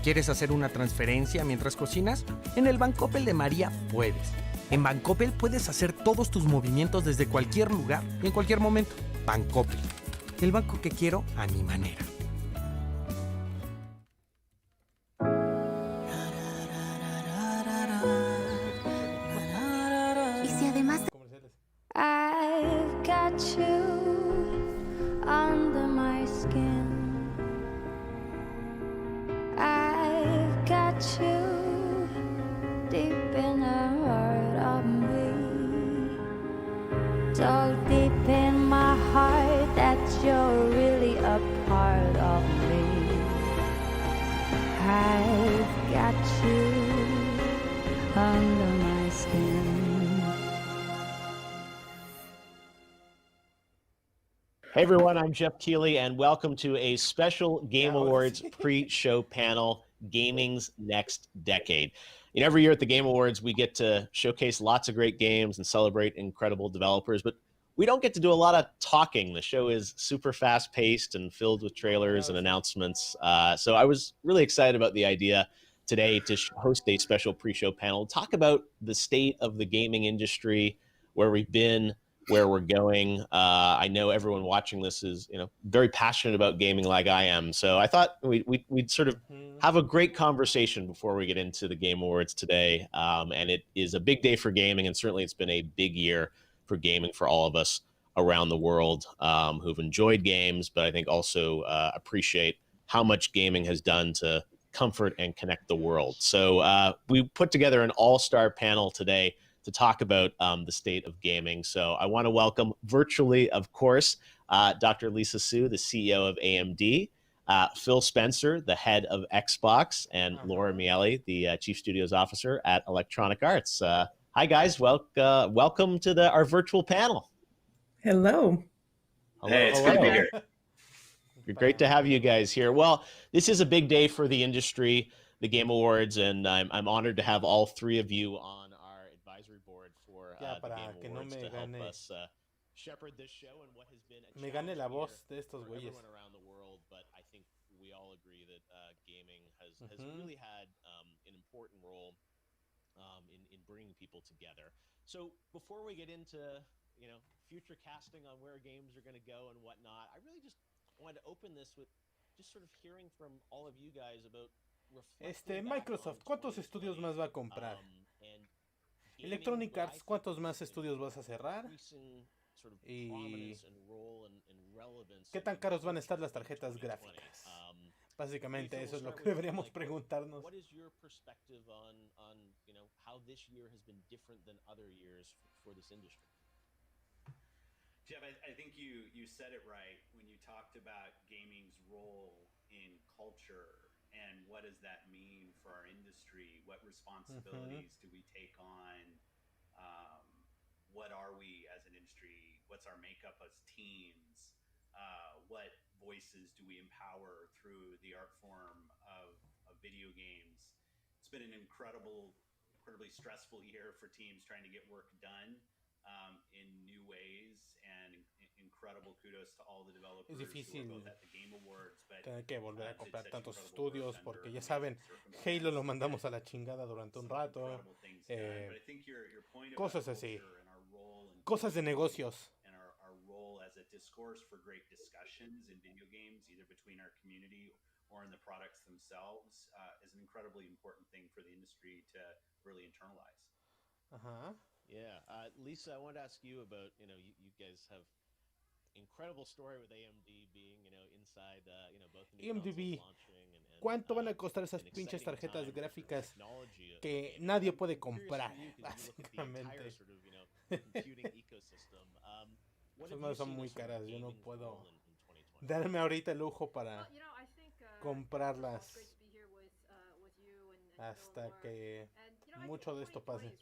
¿Quieres hacer una transferencia mientras cocinas? En el Bancoppel de María puedes. En Bancoppel puedes hacer todos tus movimientos desde cualquier lugar y en cualquier momento. Bancoppel, el banco que quiero a mi manera. Y si además I've got you under my skin. I've got you deep in the heart of me. So deep in my heart that you're really a part of me. I've got you under my skin. Hey everyone, I'm Jeff Keighley, and welcome to a special Game Awards pre-show panel, Gaming's Next Decade. You know, every year at the Game Awards, we get to showcase lots of great games and celebrate incredible developers, but we don't get to do a lot of talking. The show is super fast-paced and filled with trailers and announcements. So I was really excited about the idea today to host a special pre-show panel, talk about the state of the gaming industry, where we've been, where we're going. I know everyone watching this is, very passionate about gaming like I am. So I thought we'd sort of have a great conversation before we get into the Game Awards today. And it is a big day for gaming, and certainly it's been a big year for gaming for all of us around the world who've enjoyed games, but I think also appreciate how much gaming has done to comfort and connect the world. So we put together an all-star panel today to talk about the state of gaming. So I want to welcome virtually, of course, Dr. Lisa Su, the CEO of AMD, Phil Spencer, the head of Xbox, and Laura Miele, the Chief Studios Officer at Electronic Arts. Hi, guys. Welcome to our virtual panel. Hello. Hey, it's good to be here. Great to have you guys here. Well, this is a big day for the industry, the Game Awards, and I'm honored to have all three of you on our advisory board for the Game Awards to help us shepherd this show and what has been a challenging year for everyone around the world. But I think we all agree that gaming has really had an important role in bringing people together. So before we get into future casting on where games are going to go and whatnot, I really just wanted to open this with just sort of hearing from all of you guys about Microsoft, ¿cuántos estudios más va a comprar? Electronic Arts, ¿cuántos más estudios vas a cerrar? Y ¿qué tan caros van a estar las tarjetas gráficas? Básicamente eso es lo que deberíamos preguntarnos. What is your perspective on how this year has been different than other years for this industry? Jeff, I think you said it right when you talked about gaming's role in culture and what does that mean for our industry? What responsibilities do we take on? What are we as an industry? What's our makeup as teams? What voices do we empower through the art form of video games? It's been an incredibly stressful year for teams trying to get work done in new ways, and incredible kudos to all the developers. Es difícil both at the Game Awards, but tener que volver a comprar tantos estudios porque ya saben, Halo lo mandamos a la chingada durante un rato, cosas así, cosas de negocios. And our role as a discourse for great discussions in video games, either between our community or in the products themselves, is an incredibly important thing for the industry to really internalize. Yeah, Lisa, I wanted to ask you about, you guys have incredible story with AMD being, inside, both new AMD, launching and ¿cuánto van a costar esas pinches tarjetas gráficas que nadie puede comprar? Básicamente. Esas madres son muy caras, yo no puedo darme ahorita el lujo para comprarlas hasta que mucho de esto pase.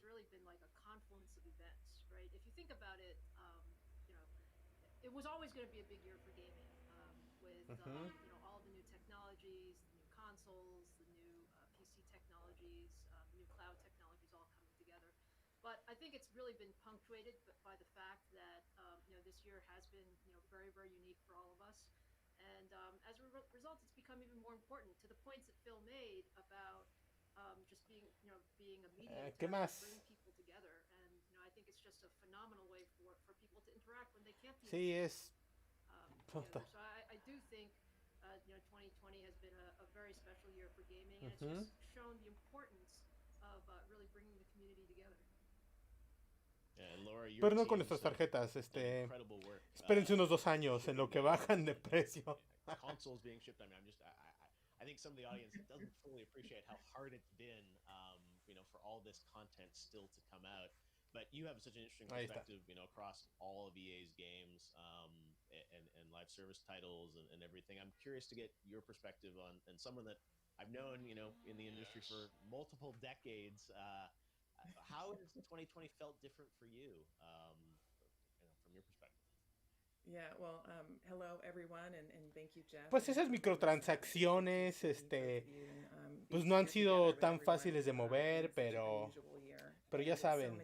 It was always going to be a big year for gaming, with all the new technologies, the new consoles, the new PC technologies, the new cloud technologies all coming together. But I think it's really been punctuated by the fact that this year has been very, very unique for all of us. And as a result, it's become even more important. To the points that Phil made, media ¿Qué to más? bring people together. And I think it's just a phenomenal way for people to interact when they can't be in Sí, the es... together. So I do think 2020 has been a very special year for gaming, and it's Ujú. just shown the importance of really bringing the community together. And Laura, your Pero no con teams nuestras have tarjetas, done incredible work. espérense unos 2 años en lo que shipping bajan de games and, precio. consoles being shipped. I mean, I think some of the audience doesn't fully appreciate how hard it's been, for all this content still to come out. But you have such an interesting Ahí está. perspective, across all of EA's games, and live service titles and everything. I'm curious to get your perspective on, and someone that I've known, in the industry for multiple decades. How has 2020 felt different for you, from your perspective? Yeah, well, hello everyone, and thank you, Jeff. Pues esas and, microtransacciones, pues no han sido tan fáciles de mover, pero ya saben,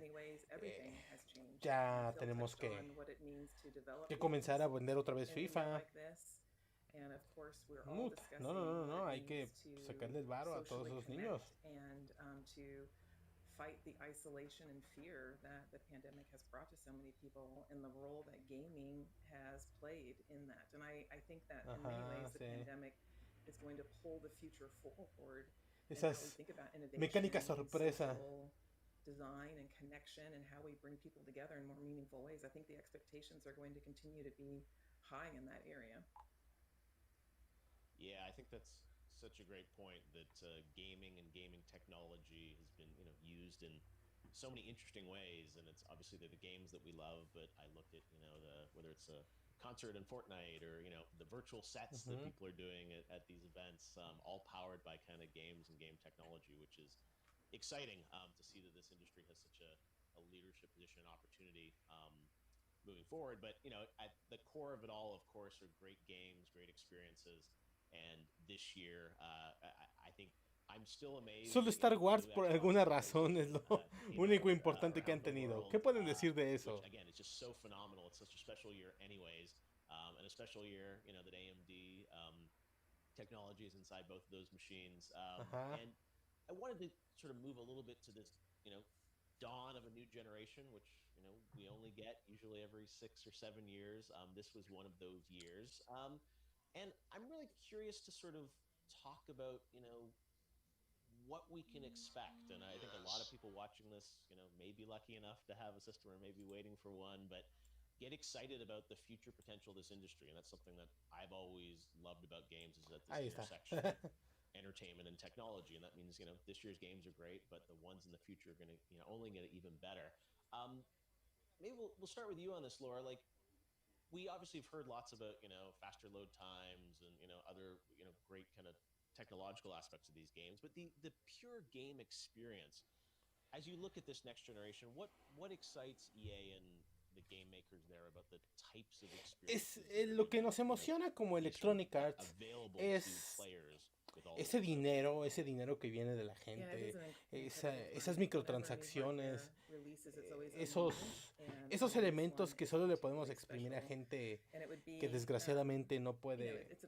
ya tenemos que comenzar a vender otra vez FIFA. No, hay que sacarle el varo a todos esos niños. Fight the isolation and fear that the pandemic has brought to so many people and the role that gaming has played in that. And I think that in many ways the pandemic is going to pull the future forward. Esas mecánicas sorpresa. Design and connection and how we bring people together in more meaningful ways. I think the expectations are going to continue to be high in that area. Yeah, I think that's such a great point, that gaming and gaming technology has been used in so many interesting ways, and it's obviously they're the games that we love. But I look at whether it's a concert in Fortnite or the virtual sets that people are doing at these events, all powered by kind of games and game technology, which is exciting to see that this industry has such a leadership position and opportunity moving forward. But at the core of it all, of course, are great games, great experiences. And this year, I think I'm still amazed. Solo Star Wars por alguna razón es lo único importante que han tenido. ¿Qué pueden decir de eso? Which, again, it's just so phenomenal. It's such a special year anyways. And a special year, that AMD technology is inside both of those machines. And I wanted to sort of move a little bit to this, dawn of a new generation, which, we only get usually every 6 or 7 years. This was one of those years. And I'm really curious to sort of talk about, what we can expect. And I think a lot of people watching this, may be lucky enough to have a system or maybe waiting for one, but get excited about the future potential of this industry. And that's something that I've always loved about games, is at this intersection of entertainment and technology. And that means, this year's games are great, but the ones in the future are going to, only get even better. Maybe we'll start with you on this, Laura. Like, we obviously have heard lots about, faster load times and, other, great kind of technological aspects of these games, but the pure game experience, as you look at this next generation, what excites EA and the game makers there about the types of experiences? Lo que nos emociona como Electronic Arts es ese dinero que viene de la gente, esas microtransacciones, esos elementos que solo le podemos exprimir a gente que desgraciadamente no puede,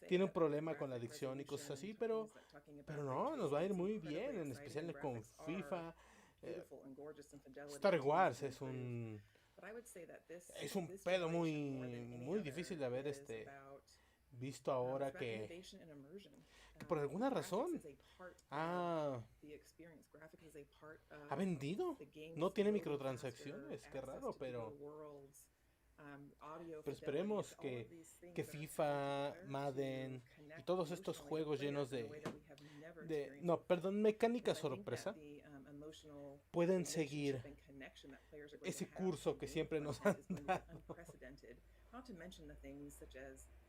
tiene un problema con la adicción y cosas así, pero no, nos va a ir muy bien, en especial con FIFA. Star Wars es un pedo muy difícil de haber visto ahora que por alguna razón ha vendido. No tiene microtransacciones, qué raro, pero esperemos que FIFA, Madden y todos estos juegos llenos mecánica sorpresa pueden seguir ese curso que siempre nos han dado.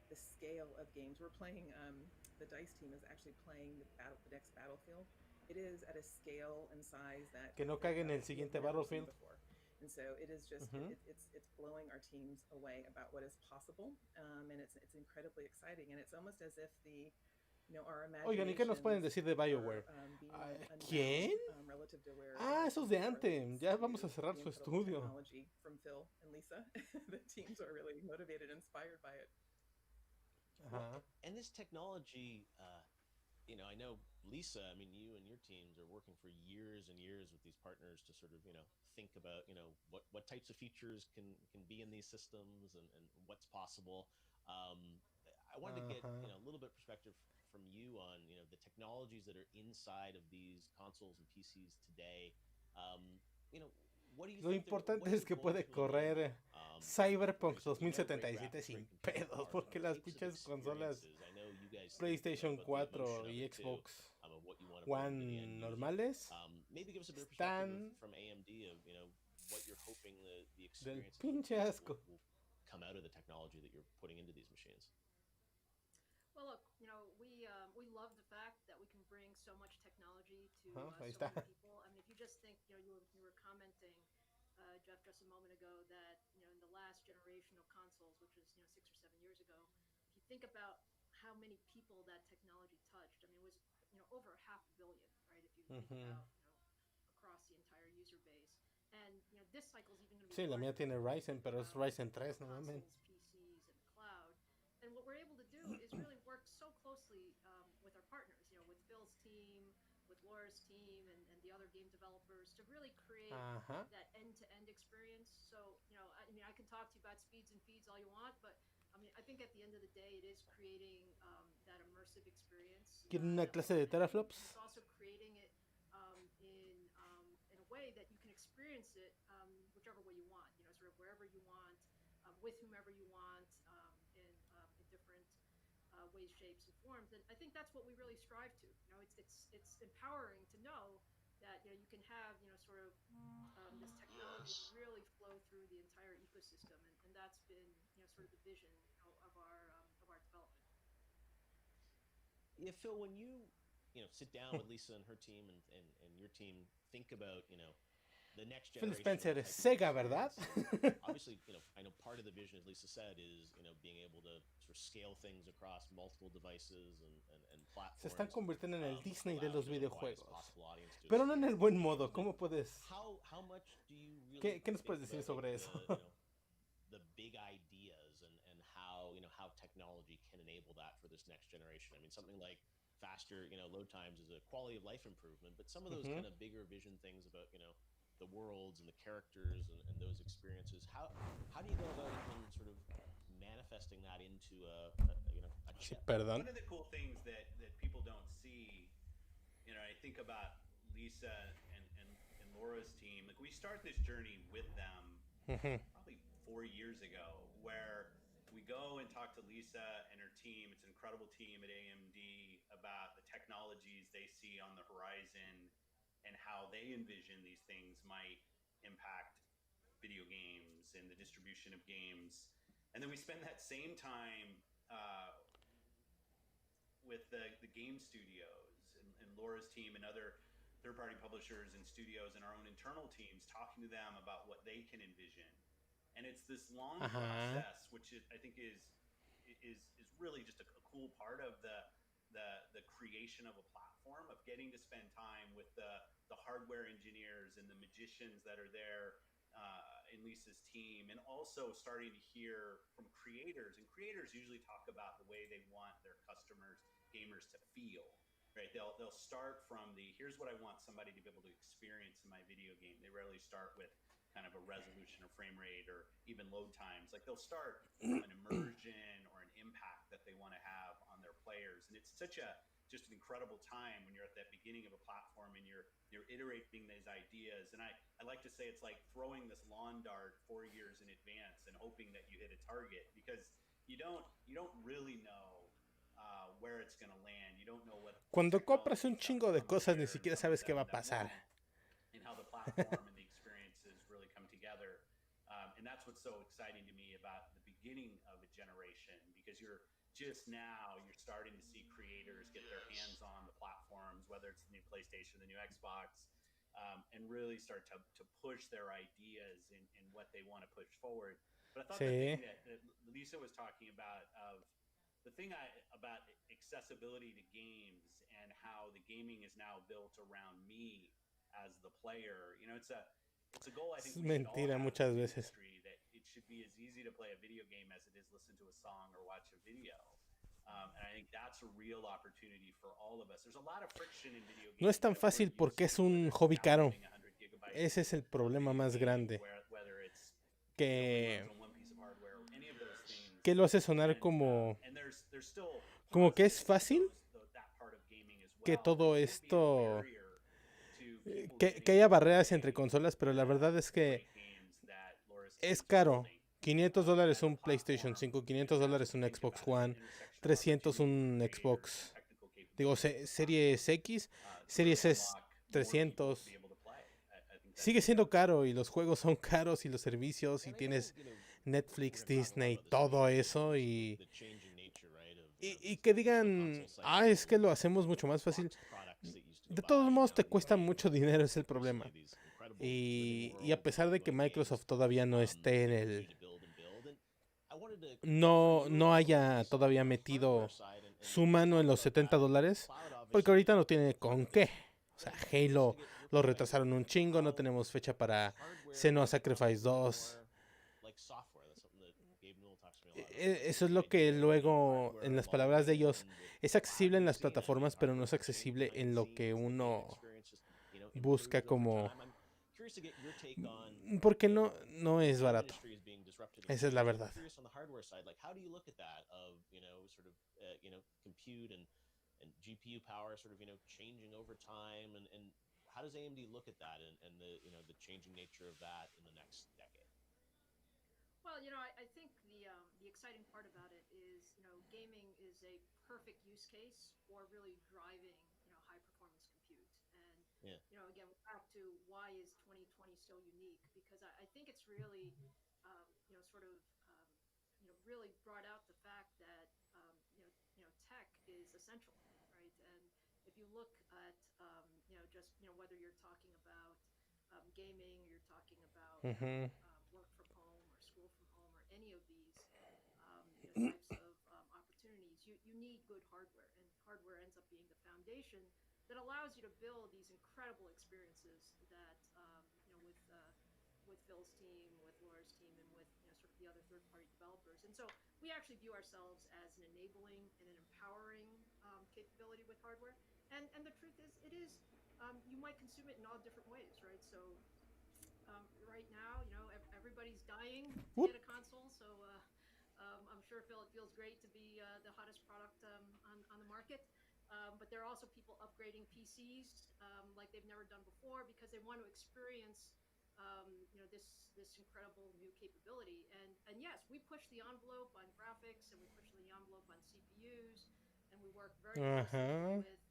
The scale of games. We're playing, the DICE team is actually playing the next Battlefield. It is at a scale and size that que no caguen el siguiente Battlefield. And so it is just, it's blowing our teams away about what is possible. And it's incredibly exciting. And it's almost as if our imagination. Oigan, ¿y qué nos pueden decir de BioWare? ¿Quién? Esos de Anthem. Ya vamos a cerrar su estudio. From Phil and Lisa. The teams are really motivated and inspired by it. And this technology, I know Lisa, I mean, you and your teams are working for years and years with these partners to sort of, think about, what types of features can be in these systems and what's possible. Um, I wanted to get, Ajá. a little bit perspective from you on, the technologies that are inside of these consoles and PCs today. Um, you know, what do you Lo think importante what are es your que goals puede for the game? correr You Cyberpunk produce, great 2077 graphics, sin great computing pedos, power, but porque the las types of pinches consolas experiences, I know you guys think, PlayStation about the emotion 4 of y it too, Xbox of what you want to bring to the end One user. normales Maybe give us a bit of perspective están from AMD of, what you're hoping the del experiences pinche asco. will come out of the technology that you're putting into these machines. Well, look, we love the fact that we can bring so much technology to Ahí so está. many people. I mean, if you just think, you were commenting, Jeff, just a moment ago that in the last generation of consoles, which was 6 or 7 years ago, if you think about how many people that technology touched, I mean, it was over 500 million, right? If you think Ujú. about across the entire user base, and this cycle is even going to be Sí, la mía larger tiene when you Ryzen, think pero es about Ryzen 3, no mames. consoles, PCs, and the cloud. And what we're able to do is really work so closely with our partners, with Phil's team, with Laura's team, and the other game developers to really create Ajá. that end-to-end experience. So, I mean, I can talk to you about speeds and feeds all you want, but I mean, I think at the end of the day, it is creating that immersive experience ¿Quieren una that clase will de end. And teraflops? it's also creating it in a way that you can experience it whichever way you want, sort of wherever you want, with whomever you want, in different ways, shapes, and forms. And I think that's what we really strive to. It's empowering to know that you can have sort of this technology really flow through the entire ecosystem, and that's been sort of the vision of our development. Yeah, Phil, when you sit down with Lisa and her team and your team, think about the next Phil generation of Spencer these es types of Sega, ¿verdad? experiences. Obviously, I know part of the vision, as Lisa said, is being able to sort of scale things across multiple devices and platforms. Se están convirtiendo en el Disney de allow, los the widest videojuegos. possible audience to Pero no en el experience buen these modo. games. ¿Cómo But puedes? how much do you really ¿Qué nos think puedes decir about, sobre eso? the big ideas and how technology can enable that for this next generation? I mean, something like faster load times is a quality of life improvement, but some of those kind of bigger vision things about the worlds and the characters and those experiences, how do you go about even sort of manifesting that into a Sí, chip? perdón. One of the cool things that people don't see, I think about Lisa and Laura's team. Like, we start this journey with them probably 4 years ago, where we go and talk to Lisa and her team. It's an incredible team at AMD about the technologies they see on the horizon and how they envision these things might impact video games and the distribution of games. And then we spend that same time with the game studios and Laura's team and other third-party publishers and studios and our own internal teams, talking to them about what they can envision. And it's this long process, which I think is really just a cool part of the creation of a platform, of getting to spend time with the hardware engineers and the magicians that are there in Lisa's team, and also starting to hear from creators. And creators usually talk about the way they want their customers, gamers, to feel. Right? They'll start from here's what I want somebody to be able to experience in my video game. They rarely start with kind of a resolution or frame rate or even load times. Like, they'll start from an immersion or an impact that they want to have on their players. And it's just an incredible time when you're at that beginning of a platform and you're iterating these ideas. And I like to say it's like throwing this lawn dart 4 years in advance and hoping that you hit a target, because you don't really know where it's going to land. You don't know what. Cuando compras un chingo de cosas, ni siquiera sabes qué va a pasar. And how the platform and the experiences really come together. And that's what's so exciting to me about the beginning of a generation, because you're starting to see creators get their hands on the platforms, whether it's the new PlayStation, the new Xbox, and really start to push their ideas in what they want to push forward. But I thought the thing that Lisa was talking about, about accessibility to games and how the gaming is now built around me as the player. It's a goal I think Es we should all mentira have muchas in the veces. industry, that it should be as easy to play a video game as it is listen to a song or watch a video. No es tan fácil porque es un hobby caro. Ese es el problema más grande. Que lo hace sonar como que es fácil. Que todo esto... Que haya barreras entre consolas, pero la verdad es que es caro. $500 un PlayStation 5, $500 un Xbox One, $300 un Xbox, digo, Series X, Series S 300. Sigue siendo caro y los juegos son caros y los servicios y tienes Netflix, Disney, todo eso y que digan, es que lo hacemos mucho más fácil. De todos modos te cuesta mucho dinero, es el problema. Y a pesar de que Microsoft todavía no esté en el... No haya todavía metido su mano en los $70, porque ahorita no tiene con qué. O sea, Halo lo retrasaron un chingo, no tenemos fecha para Senua Sacrifice 2. Eso es lo que luego, en las palabras de ellos, es accesible en las plataformas, pero no es accesible en lo que uno busca como... Porque no es barato. Esa es la verdad. How does AMD look at that and the changing nature of that in the next decade? Well, I think the exciting part about it is, gaming is a perfect use case for really driving, high performance compute. And, again, back to why is 2020 so unique? Because I think it's really, really brought out the fact that, tech is essential, right? And if you look at, whether you're talking about gaming, you're talking about work from home or school from home or any of these types of opportunities, you need good hardware, and hardware ends up being the foundation that allows you to build these incredible experiences that with Phil's team, with Laura's team, and with sort of the other third-party developers. And so we actually view ourselves as an enabling and an empowering capability with hardware. And the truth is, it is you might consume it in all different ways, right? So right now, everybody's dying to get a console, so I'm sure Phil, it feels great to be the hottest product on the market. But there are also people upgrading PCs like they've never done before because they want to experience this incredible new capability. And yes, we push the envelope on graphics and we push the envelope on CPUs, and we work very closely with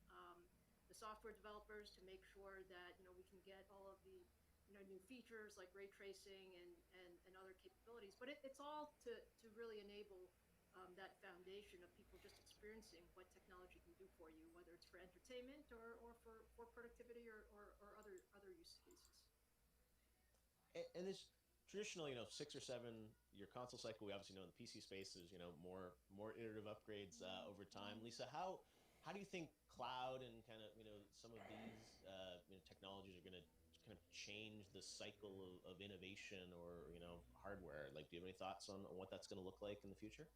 the software developers to make sure that we can get all of the new features like ray tracing and other capabilities. But it's all to really enable that foundation of people just experiencing what technology can do for you, whether it's for entertainment or for productivity or other use cases. And this traditional, 6 or 7 year console cycle, we obviously know in the PC space is, more iterative upgrades over time. Lisa, how do you think cloud and kind of, some of these technologies are going to kind of change the cycle of innovation or, hardware? Like, do you have any thoughts on what that's going to look like in the future?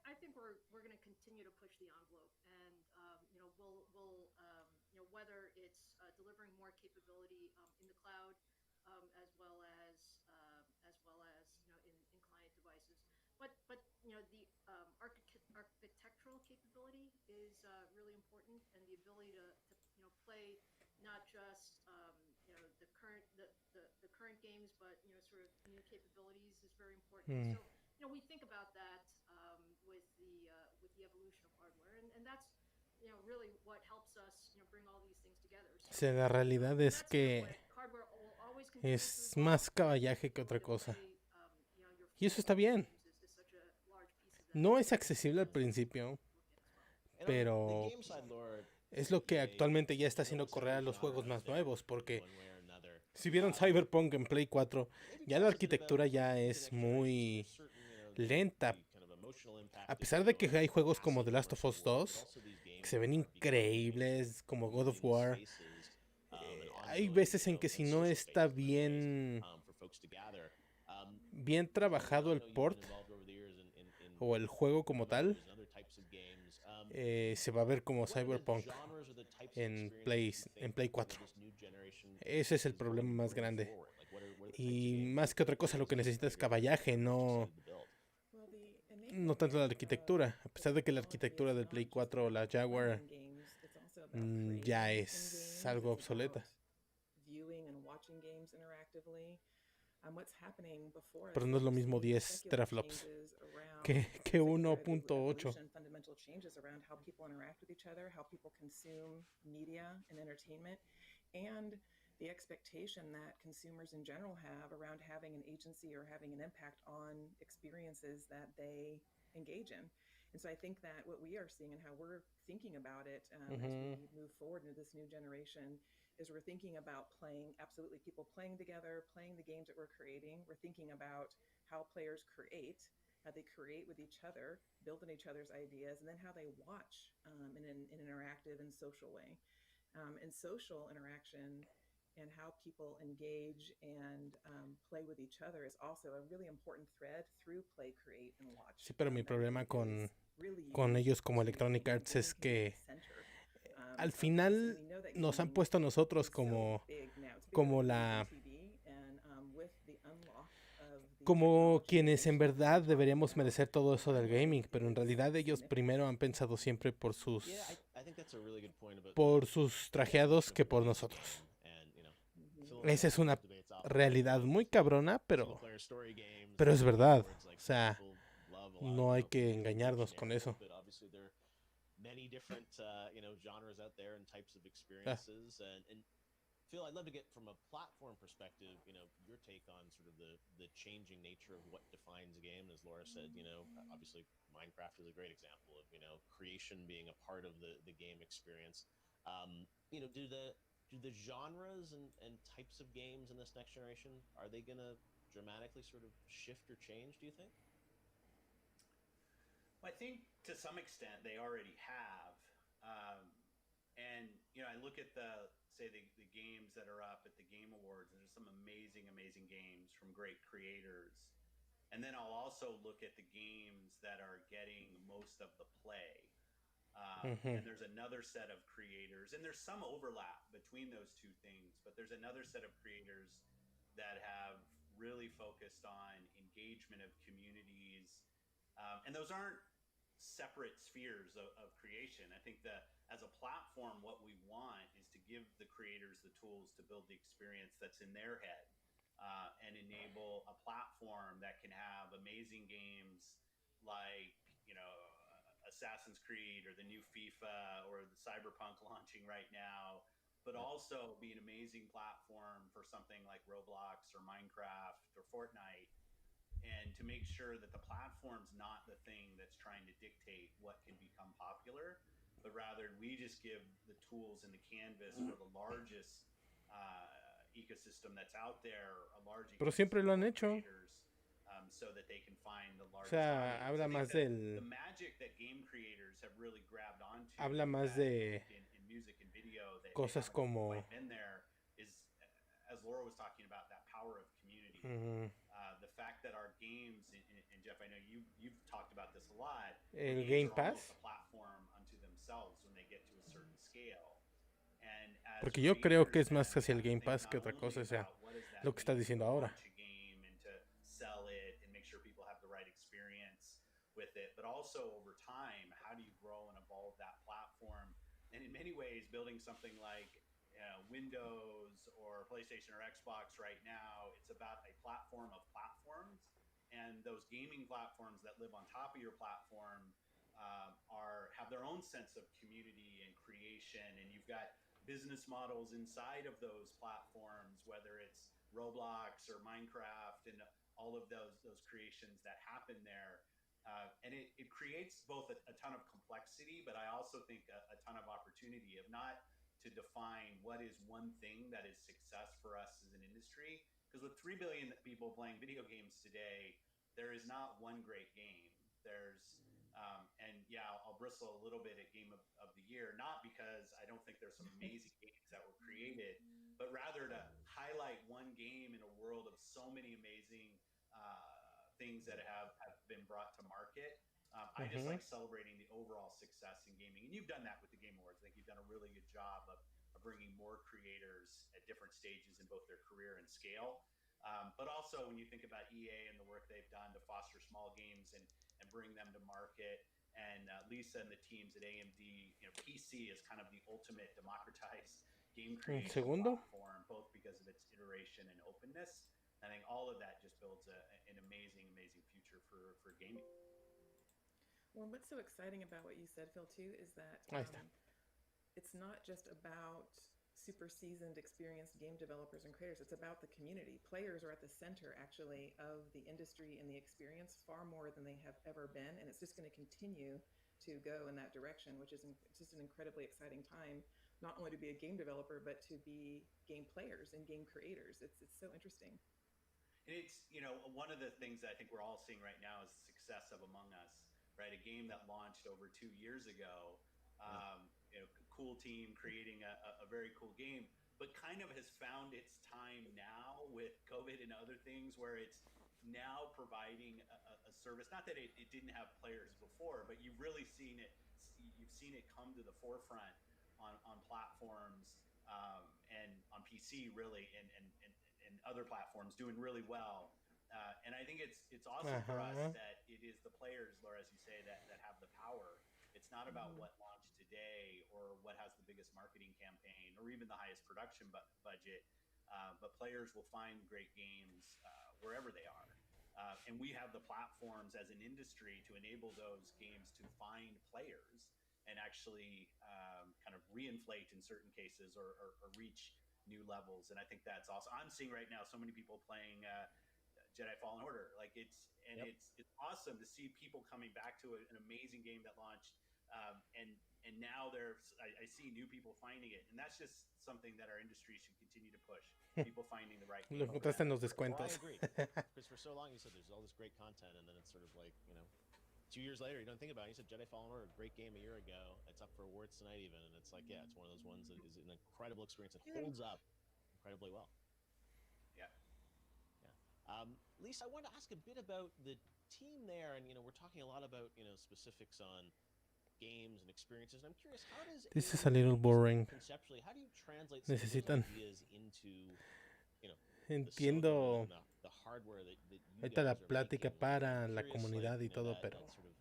I think we're going to continue to push the envelope, and we'll whether it's delivering more capability in the cloud, as well as in client devices. But the architectural capability is really important, and the ability to play not just the current games, but sort of new capabilities is very important. So we think about that with the evolution of hardware, and that's really what helps us bring all these things together. Sí, la realidad es que es más caballaje que otra cosa. Y eso está bien. No es accesible al principio, pero es lo que actualmente ya está haciendo correr a los juegos más nuevos, porque si vieron Cyberpunk en Play 4, ya la arquitectura ya es muy lenta. A pesar de que hay juegos como The Last of Us 2, que se ven increíbles, como God of War, hay veces en que si no está bien trabajado el port o el juego como tal, se va a ver como Cyberpunk en Play 4. Ese es el problema más grande. Y más que otra cosa, lo que necesita es caballaje, no tanto la arquitectura. A pesar de que la arquitectura del Play 4 o la Jaguar ya es algo obsoleta. Pero no es lo mismo 10 teraflops que 1.8. And the expectation that consumers in general have around having an agency or having an impact on experiences that they engage in. And so I think that what we are seeing and how we're thinking about it as we move forward into this new generation is we're thinking about absolutely people playing together, playing the games that we're creating. We're thinking about how players create, how they create with each other, build on each other's ideas, and then how they watch in an interactive and social way. And social interaction and how people engage and play with each other is also a really important thread through play, create, and watch. Sí, pero mi problema con ellos como Electronic Arts es que al final nos han puesto a nosotros como quienes en verdad deberíamos merecer todo eso del gaming, pero en realidad ellos primero han pensado siempre por sus trajeados que por nosotros. Esa es una realidad muy cabrona, pero es verdad. O sea, no hay que engañarnos con eso. Many different genres out there and types of experiences. And Phil, I'd love to get from a platform perspective, your take on sort of the changing nature of what defines a game. As Laura said, obviously Minecraft is a great example of, creation being a part of the game experience. Do the genres and types of games in this next generation, are they going to dramatically sort of shift or change, do you think? I think to some extent they already have. And, I look at the games that are up at the Game Awards, and there's some amazing games from great creators. And then I'll also look at the games that are getting most of the play. And there's another set of creators, and there's some overlap between those two things, but there's another set of creators that have really focused on engagement of communities. And those aren't separate spheres of creation. I think that as a platform, what we want is to give the creators the tools to build the experience that's in their head, and enable a platform that can have amazing games like, Assassin's Creed or the new FIFA or the Cyberpunk launching right now, but also be an amazing platform for something like Roblox or Minecraft or Fortnite. And to make sure that the platform's not the thing that's trying to dictate what can become popular, but rather we just give the tools and the canvas for the largest ecosystem that's out there, a large Pero siempre lo han hecho. So that they can find the largest. O sea, habla más the magic that game creators have really grabbed onto. Habla más de in music and video that cosas como been there is, as Laura was talking about, that power of community. The fact that our games, and Jeff, I know you've talked about this a lot. El Game Pass. A platform unto themselves when they get to a certain scale. And porque yo creo que es más hacia el Game Pass que otra cosa, o sea, lo que está diciendo ahora. Sell it and make sure people have the right experience with it, but also over time, how do you grow and evolve that platform? And in many ways, building something like Windows or PlayStation or Xbox right now, it's about a platform of platforms, and those gaming platforms that live on top of your platform have their own sense of community and creation, and you've got business models inside of those platforms, whether it's Roblox or Minecraft and all of those creations that happen there. And it creates both a ton of complexity, but I also think a ton of opportunity of not to define what is one thing that is success for us as an industry. Because with 3 billion people playing video games today, there is not one great game. There's, and yeah, I'll bristle a little bit at Game of the Year, not because I don't think there's some amazing games that were created, but rather to highlight one game in a world of so many amazing things that have been brought to market. I just like celebrating the overall success in gaming, and you've done that with the Game Awards. I think you've done a really good job of bringing more creators at different stages in both their career and scale. But also when you think about EA and the work they've done to foster small games and bring them to market, and Lisa and the teams at AMD, PC is kind of the ultimate democratized game creation platform, both because of its iteration and openness. I think all of that just builds an amazing future for gaming. Well, what's so exciting about what you said, Phil, too, is that it's not just about super seasoned, experienced game developers and creators. It's about the community. Players are at the center, actually, of the industry and the experience far more than they have ever been. And it's just going to continue to go in that direction, which is just an incredibly exciting time, not only to be a game developer, but to be game players and game creators. It's so interesting. And it's, one of the things that I think we're all seeing right now is the success of Among Us, right? A game that launched over 2 years ago, cool team creating a very cool game, but kind of has found its time now with COVID and other things where it's now providing a service. Not that it didn't have players before, but you've really seen it. You've seen it come to the forefront on platforms and on PC really, and other platforms doing really well. And I think it's awesome for us that it is the players, Laura, as you say, that have the power. It's not about what launched today or what has the biggest marketing campaign or even the highest production budget, but players will find great games wherever they are. And we have the platforms as an industry to enable those games to find players and actually kind of reinflate in certain cases or reach new levels. And I think that's awesome. I'm seeing right now so many people playing Jedi Fallen Order. Like it's awesome to see people coming back to an amazing game that launched. And now I see new people finding it, and that's just something that our industry should continue to push. People finding the right game. Lo encontraste en los descuentos. Well, I agree. Because for so long you said there's all this great content, and then it's sort of like 2 years later you don't think about it. You said Jedi Fallen Order, great game a year ago. It's up for awards tonight even, and it's like it's one of those ones that is an incredible experience. It holds up incredibly well. Yeah. Lisa, I wanted to ask a bit about the team there, and we're talking a lot about specifics on games and experiences. And I'm curious, how does This is a little boring. Conceptually, how do you translate some Necesitan. of those ideas into Entiendo the hardware that you ahorita guys la are plática making? para I'm la curious, comunidad y todo, that pero sort of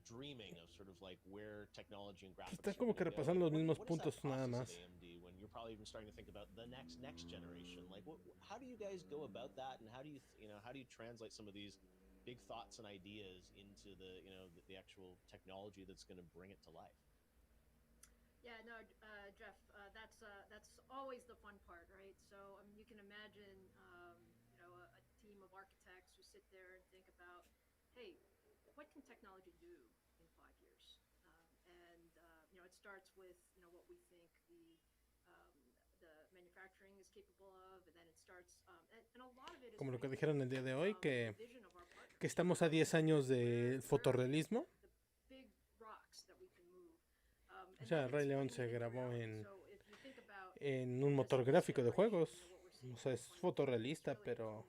dreaming of sort of like where technology and graphics están como que repasando los mismos what is that puntos nada process más. at AMD when you're probably even starting to think about the next generation? Like, how do you guys go about that, and how do you translate some of these big thoughts and ideas into the actual technology that's going to bring it to life? Yeah, no, Jeff, that's always the fun part, right? So you can imagine, a team of architects who sit there and think about, hey, what can technology do in 5 years? It starts with what we think the manufacturing is capable of, and then it starts, and a lot of it is Como lo que dijeron el día de hoy, the vision of our partners. que estamos a 10 años del fotorrealismo. The big rocks that we can move. O sea, Rey León se grabó en un motor gráfico de juegos. O sea, es fotorrealista, pero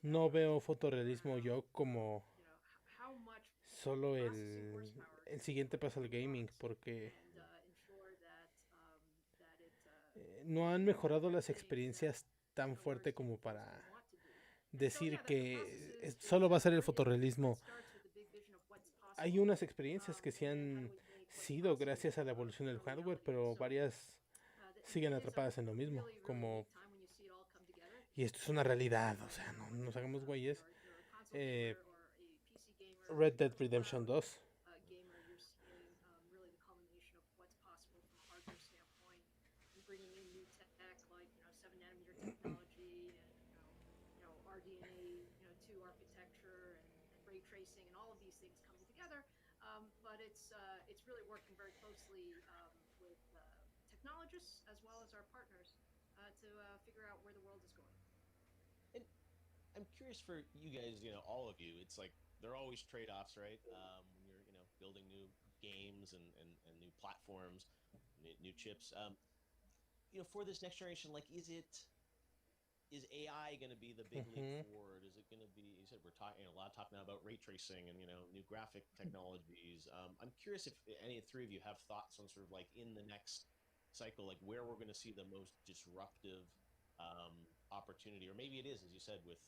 no veo fotorrealismo yo como solo el siguiente paso al gaming, porque no han mejorado las experiencias tan fuerte como para decir que solo va a ser el fotorrealismo. Hay unas experiencias que sí han sido gracias a la evolución del hardware, pero varias siguen atrapadas en lo mismo, como y esto es una realidad, o sea, no nos hagamos güeyes. Red Dead Redemption 2. But it's really working very closely with technologists as well as our partners to figure out where the world is going. And I'm curious for you guys, all of you, it's like there are always trade-offs, right? When you're building new games and new platforms, new chips. For this next generation, like, is it is AI going to be the big leap forward? Is it going to be? You said we're talking a lot talking now about ray tracing and new graphic technologies. I'm curious if any three of you have thoughts on sort of like in the next cycle, like where we're going to see the most disruptive opportunity, or maybe it is, as you said, with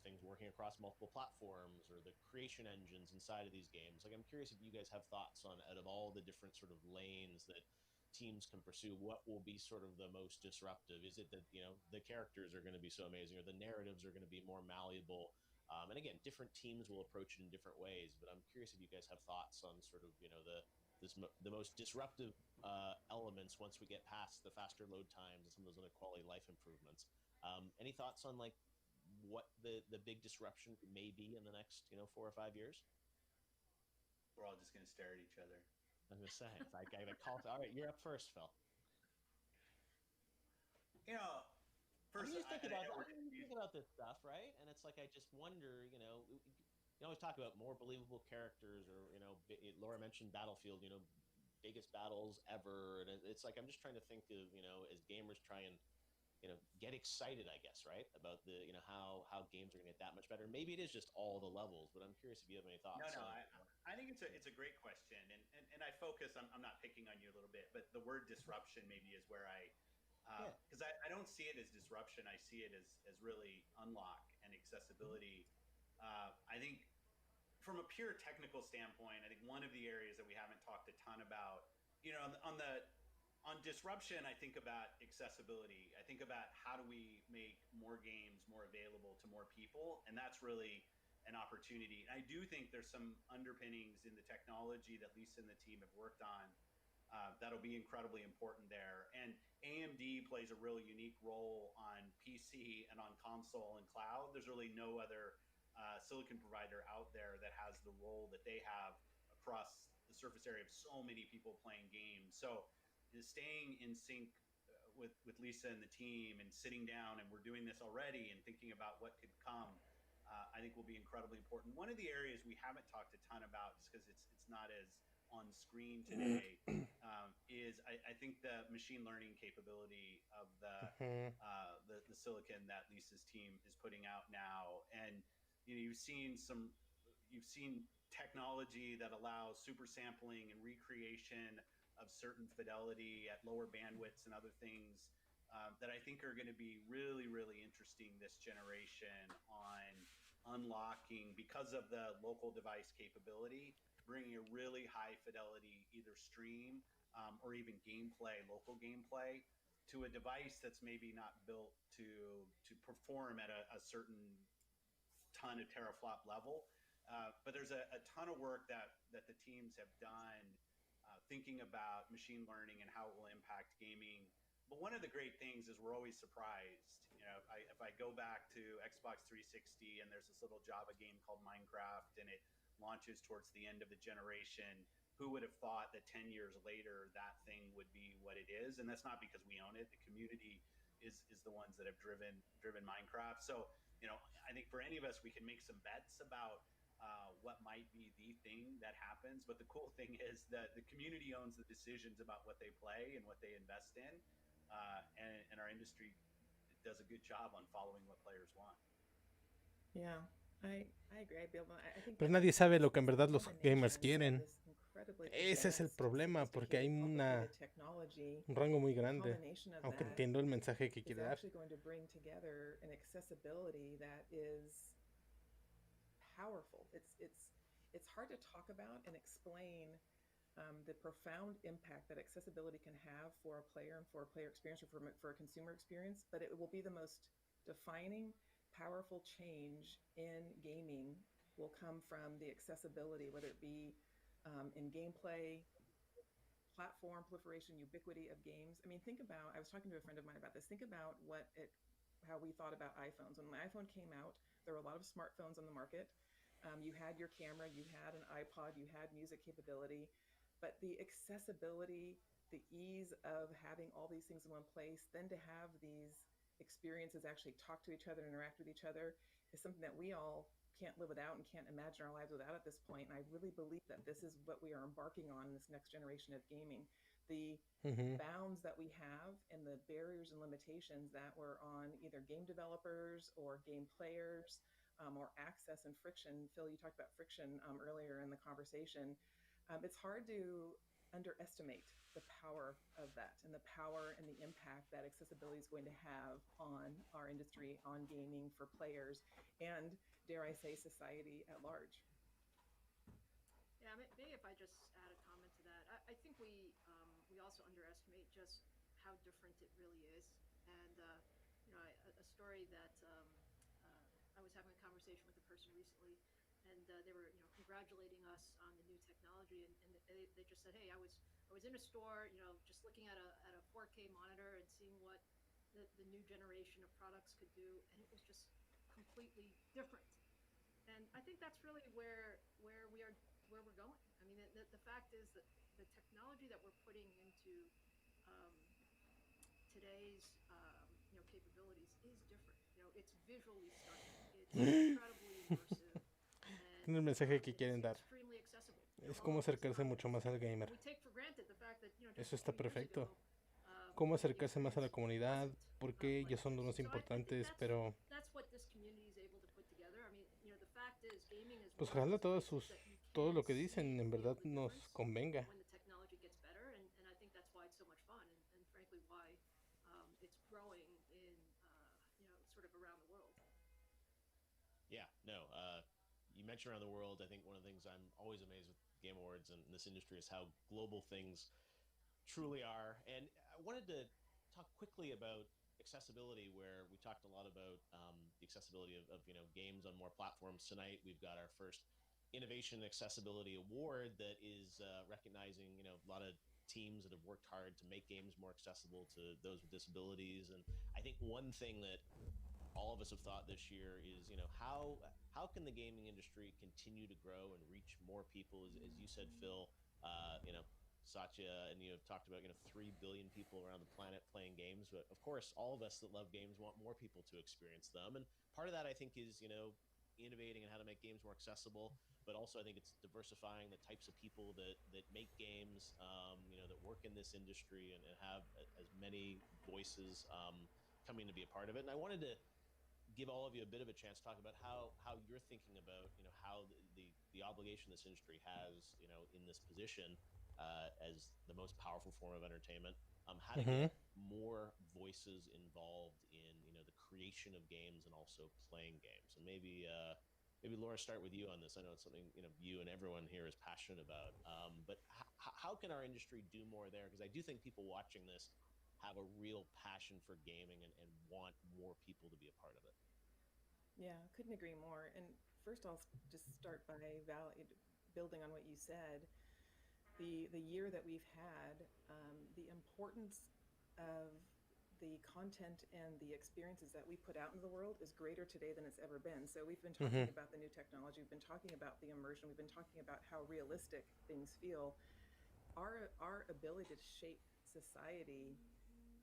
things working across multiple platforms or the creation engines inside of these games. Like, I'm curious if you guys have thoughts on, out of all the different sort of lanes that teams can pursue, what will be sort of the most disruptive? Is it that the characters are going to be so amazing, or the narratives are going to be more malleable? And again, different teams will approach it in different ways, but I'm curious if you guys have thoughts on sort of the most disruptive elements once we get past the faster load times and some of those other quality life improvements. Any thoughts on like what the big disruption may be in the next 4 or 5 years? We're all just going to stare at each other. I'm going to say, if I got a call. All right, you're up first, Phil. First, I'm thinking about this stuff, right? And it's like, I just wonder, you always talk about more believable characters, or Laura mentioned Battlefield, biggest battles ever, and it's like I'm just trying to think of as gamers try and get excited, I guess, right, about the how games are going to get that much better. Maybe it is just all the levels, but I'm curious if you have any thoughts. No, I think it's a great question, and I focus. I'm not picking on you a little bit, but the word disruption maybe is where because I don't see it as disruption. I see it as really unlock and accessibility. I think from a pure technical standpoint, I think one of the areas that we haven't talked a ton about, on disruption, I think about accessibility. I think about how do we make more games more available to more people, and that's really an opportunity. And I do think there's some underpinnings in the technology that Lisa and the team have worked on that'll be incredibly important there. And AMD plays a really unique role on PC and on console and cloud. There's really no other silicon provider out there that has the role that they have across the surface area of so many people playing games. So staying in sync with Lisa and the team and sitting down, and we're doing this already, and thinking about what could come, I think will be incredibly important. One of the areas we haven't talked a ton about, just because it's not as on screen today, is I think the machine learning capability of the silicon that Lisa's team is putting out now. And you've seen technology that allows super sampling and recreation of certain fidelity at lower bandwidths and other things that I think are going to be really, really interesting this generation on unlocking, because of the local device capability, bringing a really high fidelity either stream or even local gameplay to a device that's maybe not built to perform at a certain ton of teraflop level. But there's a ton of work that the teams have done thinking about machine learning and how it will impact gaming. But one of the great things is we're always surprised. If I go back to Xbox 360, and there's this little Java game called Minecraft, and it launches towards the end of the generation, who would have thought that 10 years later that thing would be what it is? And that's not because we own it. The community is the ones that have driven Minecraft. So I think for any of us, we can make some bets about what might be the thing that happens. But the cool thing is that the community owns the decisions about what they play and what they invest in. And our industry does a good job on following what players want. Yeah, I agree. I think Pero nadie sabe lo que en verdad los gamers quieren. Ese es el problema, porque hay un rango muy grande, aunque entiendo el mensaje que quiere dar. Powerful. It's hard to talk about and explain the profound impact that accessibility can have for a player and for a player experience, or for a consumer experience. But it will be the most defining, powerful change in gaming will come from the accessibility, whether it be in gameplay, platform proliferation, ubiquity of games. I mean, I was talking to a friend of mine about this. Think about how we thought about iPhones. When the iPhone came out, there were a lot of smartphones on the market. You had your camera, you had an iPod, you had music capability, but the accessibility, the ease of having all these things in one place, then to have these experiences actually talk to each other, interact with each other, is something that we all can't live without and can't imagine our lives without at this point. And I really believe that this is what we are embarking on in this next generation of gaming. the Ujú. bounds that we have and the barriers and limitations that were on either game developers or game players, or access and friction. Phil, you talked about friction earlier in the conversation. It's hard to underestimate the power of that and the power and the impact that accessibility is going to have on our industry, on gaming for players, and dare I say, society at large. Yeah, maybe if I just add a comment to that, I think we also underestimate just how different it really is. And a story that I was having a conversation with a person recently, and they were congratulating us on the new technology, and they just said, hey, I was in a store, just looking at a 4K monitor and seeing what the new generation of products could do, and it was just completely different. And I think that's really where we're going. I mean, the fact is that the technology that we're putting into um, today's capabilities is different. It's visually stunning. It's incredibly immersive, and Tiene el mensaje que quieren it's dar. extremely accessible. Es All como of these acercarse mucho más al topics. gamer. And we take for granted the fact that just Eso a está few years perfecto. ago, Cómo the acercarse más a la experience comunidad, wasn't porque like ellos son los this. más So I think importantes, pero that's what this community is able to put together. I mean, the fact is, gaming is pues one of ojalá those places that you todo can lo que see dicen and en feel verdad the nos difference convenga. when the technology gets better, and I think that's why it's so much fun, and frankly why it's growing in sort of around the world. Yeah, no. You mentioned around the world. I think one of the things I'm always amazed with Game Awards and this industry is how global things truly are. And I wanted to talk quickly about accessibility, where we talked a lot about the accessibility of games on more platforms. Tonight we've got our first Innovation and Accessibility Award that is recognizing a lot of teams that have worked hard to make games more accessible to those with disabilities. And I think one thing that all of us have thought this year is how can the gaming industry continue to grow and reach more people, as you said, Phil. Satya, and you have talked about 3 billion people around the planet playing games, but of course all of us that love games want more people to experience them. And part of that, I think, is innovating and how to make games more accessible, but also I think it's diversifying the types of people that make games, that work in this industry, and have as many voices coming to be a part of it. And I wanted to give all of you a bit of a chance to talk about how you're thinking about how the obligation this industry has in this position as the most powerful form of entertainment, how to Ujú. get more voices involved in the creation of games and also playing games. And maybe Laura, start with you on this. I know it's something you and everyone here is passionate about, but how can our industry do more there? Because I do think people watching this have a real passion for gaming and want more people to be a part of it. Yeah, couldn't agree more. And first, I'll just start by building on what you said. The year that we've had, the importance of the content and the experiences that we put out into the world is greater today than it's ever been. So we've been talking Ujú. about the new technology, we've been talking about the immersion, we've been talking about how realistic things feel. Our ability to shape society,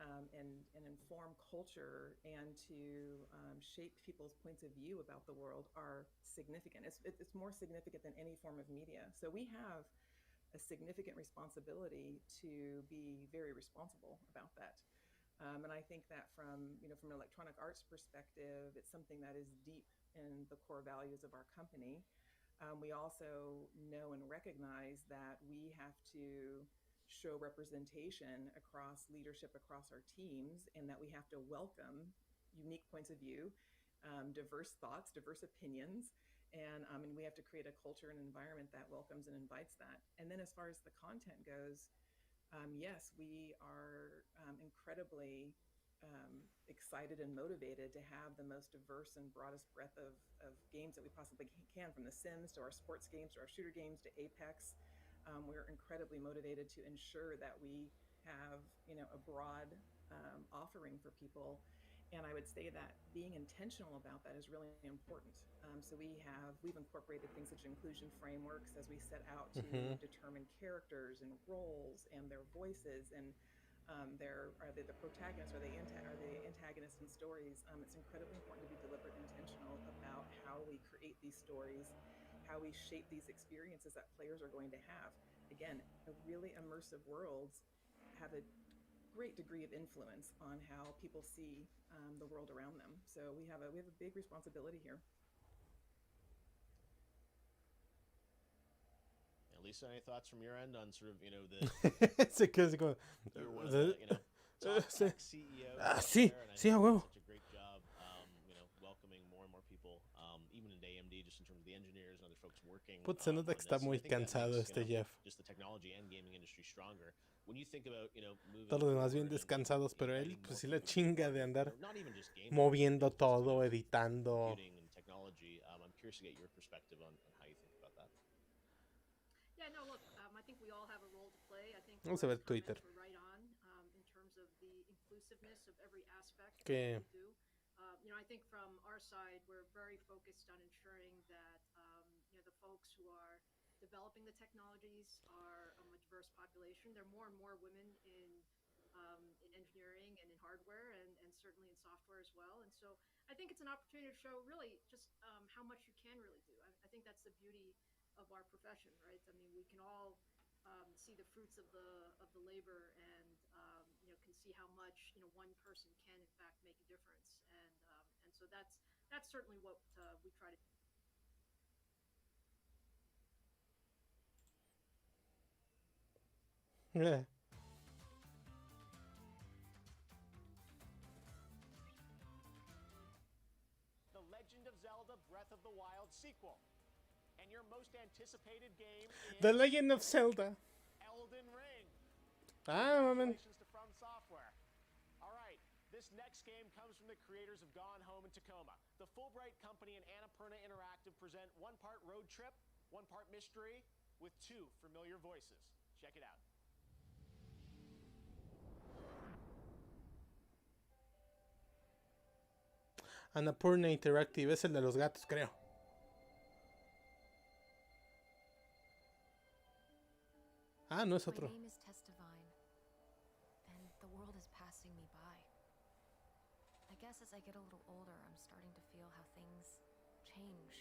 and inform culture, and to shape people's points of view about the world are significant. It's more significant than any form of media. So we have a significant responsibility to be very responsible about that. And I think that from an electronic arts perspective, it's something that is deep in the core values of our company. We also know and recognize that we have to show representation across leadership, across our teams, and that we have to welcome unique points of view, diverse thoughts, diverse opinions, and we have to create a culture and environment that welcomes and invites that. And then as far as the content goes, yes, we are incredibly excited and motivated to have the most diverse and broadest breadth of games that we possibly can, from The Sims to our sports games to our shooter games to Apex. We're incredibly motivated to ensure that we have a broad offering for people. And I would say that being intentional about that is really important. So we've incorporated things such as inclusion frameworks as we set out to Ujú. determine characters and roles and their voices, and are they the protagonists, are they antagonists in stories. It's incredibly important to be deliberate and intentional about how we create these stories, how we shape these experiences that players are going to have. Again, a really immersive worlds have a great degree of influence on how people see the world around them. So we have a big responsibility here. Lisa, any thoughts from your end on sort of, you know, the Se quedó así como. you're one of the, you know, top Sí. tech CEOs Sí, there, and I sí, think a you've huevo. done such a great job, you know, welcoming more and more people, even into AMD, just in terms of the engineers and other folks working. Putz, se nota on que está this. And I muy think that cansado makes, este Jeff. just the technology and gaming industry stronger. When you think about, you know, moving Todos los demás bien forward and, descansados, pero él, inviting pues more sí la people to chinga be de part andar of, not even just gaming, moviendo but just, you know, todo, editando. computing and technology. I'm curious to get your perspective on how you think about that. Yeah, no, look, I think we all have a role to play. I think Vamos a ver Laura's comments Twitter. were right on in terms of the inclusiveness of every aspect Que- of what we do. You know, I think from our side, we're very focused on ensuring that you know, the folks who are developing the technologies are a diverse population. There are more and more women in engineering and in hardware, and certainly in software as well. And so I think it's an opportunity to show really just how much you can really do. I think that's the beauty of our profession, right? I mean, we can all see the fruits of the labor, and you know, can see how much, you know, one person can in fact make a difference, and so that's certainly what we try to. Yeah. The Legend of Zelda Breath of the Wild sequel. And your most anticipated game is The Legend of Zelda. Elden Ring. Ah, mamen. Congratulations to From Software. All right, this next game comes from the creators of Gone Home and Tacoma. The Fulbright Company and Annapurna Interactive present one part road trip, one part mystery, with two familiar voices. Check it out. Annapurna Interactive, es el de los gatos, creo. Ah, no es My otro. name is Tess Divine, and the world is passing me by. I guess as I get a little older, I'm starting to feel how things change.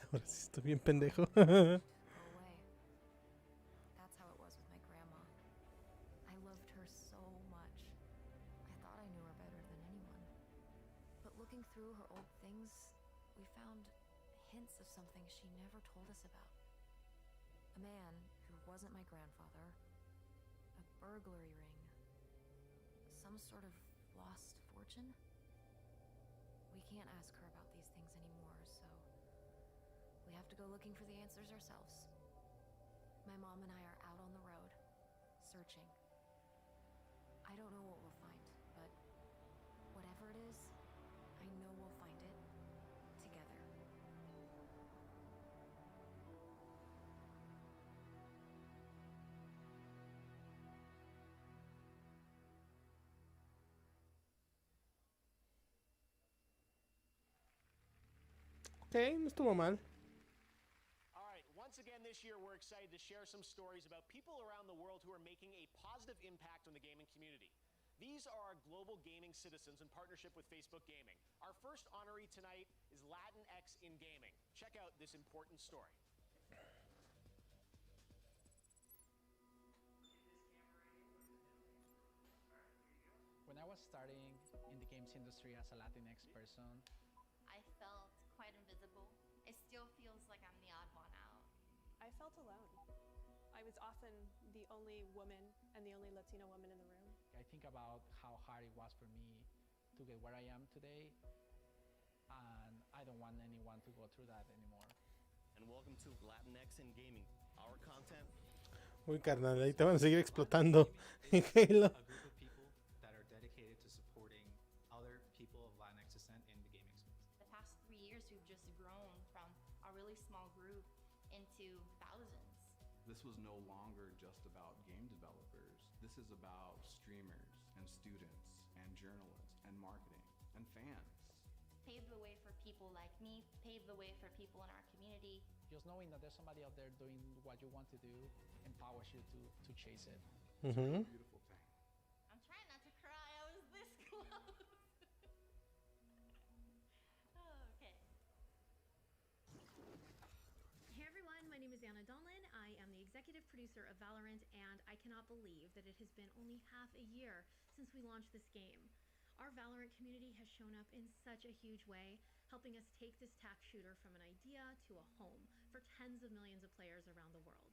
Ahora sí estoy bien pendejo. Go away. That's how it was with my grandma. I loved her so much. I thought I knew her better than anyone. But looking through her old things, we found hints of something she never told us about. A man who wasn't my grandfather, a burglary ring, some sort of lost fortune. We can't ask her about these things anymore, so we have to go looking for the answers ourselves. My mom and I are out on the road, searching. I don't know what we'll find, but whatever it is, I know we'll find it together. Ok, no estuvo mal. All right, once again this year, we're excited to share some stories about people around the world who are making a positive impact on the gaming community. These are our global gaming citizens in partnership with Facebook Gaming. Our first honoree tonight is Latinx in Gaming. Check out this important story. When I was starting in the games industry as a Latinx person, I felt quite invisible. It still feels like I'm the odd one out. I felt alone. I was often the only woman and the only Latina woman in the room. I think about how hard it was for me to get where I am today, and I don't want anyone to go through that anymore. And welcome to Latinx in Gaming. Our content. Uy, carnal, ahí te van a seguir explotando en Halo. A group of people that are dedicated to supporting other people of Latinx descent in the gaming space. The past 3 years, we've just grown from a really small group into thousands. This was no longer just about game developers. This is about streamers and students and journalists and marketing and fans. Pave the way for people like me, pave the way for people in our community. Just knowing that there's somebody out there doing what you want to do empowers you to chase it. Mm-hmm. Beautiful thing. I'm trying not to cry. I was this close. Hey everyone, my name is Susanna Donlin. I am the executive producer of Valorant, and I cannot believe that it has been only half a year since we launched this game. Our Valorant community has shown up in such a huge way, helping us take this tac shooter from an idea to a home for tens of millions of players around the world.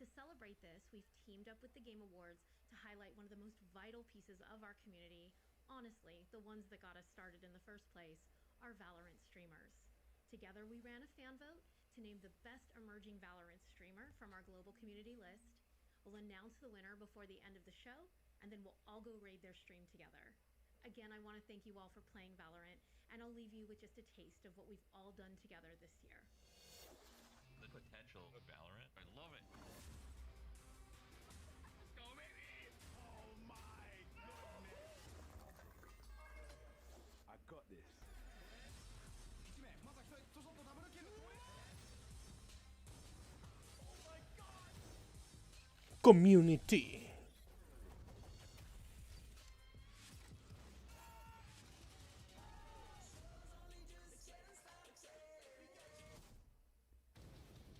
To celebrate this, we've teamed up with the Game Awards to highlight one of the most vital pieces of our community, honestly, the ones that got us started in the first place, our Valorant streamers. Together, we ran a fan vote to name the best emerging Valorant streamer from our global community list. We'll announce the winner before the end of the show, and then we'll all go raid their stream together. Again, I want to thank you all for playing Valorant, and I'll leave you with just a taste of what we've all done together this year. The potential of Valorant, I love it. Let's go, baby! Oh my goodness! I got this. Community.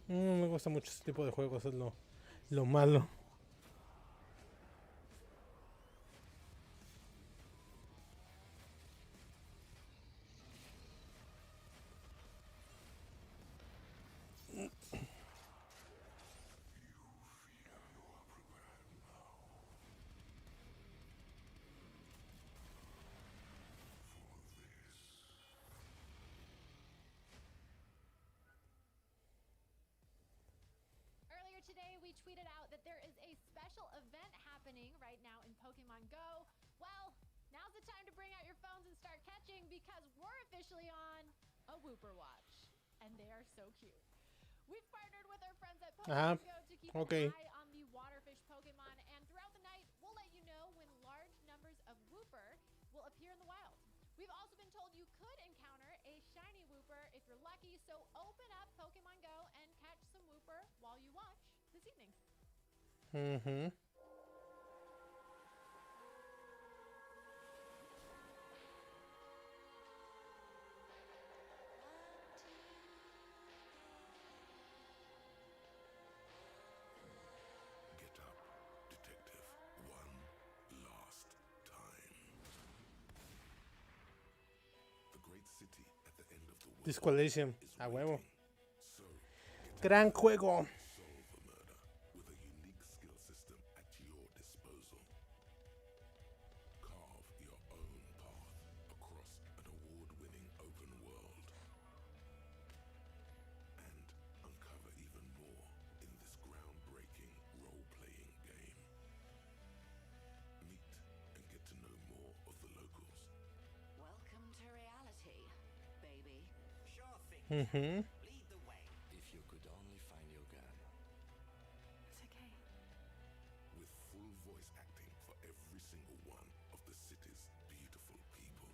No me gusta mucho este tipo de juegos, es lo malo. Today we tweeted out that there is a special event happening right now in Pokemon Go. Well, now's the time to bring out your phones and start catching because we're officially on a Wooper Watch. And they are so cute. We've partnered with our friends at Pokemon Go to keep an eye on the waterfish Pokemon, and throughout the night, we'll let you know when large numbers of Wooper will appear in the wild. We've also been told you could encounter a shiny Wooper if you're lucky, so open up Pokemon Go and catch some Wooper while you watch this evening. Mm-hmm. Get up, detective. One last time. The great city at the end of the world. Disco Elysium, a huevo. Gran juego. With a unique skill system at your disposal. Carve your own path across an award-winning open world. And uncover even more in this groundbreaking role-playing game. Meet and get to know more of the locals. Welcome to reality, baby. Sure thing. Mm-hmm. Lead the way. If you could only find your gun. It's okay. With full voice acting for every single one of the city's beautiful people.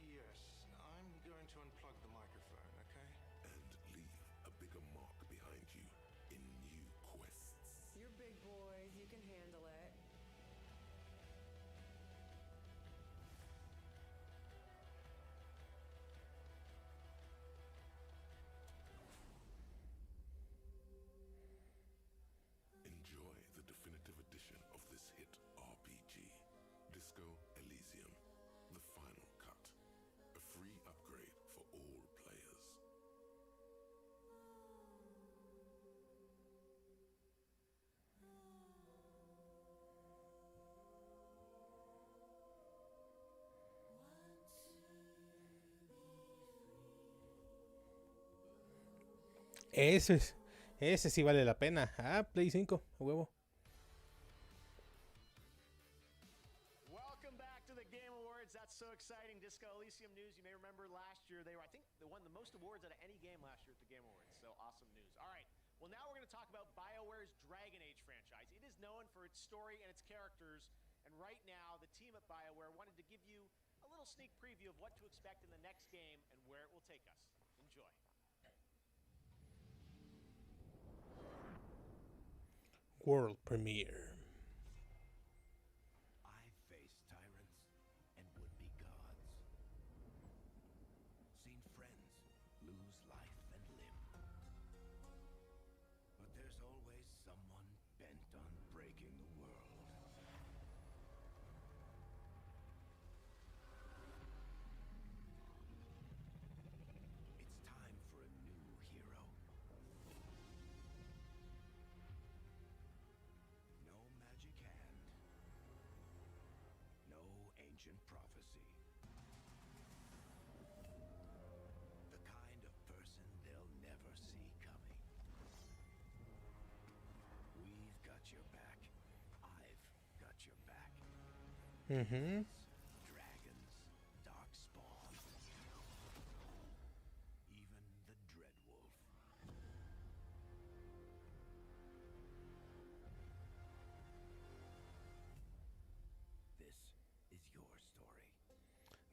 Yes. I'm going to unplug the microphone, okay? And leave a bigger mark behind you in new quests. You're big boy. You can handle it. Enjoy the definitive edition of this hit RPG, Disco Elysium, The Final Cut. A free upgrade for all players. Ese sí vale la pena. Play 5, a huevo. Welcome back to the Game Awards. That's so exciting. Disco Elysium news. You may remember last year I think they won the most awards out of any game last year at the Game Awards. So awesome news. All right. Well, now we're going to talk about BioWare's Dragon Age franchise. It is known for its story and its characters. And right now, the team at BioWare wanted to give you a little sneak preview of what to expect in the next game and where it will take us. Enjoy. World premiere. I've faced tyrants and would-be gods. Seen friends lose life and limb. ancient prophecy. The kind of person they'll never see coming. We've got your back. I've got your back. Mhm. Dragons, darkspawn, even the Dreadwolf. This is your story.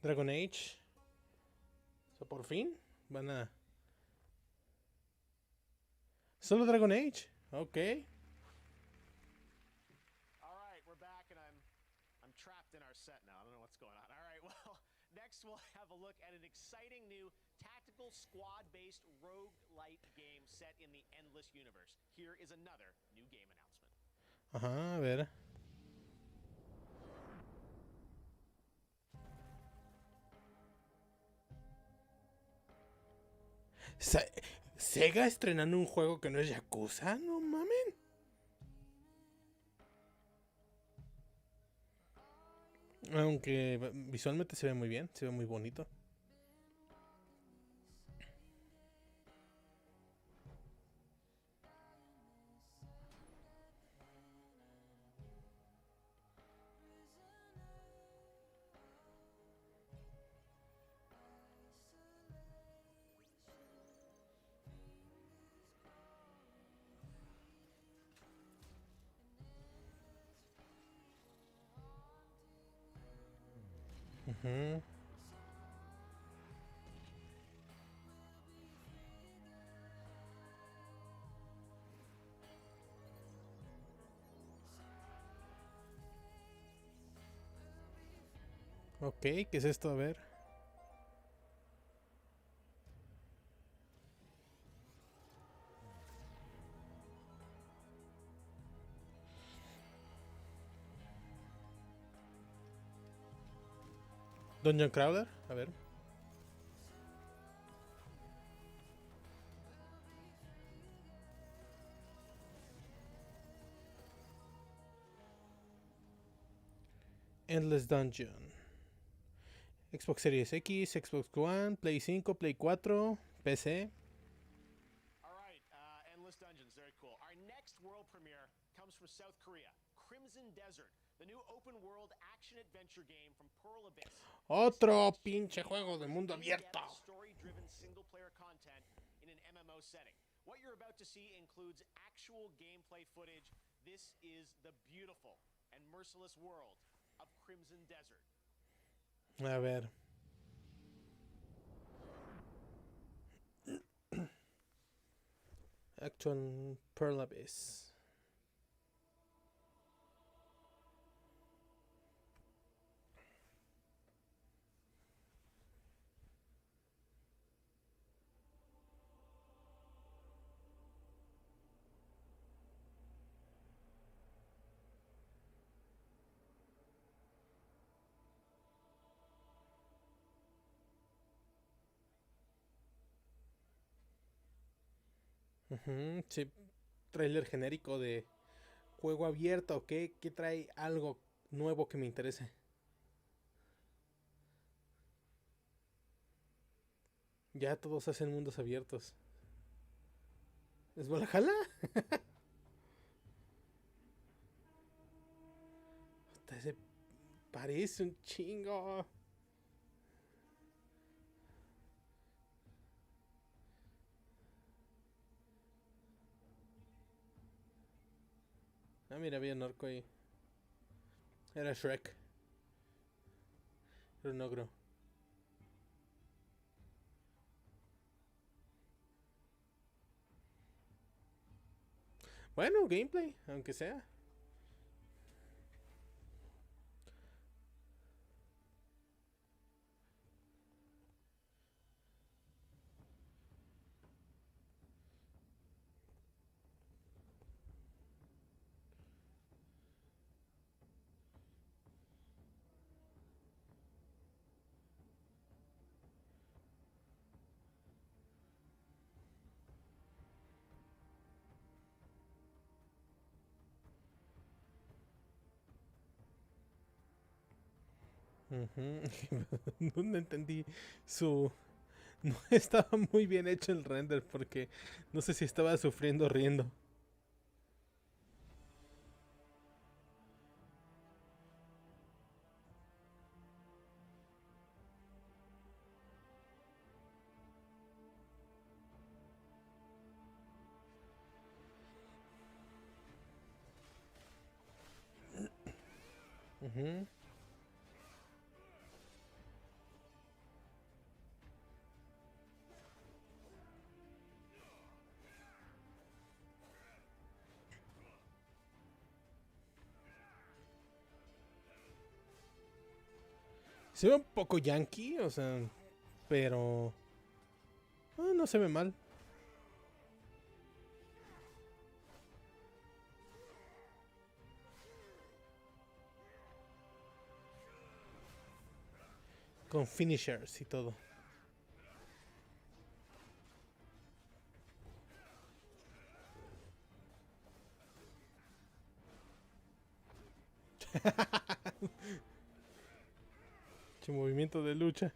Dragon Age. O sea, por fin van a... Solo Dragon Age. Ok. All right, we're back, and I'm trapped in our set now. I don't know what's going on. All right, well, next we'll have a look at an exciting new tactical squad-based roguelite game set in the Endless universe. Here is another new game announcement. Ajá, a ver. Sega estrenando un juego que no es Yakuza, no mamen. Aunque visualmente se ve muy bien, se ve muy bonito. Ujú. Ok, ¿qué es esto? A ver. Dungeon Crawler, a ver. Endless Dungeon. Xbox Series X, Xbox One, Play 5, Play 4, PC. All right, Endless Dungeons, very cool. Our next world premiere comes from South Korea, Crimson Desert, the new open-world action-adventure game from Pearl Abyss. Otro pinche juego de mundo abierto. Story-driven single-player content in an MMO setting. What you're about to see includes actual gameplay footage. This is the beautiful and merciless world of Crimson Desert. A ver. Actual Pearl Abyss. Sí, trailer genérico de juego abierto. ¿Qué trae algo nuevo que me interese? Ya todos hacen mundos abiertos. ¿Es Valhalla? Se parece un chingo. Ah, mira, había un orco ahí. Era Shrek. Era un ogro. Bueno, gameplay, aunque sea. No entendí su... No estaba muy bien hecho el render porque no sé si estaba sufriendo o riendo. Se ve un poco yankee, o sea, pero no se ve mal. Con finishers y todo. Che movimiento de lucha.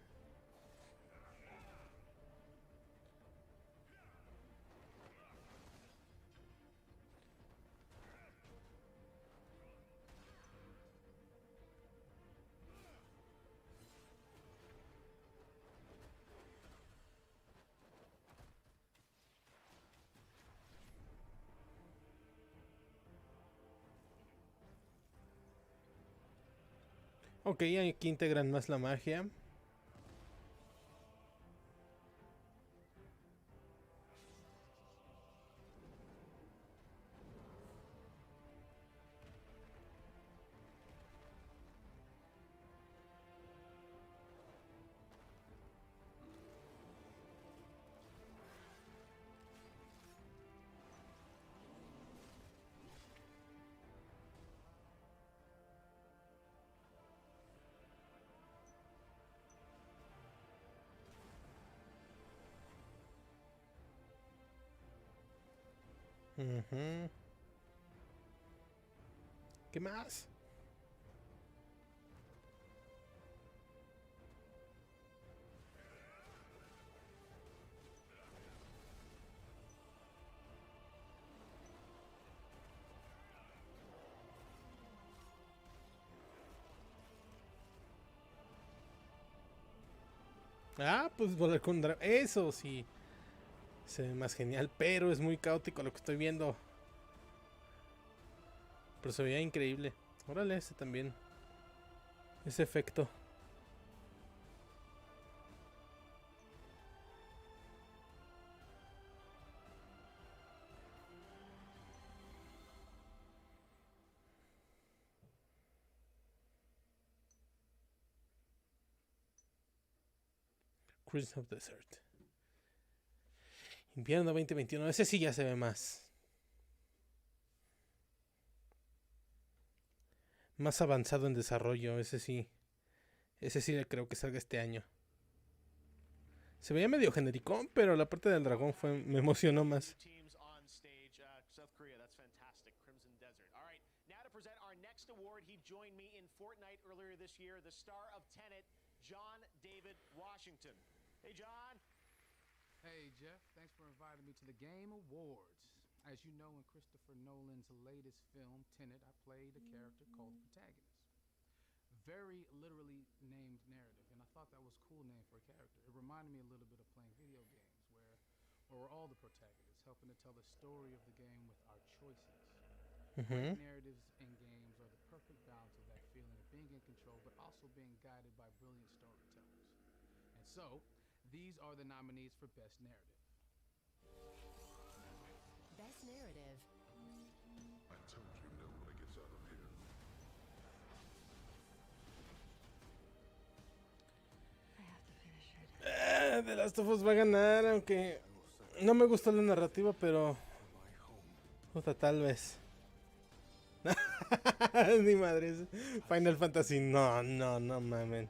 Ok, aquí integran más la magia. ¿Qué más? Ah, pues volar con dragón. Eso sí. Se ve más genial, pero es muy caótico lo que estoy viendo. Pero se veía increíble. Órale, ese también. Ese efecto. Crimson of Desert. Invierno 2021. Ese sí ya se ve más. Más avanzado en desarrollo. Ese sí. Ese sí creo que salga este año. Se veía medio genérico, pero la parte del dragón me emocionó más. John David Washington. Hey, John. Hey, Jeff. Thanks for inviting me to the Game Awards. As you know, in Christopher Nolan's latest film, Tenet, I played a character called the protagonist. Very literally named narrative, and I thought that was a cool name for a character. It reminded me a little bit of playing video games, where we're all the protagonists, helping to tell the story of the game with our choices. Great narratives in games are the perfect balance of that feeling of being in control, but also being guided by brilliant storytellers. And so, these are the nominees for Best Narrative. Best Narrative. I told you no one gets out of here. The Last of Us va a ganar, aunque no me gustó la narrativa, pero tal vez. Ni madres. Final Fantasy, no mamen.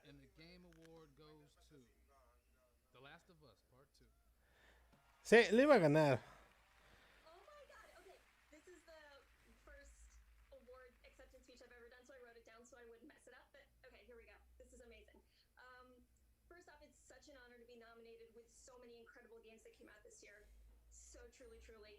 And the Game Award goes to The Last of Us Part 2. Sí, le iba a ganar. incredible games that came out this year. So truly, truly.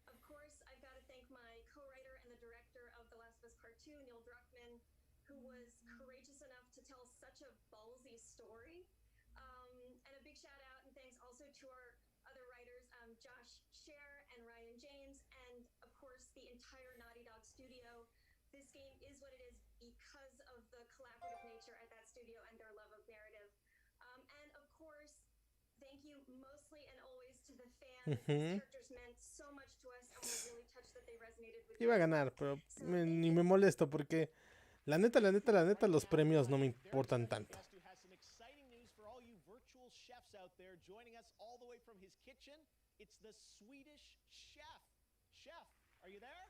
Of course, I've got to thank my co-writer and the director of The Last of Us Part 2, Neil Druckmann, who was courageous enough to tell such a ballsy story. And a big shout out and thanks also to our other writers, Josh Scher and Ryan James, and of course the entire Naughty Dog studio. This game is what it is because of the collaborative nature at that studio and their love of narrative. And of course, thank you mostly and always to the fans. These characters meant so much to us and we're really touched that they resonated with Iba a ganar, pero ni me molesto porque la neta, los premios no me importan tanto. Chefs out there joining us all the way from his kitchen. It's the Swedish Chef. Chef, are you there?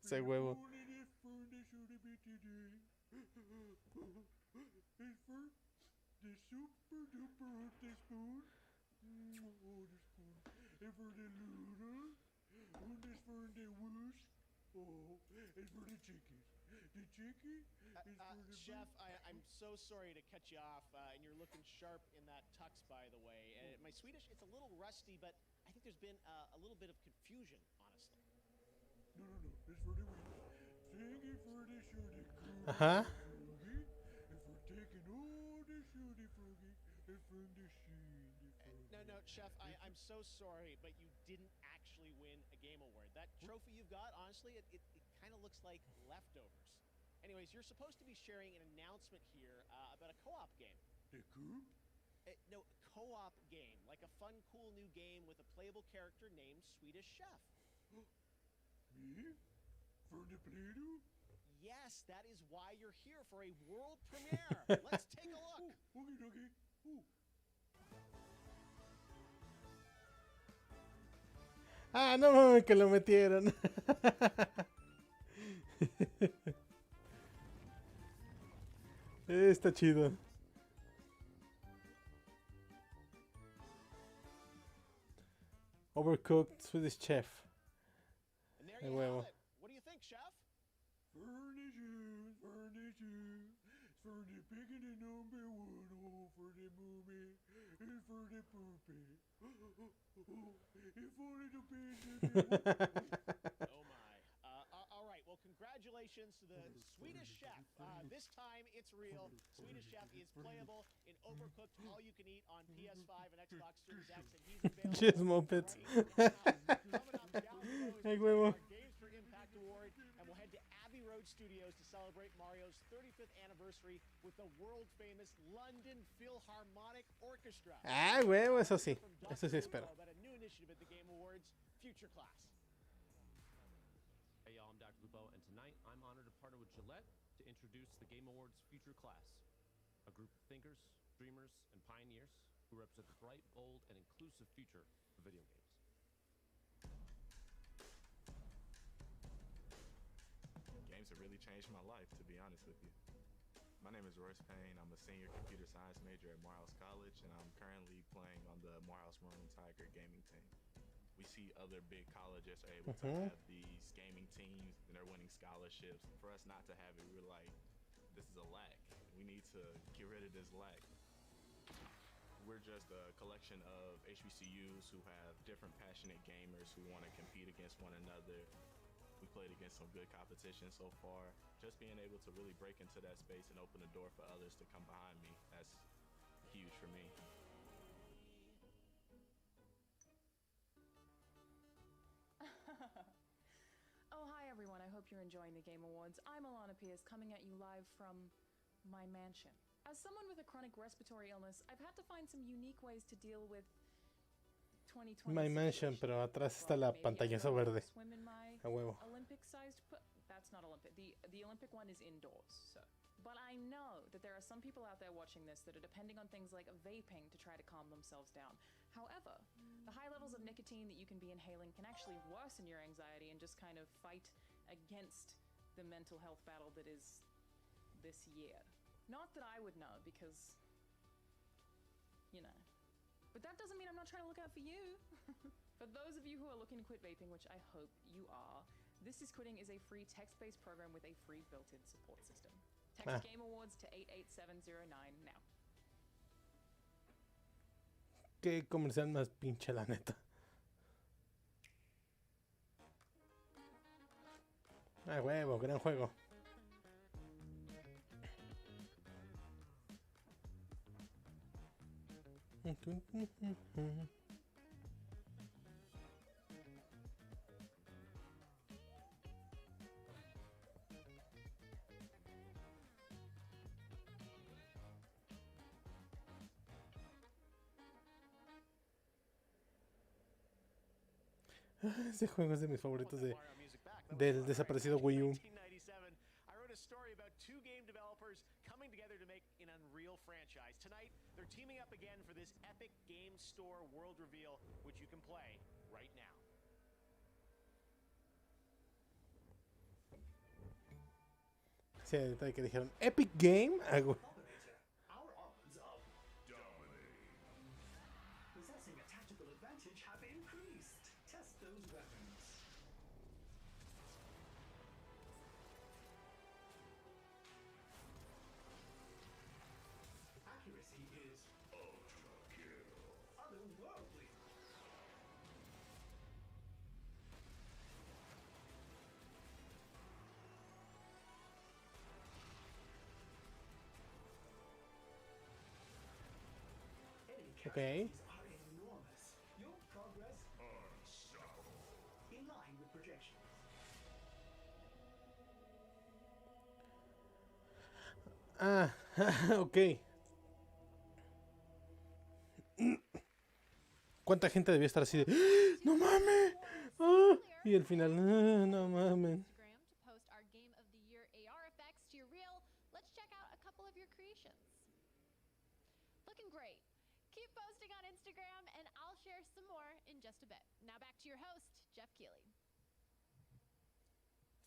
Ese huevo. Chef, I'm so sorry to cut you off, and you're looking sharp in that tux, by the way. My Swedish, it's a little rusty, but I think there's been a little bit of confusion, honestly. Ajá. No, Chef, I'm so sorry, but you didn't actually win a Game Award. That trophy you've got, honestly, it kind of looks like leftovers. Anyways, you're supposed to be sharing an announcement here about a co-op game. No, co-op game, like a fun, cool new game with a playable character named Swedish Chef. Me? For the Play-Doh? Yes, that is why you're here, for a world premiere. Let's take a look. Okay. Ah, no mames que lo metieron. Está chido. Overcooked Swedish Chef. And there you have it. What do you think, Chef? Furniture. For the picking the number one. Oh, for the movie. And for the poopy. If only the Oh my. All right. Well, congratulations to the Swedish Chef. This time it's real. Swedish Chef is playable in Overcooked All You Can Eat on PS5 and Xbox Series X, and he's available. Cheers, Muppets. Hey, huevo. Games for Impact Award, and we'll head to Abbey Road Studios to celebrate Mario's 35th anniversary with the world-famous London Philharmonic Orchestra. Ah, huevo, eso sí espero. About a new initiative at the Game Awards, Future Class. Hey y'all, I'm Dr. Lupo, and tonight I'm honored to partner with Gillette to introduce the Game Awards Future Class, a group of thinkers, dreamers, and pioneers who represent the bright, bold, and inclusive future of video games. Games have really changed my life, to be honest with you. My name is Royce Payne. I'm a senior computer science major at Morehouse College, and I'm currently playing on the Morehouse Maroon Tiger gaming team. We see other big colleges are able to have these gaming teams, and they're winning scholarships. For us not to have it, we're like, this is a lack. We need to get rid of this lack. We're just a collection of HBCUs who have different passionate gamers who want to compete against one another. We played against some good competition so far. Just being able to really break into that space and open the door for others to come behind me, that's huge for me. Oh, hi everyone. I hope you're enjoying the Game Awards. I'm Alana Pierce, coming at you live from my mansion. As someone with a chronic respiratory illness, I've had to find some unique ways to deal with 2020. My mansion, pero atrás está la pantallazo verde. Swim in my A huevo. Olympic-sized that's not Olympic. The Olympic one is indoors. So. But I know that there are some people out there watching this that are depending on things like vaping to try to calm themselves down. However, the high levels of nicotine that you can be inhaling can actually worsen your anxiety and just kind of fight against the mental health battle that is this year. Not that I would know, because, you know. But that doesn't mean I'm not trying to look out for you. For those of you who are looking to quit vaping, which I hope you are, This is Quitting is a free text-based program with a free built-in support system. Text Ah. Game Awards to 88709 now. Qué comercial más pinche, la neta. Ah, huevo, gran juego. Ese juego es de mis favoritos del desaparecido Wii U. 1997, I wrote a story about two game developers coming together to make an Unreal franchise. Tonight, they're teaming up again for this epic game store world reveal, which you can play right now. Sí, el detalle que dijeron Epic Game. Ah, güey. Our odds of possessing a tactical advantage have increased. Test those weapons. Accuracy is ultra kill. Otherworldly. Okay. Are enormous. Your progress unstoppable. In line with projections. Ah, ok. ¿Cuánta gente debía estar así de ¡no mames! Ah, y al final, no mames. Instagram to post our Game of the Year AR effects to your reel. Let's check out a couple of your creations. Looking great. Keep posting on Instagram and I'll share some more in just a bit. Now back to your host, Jeff Keighley.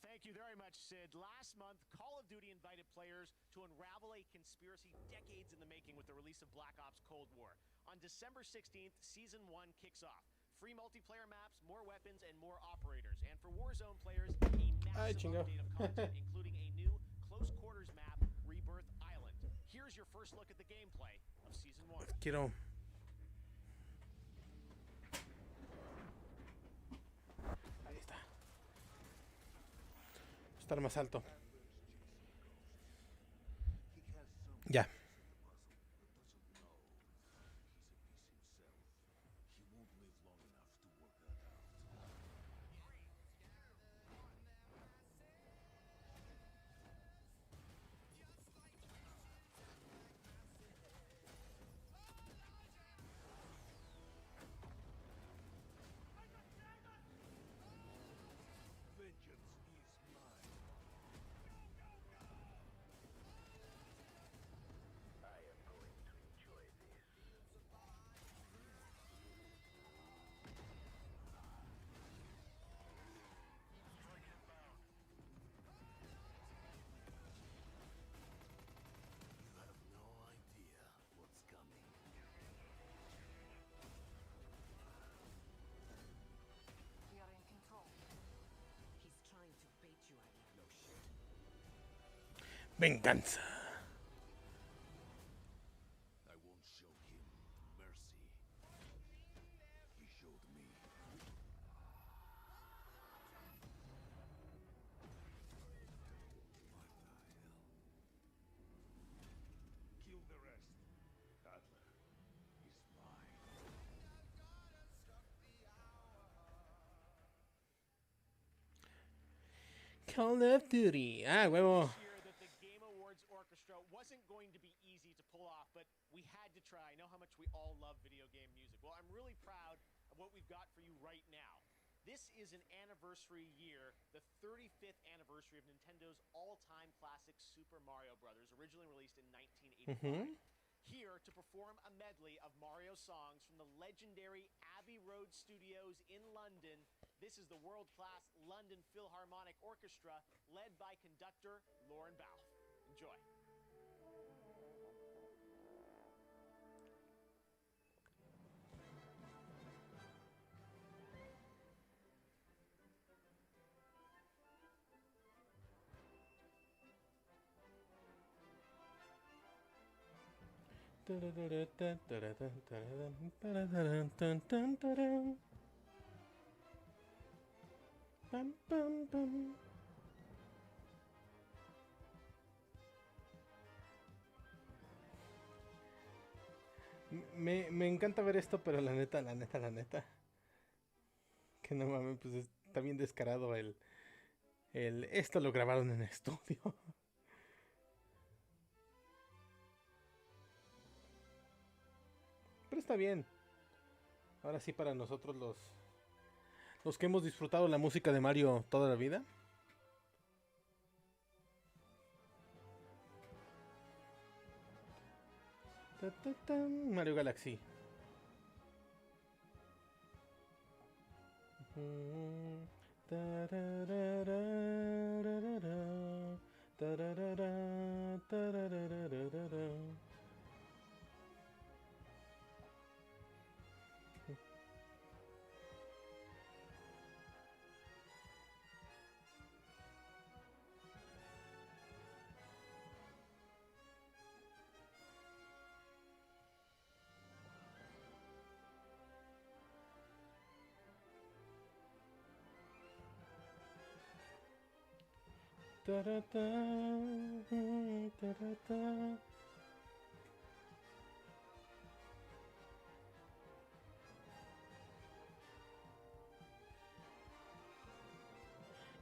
Thank you very much, Sid. Last month, Call of Duty invited players to unravel a conspiracy decades in the making with the release of Black Ops Cold War. On December 16th, Season 1 kicks off. Free multiplayer maps, more weapons, and more operators. And for Warzone players, a massive update of content, including a new close quarters map, Rebirth Island. Here's your first look at the gameplay of Season 1. Quiero. Ahí está. Estar más alto. Ya. We are in control. He's trying to bait you at it. No shit. Venganza. I won't show him mercy. He showed me. Kill the rest. Adler is mine. Call of Duty. Ah, huevo. Year that the Game Awards orchestra wasn't going to be easy to pull off, but we had to try. I know how much we all love video game music. Well, I'm really proud of what we've got for you right now. This is an anniversary year, the 35th anniversary of Nintendo's all-time classic Super Mario Bros., originally released in 1985. Here to perform a medley of Mario songs from the legendary Abbey Road Studios in London, this is the world-class London Philharmonic Orchestra, led by conductor Lauren Balfe. Enjoy. Me encanta ver esto, pero la neta, que no mames, pues está bien descarado esto lo grabaron en estudio. Pero está bien. Ahora sí, para nosotros los que hemos disfrutado la música de Mario toda la vida. Mario Galaxy.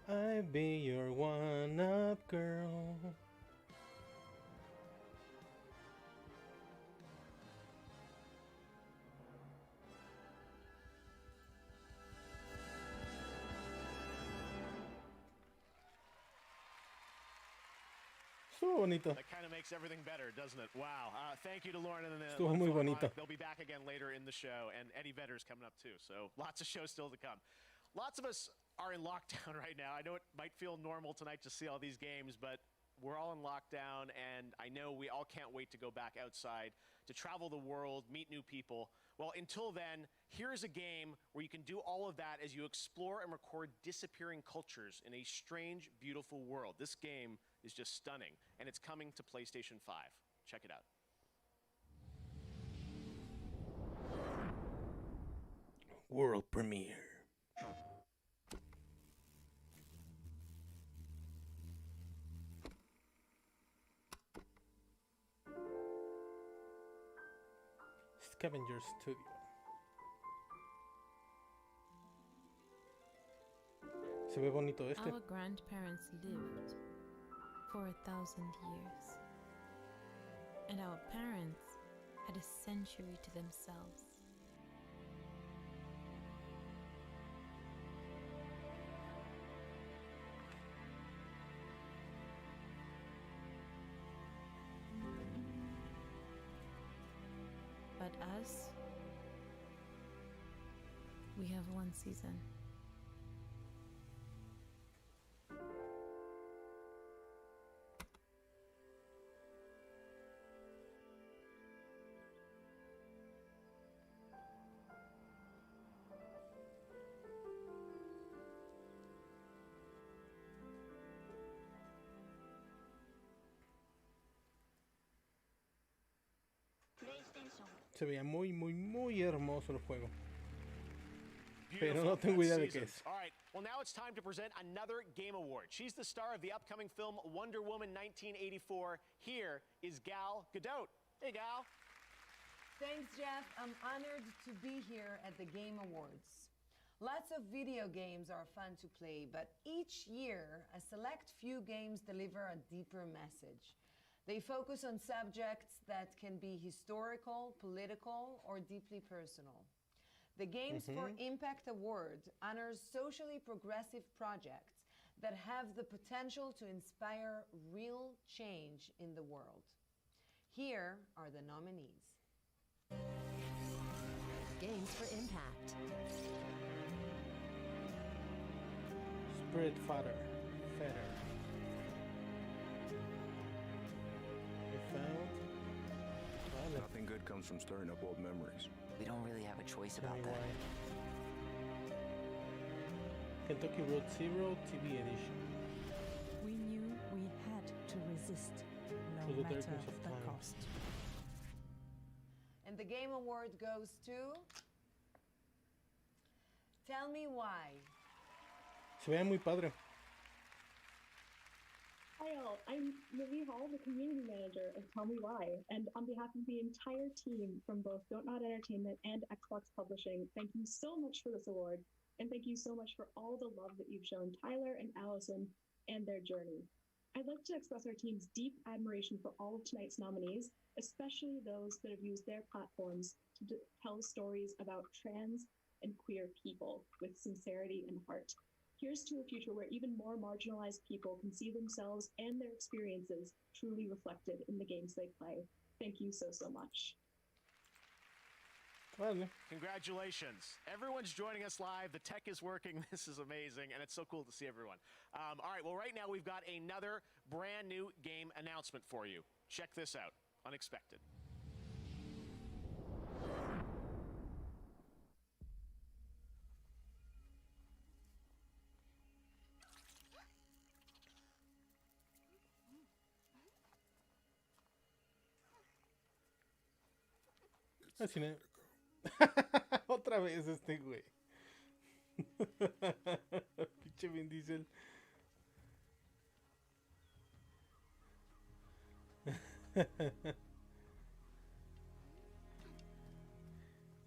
I'll be your one-up girl. Estuvo bonito. That kind of makes everything better, doesn't it? Wow. Thank you to Lauren and the Estuvo muy bonito. They'll be back again later in the show, and Eddie Vedder's coming up too. So lots of shows still to come. Lots of us are in lockdown right now. I know it might feel normal tonight to see all these games, but we're all in lockdown, and I know we all can't wait to go back outside, to travel the world, meet new people. Well, until then, here's a game where you can do all of that as you explore and record disappearing cultures in a strange, beautiful world. This game is just stunning, and it's coming to PlayStation 5. Check it out. World premiere. Scavenger Studio. Se ve bonito este. Our grandparents lived for 1,000 years, and our parents had a century to themselves. But us, we have one season. Se veía muy, muy, muy hermoso el juego. Pero no tengo idea de qué es. All right. Well, now it's time to present another Game Award. She's the star of the upcoming film Wonder Woman 1984. Here is Gal Gadot. Hey, Gal. Thanks, Jeff. I'm honored to be here at the Game Awards. Lots of video games are fun to play, but each year, a select few games deliver a deeper message. They focus on subjects that can be historical, political, or deeply personal. The Games for Impact Award honors socially progressive projects that have the potential to inspire real change in the world. Here are the nominees. Games for Impact. Spirit Fetter. Nothing good comes from stirring up old memories. We don't really have a choice about that. Kentucky Road Zero TV edition. We knew we had to resist, no To the matter darkness of the time. cost. Game Award goes to... Tell Me Why. Se ve muy padre. Hi all, I'm Livy Hall, the community manager of Tell Me Why, and on behalf of the entire team from both Don't Nod Entertainment and Xbox Publishing, thank you so much for this award, and thank you so much for all the love that you've shown Tyler and Allison and their journey. I'd like to express our team's deep admiration for all of tonight's nominees, especially those that have used their platforms to tell stories about trans and queer people with sincerity and heart. Here's to a future where even more marginalized people can see themselves and their experiences truly reflected in the games they play. Thank you so, so much. Congratulations. Everyone's joining us live. The tech is working. This is amazing, and it's so cool to see everyone. All right, well, right now we've got another brand new game announcement for you. Check this out. Unexpected. Así no. Otra vez este güey. Pinche Vin Diesel.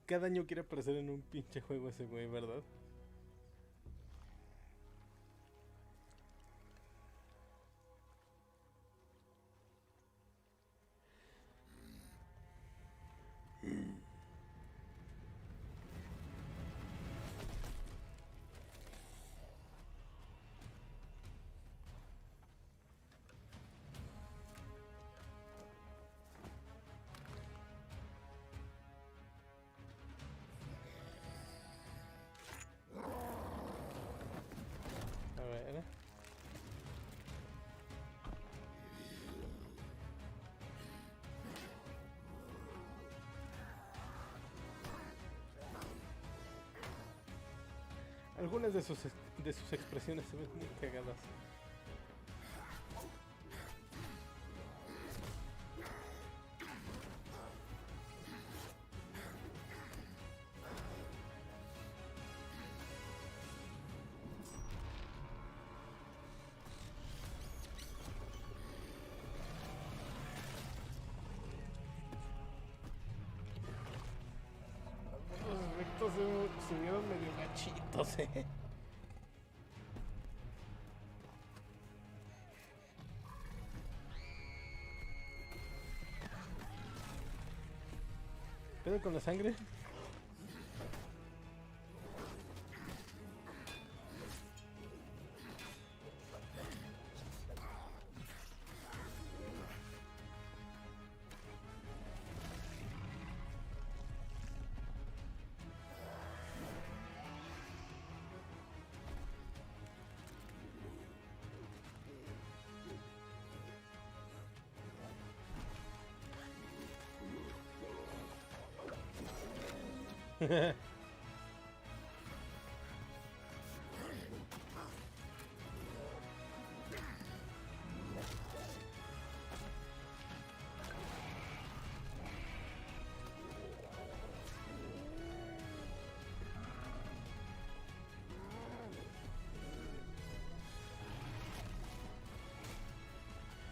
Cada año quiere aparecer en un pinche juego ese güey, ¿verdad? Algunas de sus expresiones se ven muy cagadas. Algunos efectos se vieron medio gachitos, ¿Pedo con la sangre?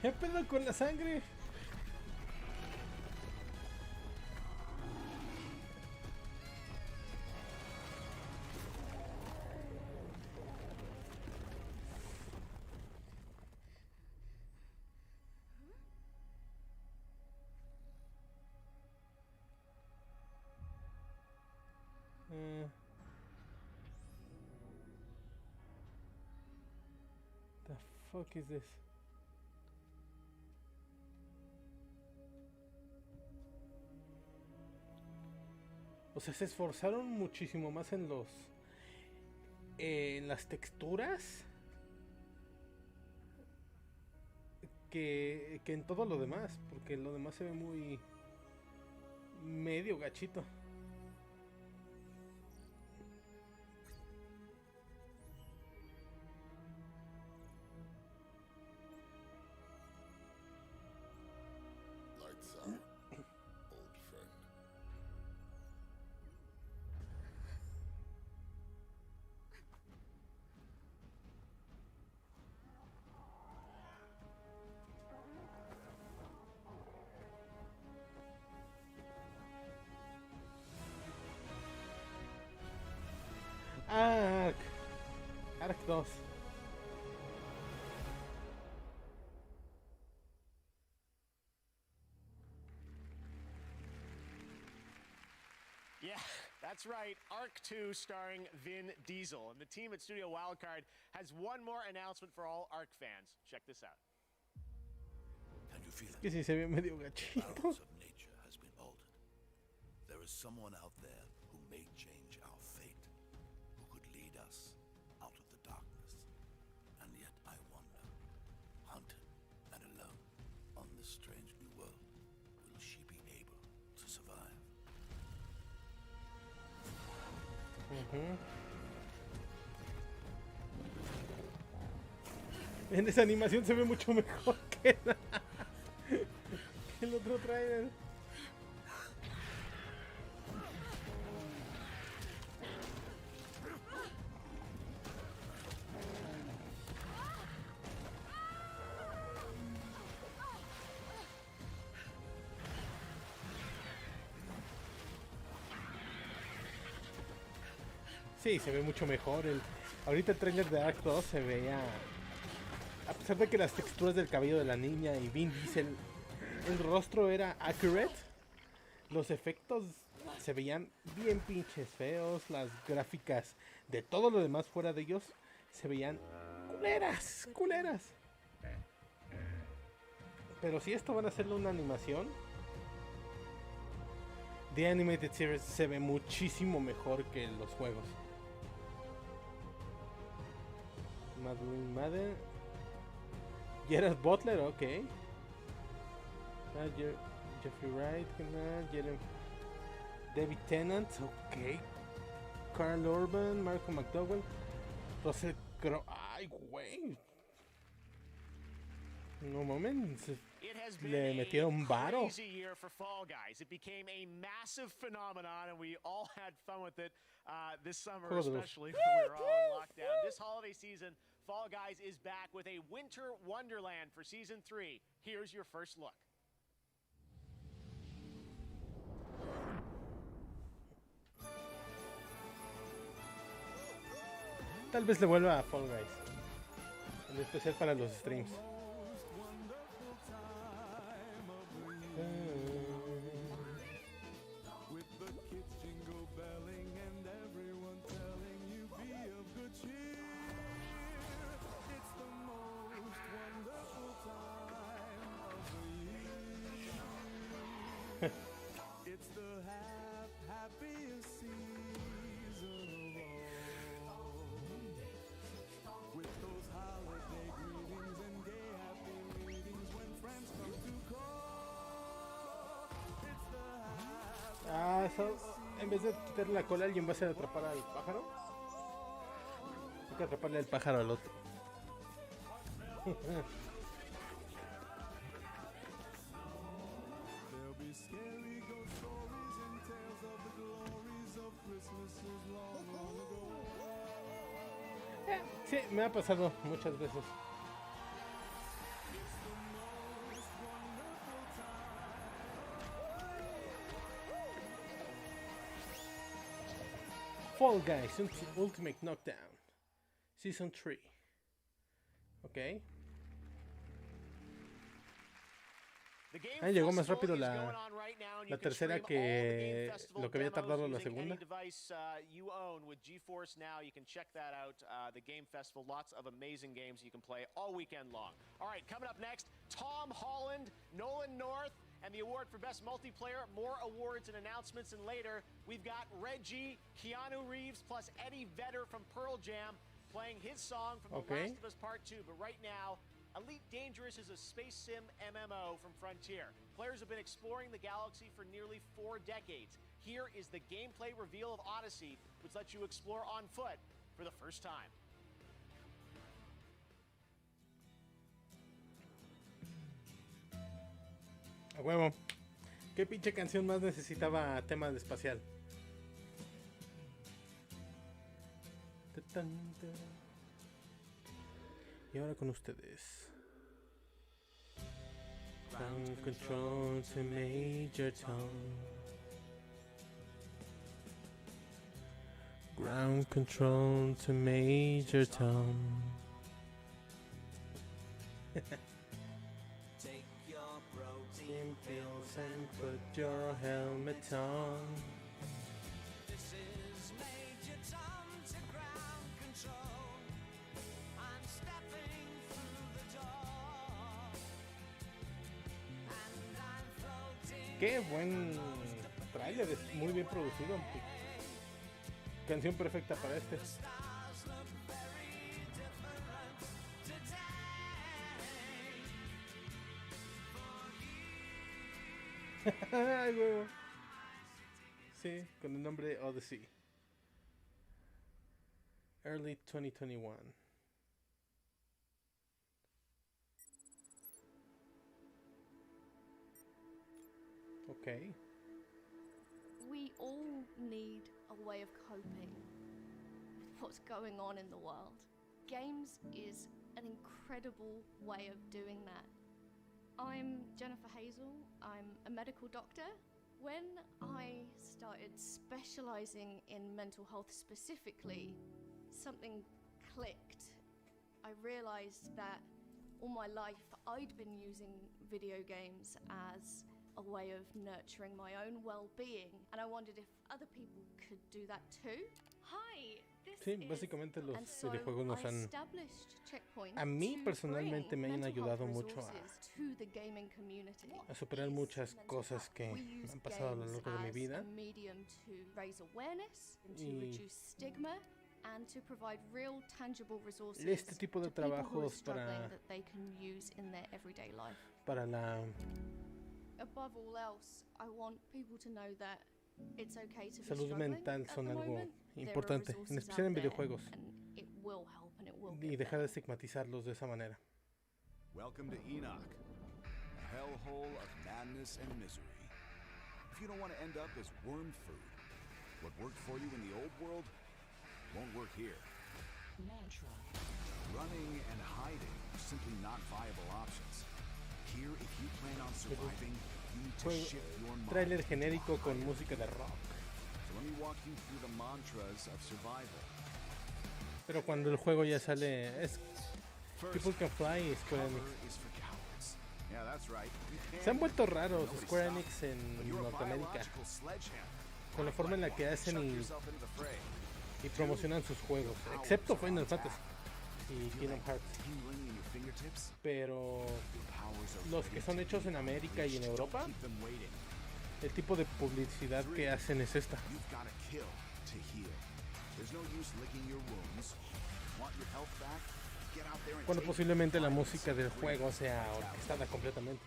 ¿Qué pedo con la sangre? The fuck is this? O sea, se esforzaron muchísimo más en las texturas que en todo lo demás, porque lo demás se ve muy medio gachito. Lights out, old friend. 2. Yeah, that's right. Arc 2 starring Vin Diesel. And the team at Studio Wildcard has one more announcement for all Arc fans. Check this out. Can you feel it? Que sí se ve medio gachito. Balance of nature has been altered. There is someone out there who may change our fate, who could lead us out of the darkness. And yet I wonder, hunted and alone on this strange new world, will she be able to survive? En esa animación se ve mucho mejor que el otro trailer. Sí, se ve mucho mejor. Ahorita el trailer de Ark 2 se veía... A pesar de que las texturas del cabello de la niña y Vin Diesel, el rostro era accurate, los efectos se veían bien pinches feos, las gráficas de todo lo demás fuera de ellos se veían culeras. Pero si esto van a hacerle una animación, The Animated Series se ve muchísimo mejor que los juegos. Madden, Gerard Butler, ok. Jeffrey Wright, David Tennant, ok. Carl Urban, Marco McDowell, Russell Crowe. Ay, güey. No mames. Le metieron varo. Crazy year for Fall Guys. It became a massive phenomenon, and we all had fun with it this summer, especially when we were all in lockdown. This holiday season, Fall Guys is back with a winter wonderland for season 3. Here's your first look. Tal vez le vuelva a Fall Guys, en especial para los streams. En vez de quitarle la cola, alguien va a hacer atrapar al pájaro. Hay que atraparle al pájaro al otro. Sí, me ha pasado muchas veces. Fall Guys Ultimate Knockdown Season 3. Ok. Llegó más rápido la tercera que lo que había tardado la segunda. You own with GeForce Now. You can check that out. The Game Festival, lots of amazing games you can play all weekend long. All right, coming up next, Tom Holland, Nolan North, and the award for Best Multiplayer. More awards and announcements, and later we've got Reggie, Keanu Reeves, plus Eddie Vedder from Pearl Jam playing his song from The Last of Us Part 2. But right now, Elite Dangerous is a space sim MMO from Frontier. Players have been exploring the galaxy for nearly 4 decades. Here is the gameplay reveal of Odyssey, which lets you explore on foot for the first time. A huevo. ¿Qué pinche canción más necesitaba tema de espacial? Y ahora con ustedes. Ground control to Major Tom. Ground control to Major Tom. Take your protein pills and put your helmet on. This is Major Tom to ground control. I'm stepping through the door. And I'm floating. Qué buen tráiler, es muy bien producido. Canción perfecta para este. Ay, huevo. Sí, con el nombre Odyssey. Early 2021. Okay. We all need a way of coping with what's going on in the world. Games is an incredible way of doing that. I'm Jennifer Hazel. I'm a medical doctor. When I started specializing in mental health specifically, something clicked. I realized that all my life I'd been using video games as a way of nurturing my own well-being, and I wondered if other people could do that too. Hi, Sí, básicamente los videojuegos nos han... A mí personalmente me han ayudado mucho a superar muchas cosas que me han pasado a lo largo de mi vida. Y este tipo de trabajos para la... Salud mental son algo importante, en especial en videojuegos, y dejar de estigmatizarlos de esa manera. Welcome to Enoch, a hellhole of madness and misery. If you don't want to end up as worm food, what worked for you in the old world won't work here. Mantra. Running and hiding are simply not viable options. Here, if you plan on surviving, you need to shift your mind. Trailer genérico con música de rock. So let me walk you through the mantras of survival. Pero cuando el juego ya sale, es People Can Fly y Square Enix. Yeah, that's right. Se han vuelto raros Square Enix en Norteamérica con la forma en la que hacen y promocionan sus juegos, excepto Final Fantasy y Kingdom Hearts. Pero los que son hechos en América y en Europa, el tipo de publicidad que hacen es esta. Cuando posiblemente la música del juego sea orquestada completamente.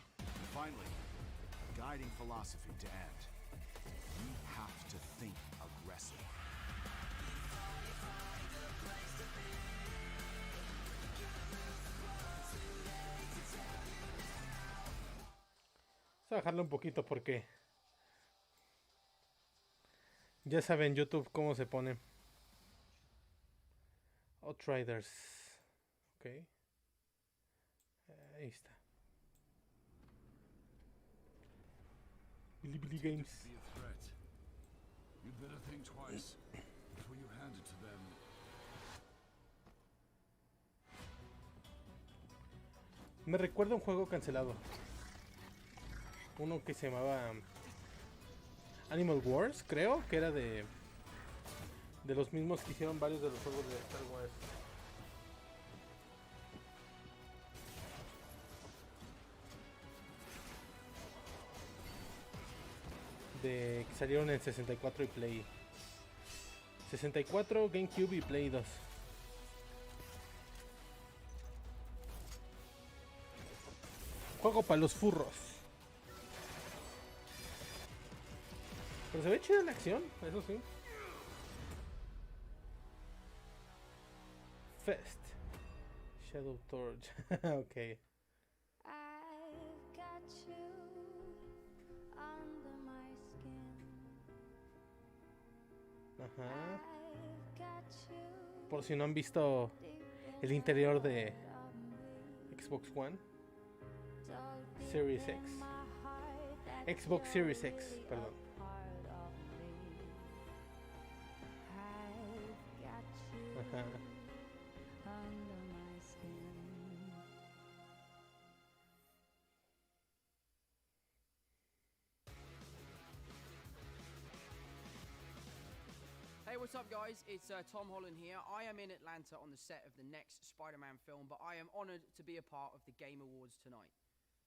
Vamos a bajarle un poquito porque ya saben YouTube cómo se pone. Outriders. Ok. Ahí está. Bilibili Games. Me recuerda un juego cancelado. Uno que se llamaba Animal Wars, creo, que era de los mismos que hicieron varios de los juegos de Star Wars. Que salieron en 64 y Play 64, GameCube y Play 2. Juego para los furros. Pero se ve chida la acción, eso sí. Fest. Shadow Torch. Ok. Ajá. Por si no han visto el interior de Xbox One, Series X, Xbox Series X, perdón. under my skin. Hey, what's up, guys? It's Tom Holland here. I am in Atlanta on the set of the next Spider-Man film, but I am honored to be a part of the Game Awards tonight.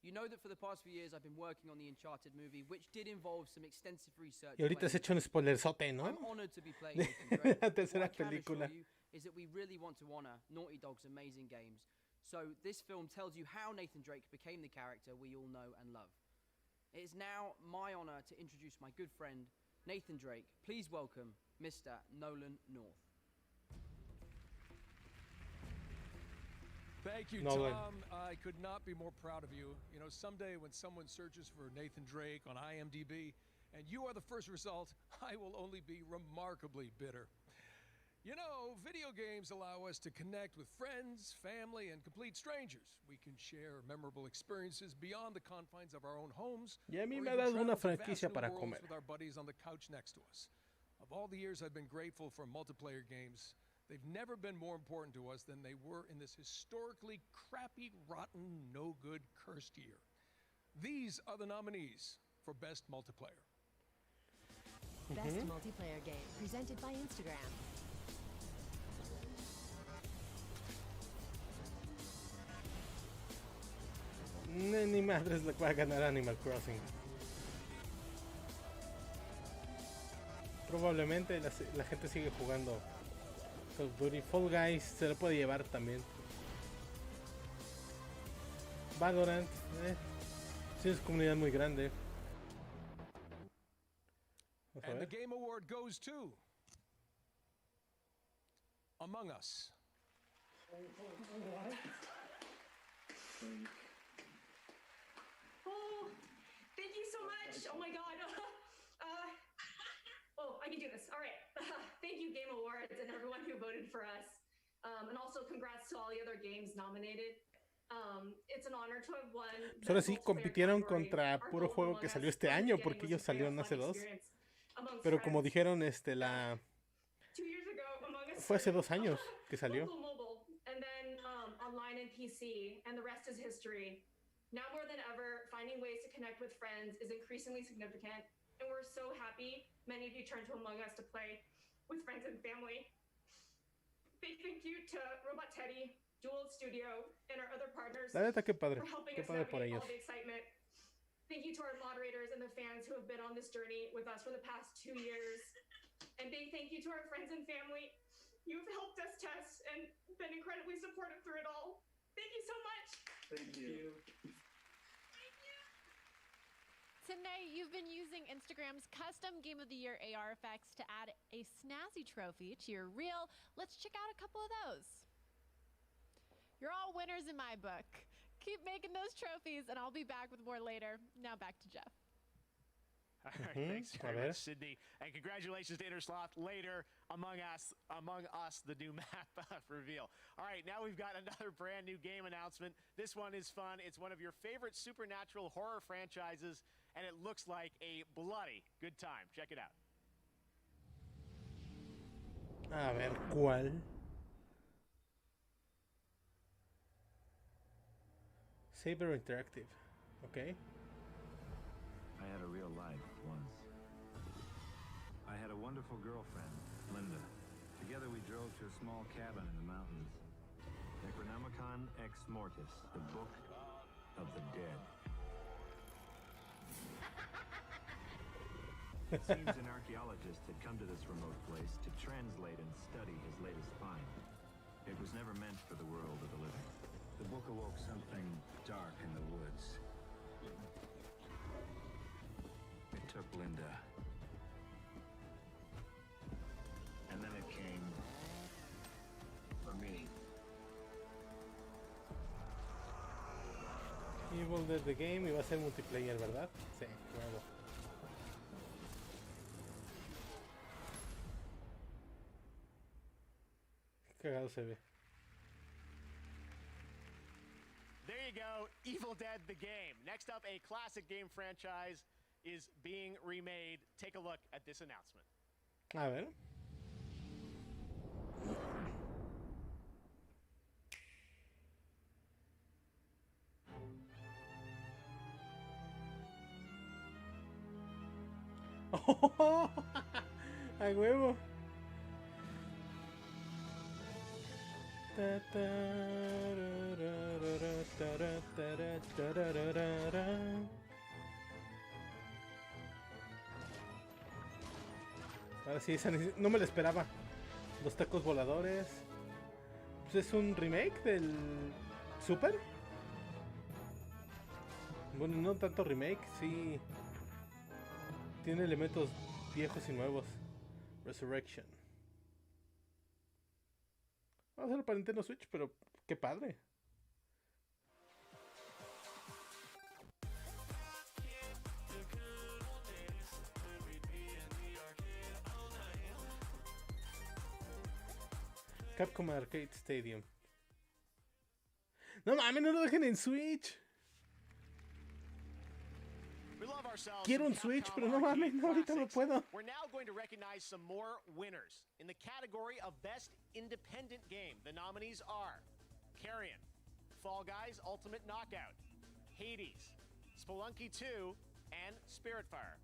You know that for the past few years I've been working on the Uncharted movie, which did involve some extensive research. Y ahorita se echa un spoilerzote, ¿no? I'm honored to be playing Nathan Drake. La tercera What I can película. assure you is that we really want to honor Naughty Dog's amazing games. So this film tells you how Nathan Drake became the character we all know and love. It is now my honor to introduce my good friend, Nathan Drake. Please welcome Mr. Nolan North. Thank you, Nolan. Tom. I could not be more proud of you. You know, someday when someone searches for Nathan Drake on IMDb and you are the first result, I will only be remarkably bitter. You know, video games allow us to connect with friends, family, and complete strangers. We can share memorable experiences beyond the confines of our own homes. Y a mí or me ha even dado una travel to vast franquicia new para worlds comer. with our buddies on the couch next to us. Of all the years I've been grateful for multiplayer games, they've never been more important to us than they were in this historically crappy, rotten, no-good, cursed year. These are the nominees for Best Multiplayer. Best multiplayer game presented by Instagram. Ni madres le va a ganar Animal Crossing. Probablemente la gente sigue jugando Call of Duty. Fall Guys se lo puede llevar también. Valorant, sí es comunidad muy grande. Vamos a And the ver. Game Award goes to Among Us. Oh, thank you so much. Oh my God. Oh, I can do this. All right. Thank you, Game Awards, and everyone who voted for us. And also congrats to all the other games nominated. It's an honor to have won. Pues ahora sí compitieron contra puro juego que salió este año, porque ellos salieron hace 2. Pero como dijeron, la 2 years ago, Among Us fue hace 2 años que salió. local, mobile, and then online and PC, and the rest is history. Now more than ever, finding ways to connect with friends is increasingly significant, and we're so happy many of you turned to Among Us to play with friends and family. Big thank you to Robot Teddy, Dual Studio, and our other partners La neta, qué padre. for helping Qué us padre por navigate ellos. all the excitement. Thank you to our moderators and the fans who have been on this journey with us for the past 2 years. And big thank you to our friends and family. You've helped us test and been incredibly supportive through it all. Thank you so much. Thank you. Tonight, you've been using Instagram's custom Game of the Year AR effects to add a snazzy trophy to your reel. Let's check out a couple of those. You're all winners in my book. Keep making those trophies, and I'll be back with more later. Now back to Jeff. All right, thanks very much, Sydney, and congratulations to Intersloth. Later, Among Us, the new map reveal. All right, now we've got another brand new game announcement. This one is fun. It's one of your favorite supernatural horror franchises, and it looks like a bloody good time. Check it out. A ver, ¿cuál? Saber Interactive. Okay. I had a real life once. I had a wonderful girlfriend, Linda. Together we drove to a small cabin in the mountains. Necronomicon Ex Mortis, the Book of the Dead. It seems an archaeologist had come to this remote place to translate and study his latest find. It was never meant for the world of the living. The book awoke something dark in the woods. It took Linda. And then it came for me. Evil Dead The Game iba a ser multiplayer, ¿verdad? Sí, claro. Qué cagado se ve. There you go, Evil Dead the game. Next up, a classic game franchise is being remade. Take a look at this announcement. A ver. A huevo. Ahora sí, no me lo esperaba. Los tacos voladores. Pues es un remake del Super. Bueno, no tanto remake, sí. Tiene elementos viejos y nuevos. Resurrection. Vamos a hacerlo para Nintendo Switch, pero qué padre. Capcom Arcade Stadium. No mames, no lo dejen en Switch. Quiero un Switch, pero no mames, no, ahorita no puedo. We're now going to recognize some more winners. In the category of Best Independent Game, the nominees are Carrion, Fall Guys Ultimate Knockout, Hades, Spelunky 2, and Spiritfire.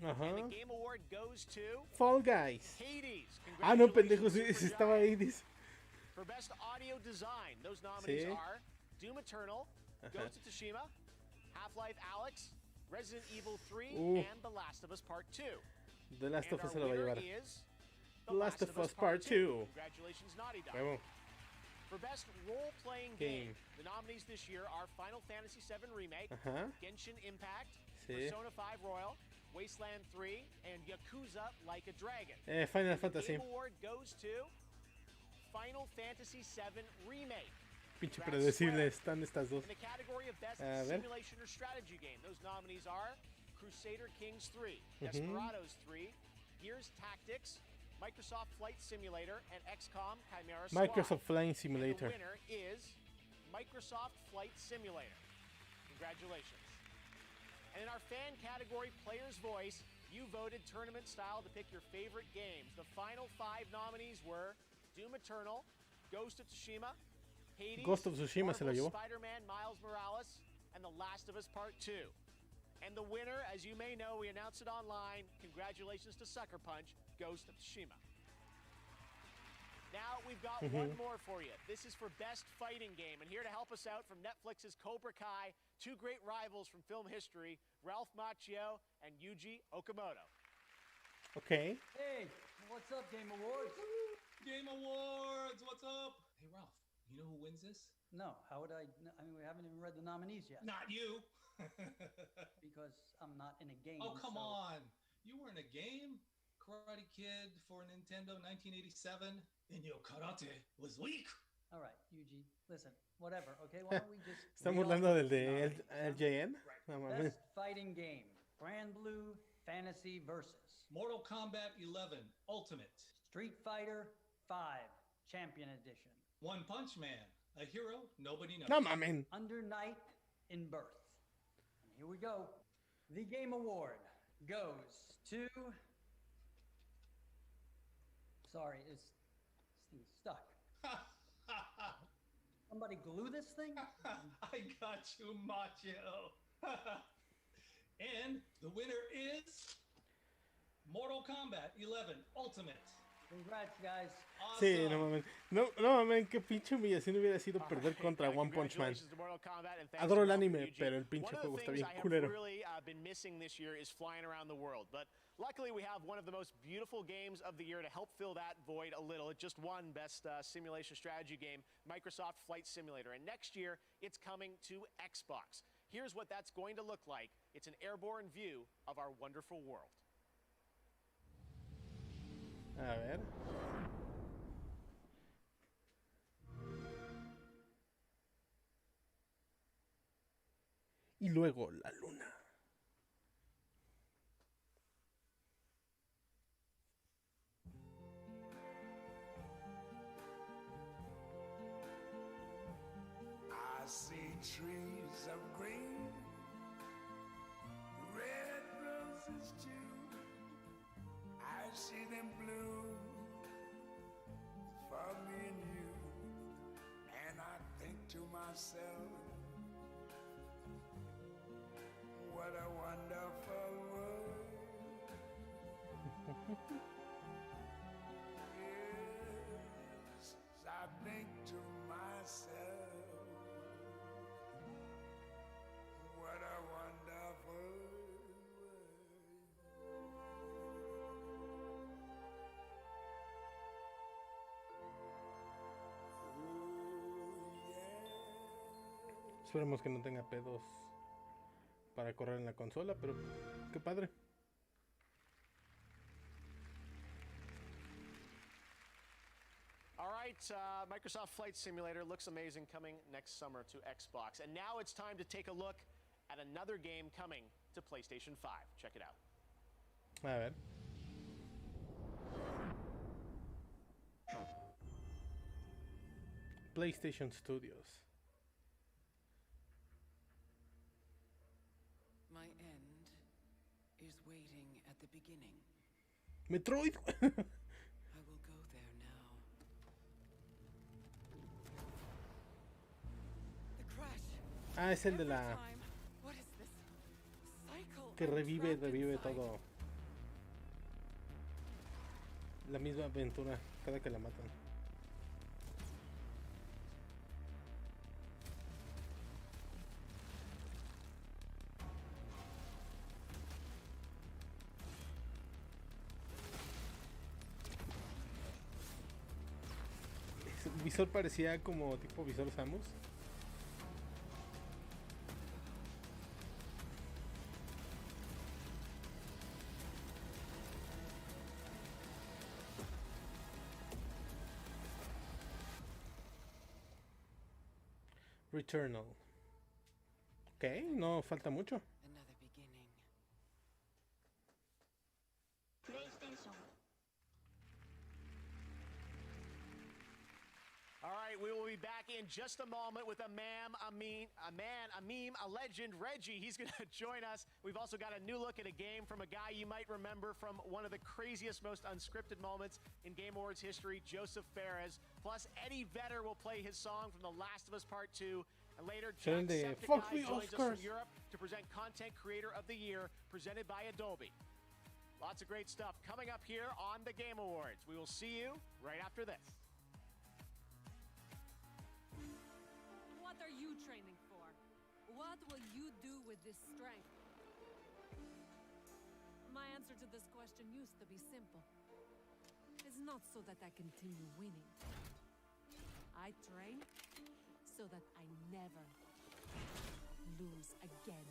And the Game Award goes to Fall Guys. Hades. Ah, no, pendejo, sí estaba Hades. For Best Audio Design, those nominees are Doom Eternal, Ghost of Tsushima, Half-Life Alyx, Resident Evil 3, and The Last of Us Part 2. The Last of Us se lo va a llevar. The Last of Us Part 2. Congratulations, Naughty Dog. Huevo. For Best Role-Playing Game, the nominees this year are Final Fantasy VII Remake, Genshin Impact, Persona 5 Royal, Wasteland 3, and Yakuza Like a Dragon. Final Fantasy. The Game Award goes to Final Fantasy VII Remake. Pinche predecible están estas dos. In the category of Best Simulation or Strategy Game, those nominees are Crusader Kings 3, Desperados 3, Gears Tactics, Microsoft Flight Simulator, and XCOM Chimera Squad. Microsoft Flight Simulator. And the winner is Microsoft Flight Simulator. Congratulations. And in our fan category, Player's Voice, you voted tournament style to pick your favorite games. The final 5 nominees were Doom Eternal, Ghost of Tsushima, Hades, Ghost of Tsushima se lo llevó. Spider-Man Miles Morales, and The Last of Us Part 2. And the winner, as you may know, we announced it online. Congratulations to Sucker Punch, Ghost of Tsushima. Now we've got one more for you. This is for Best Fighting Game. And here to help us out from Netflix's Cobra Kai, 2 great rivals from film history, Ralph Macchio and Yuji Okamoto. Okay. Hey, what's up, Game Awards? Game Awards, what's up? Hey, Ralph, you know who wins this? No, how would I? I mean, we haven't even read the nominees yet. Not you. Because I'm not in a game. Oh, come on. You were in a game? Karate Kid for Nintendo 1987? And your karate was weak. All right, Yuji, listen, whatever, okay? Why don't we just... ¿Estamos hablando del de LJN? No, Best Fighting Game, Grand Blue Fantasy Versus. Mortal Kombat 11 Ultimate. Street Fighter 5 Champion Edition. One Punch Man, a hero nobody knows. No, mamen. Under Night in Birth. And here we go. The Game Award goes to... Sorry, this thing's stuck. Somebody glue this thing? I got you, Macho. And the winner is Mortal Kombat 11 Ultimate. Congrats, guys. Awesome. Sí, no mames. No mames, qué pinche humillación hubiera sido perder contra One Punch Man. Adoro el anime, pero el pinche juego está bien culero. Been missing this year is flying around the world, but luckily we have one of the most beautiful games of the year to help fill that void a little. It just won Best Simulation Strategy Game, Microsoft Flight Simulator, and next year it's coming to Xbox. Here's what that's going to look like. It's an airborne view of our wonderful world. A ver. Y luego la luna. I see trees of green, red roses too. I see them bloom for me and you. And I think to myself, Esperemos que no tenga pedos para correr en la consola, pero qué padre. All right, Microsoft Flight Simulator looks amazing, coming next summer to Xbox. And now it's time to take a look at another game coming to PlayStation 5. Check it out. A ver. PlayStation Studios. My end is waiting at the beginning. Metroid. I will go there now. The crash. Ah, es el de la What is this? Cycle. que revive todo. La misma aventura cada que la matan. El visor parecía como tipo visor Samus. Returnal. Ok, no falta mucho. Another beginning. PlayStation. All right, we will be back in just a moment with a meme, a legend, Reggie. He's going to join us. We've also got a new look at a game from a guy you might remember from one of the craziest, most unscripted moments in Game Awards history, Joseph Fares. Plus, Eddie Vedder will play his song from The Last of Us Part 2. And later, Jacksepticeye joins us from Europe to present Content Creator of the Year, presented by Adobe. Lots of great stuff coming up here on the Game Awards. We will see you right after this. What are you training for? What will you do with this strength? My answer to this question used to be simple. It's not so that I continue winning. I train so that I never lose again.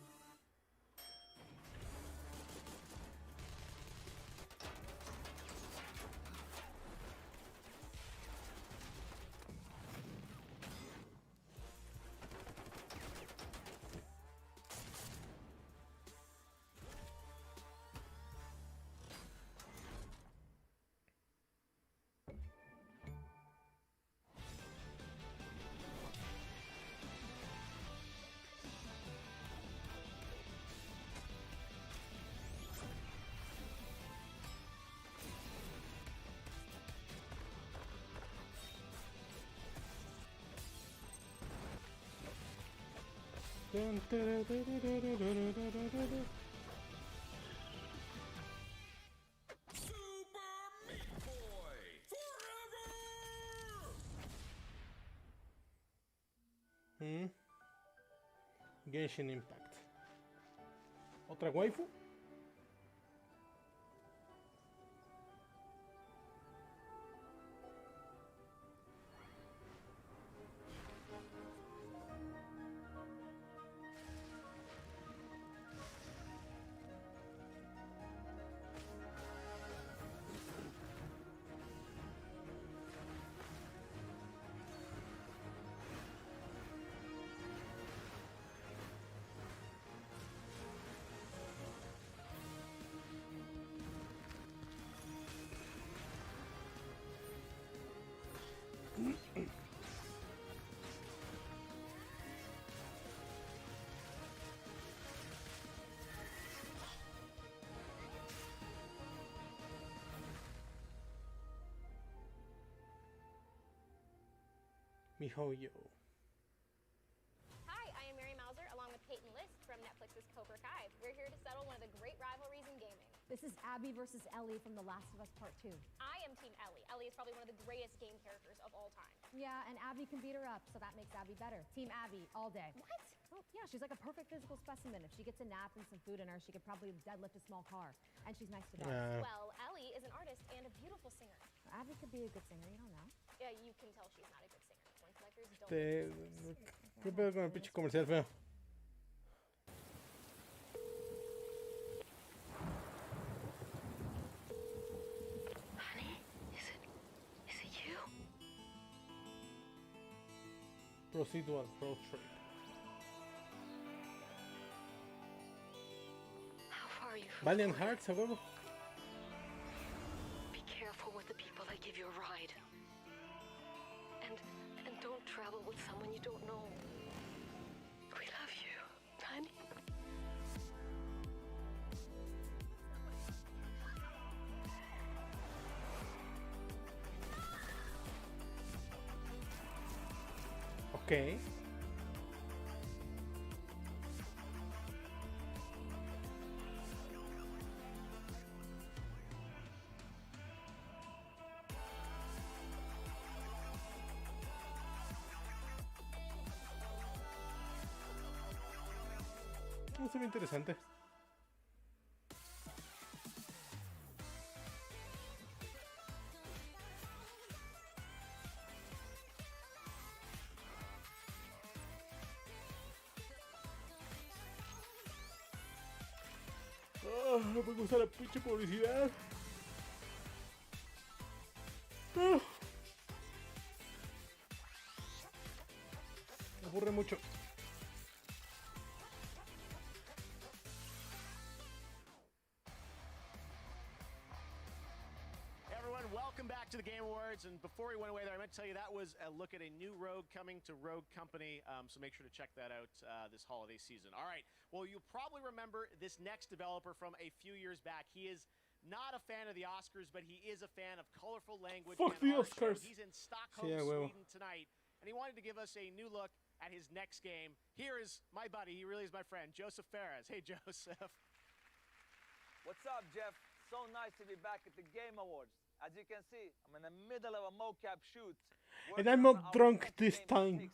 Genshin Impact. ¿Otra waifu? MiHoYo. Hi, I am Mary Mauser, along with Peyton List from Netflix's Cobra Kai. We're here to settle one of the great rivalries in gaming. This is Abby versus Ellie from The Last of Us Part 2. I am Team Ellie. Ellie is probably one of the greatest game characters of all time. Yeah, and Abby can beat her up, so that makes Abby better. Team Abby, all day. What? Oh, yeah, she's like a perfect physical specimen. If she gets a nap and some food in her, she could probably deadlift a small car. And she's nice to dogs. Well, Ellie is an artist and a beautiful singer. Abby could be a good singer, you don't know. Yeah, you can tell she's not a good singer. Points like characters don't exist. ¿Qué pedo con el pinche comercial feo? Honey, is it you? Procedural road trip. How far are you from Valiant Hearts, a huevo. Be careful with the people that give you a ride. And don't travel with someone you don't know. We love you, honey. Okay. Se ve interesante. No me gusta la pinche publicidad. Me aburre mucho. Welcome back to the Game Awards, and before we went away there, I meant to tell you that was a look at a new Rogue coming to Rogue Company, so make sure to check that out this holiday season. All right, well, you'll probably remember this next developer from a few years back. He is not a fan of the Oscars, but he is a fan of colorful language. Fuck the Oscars. He's in Stockholm, Sweden tonight, and he wanted to give us a new look at his next game. Here is my buddy, he really is my friend, Joseph Fares. Hey, Joseph. What's up, Jeff? So nice to be back at the Game Awards. As you can see, I'm in the middle of a mocap shoot. And I'm not drunk this time.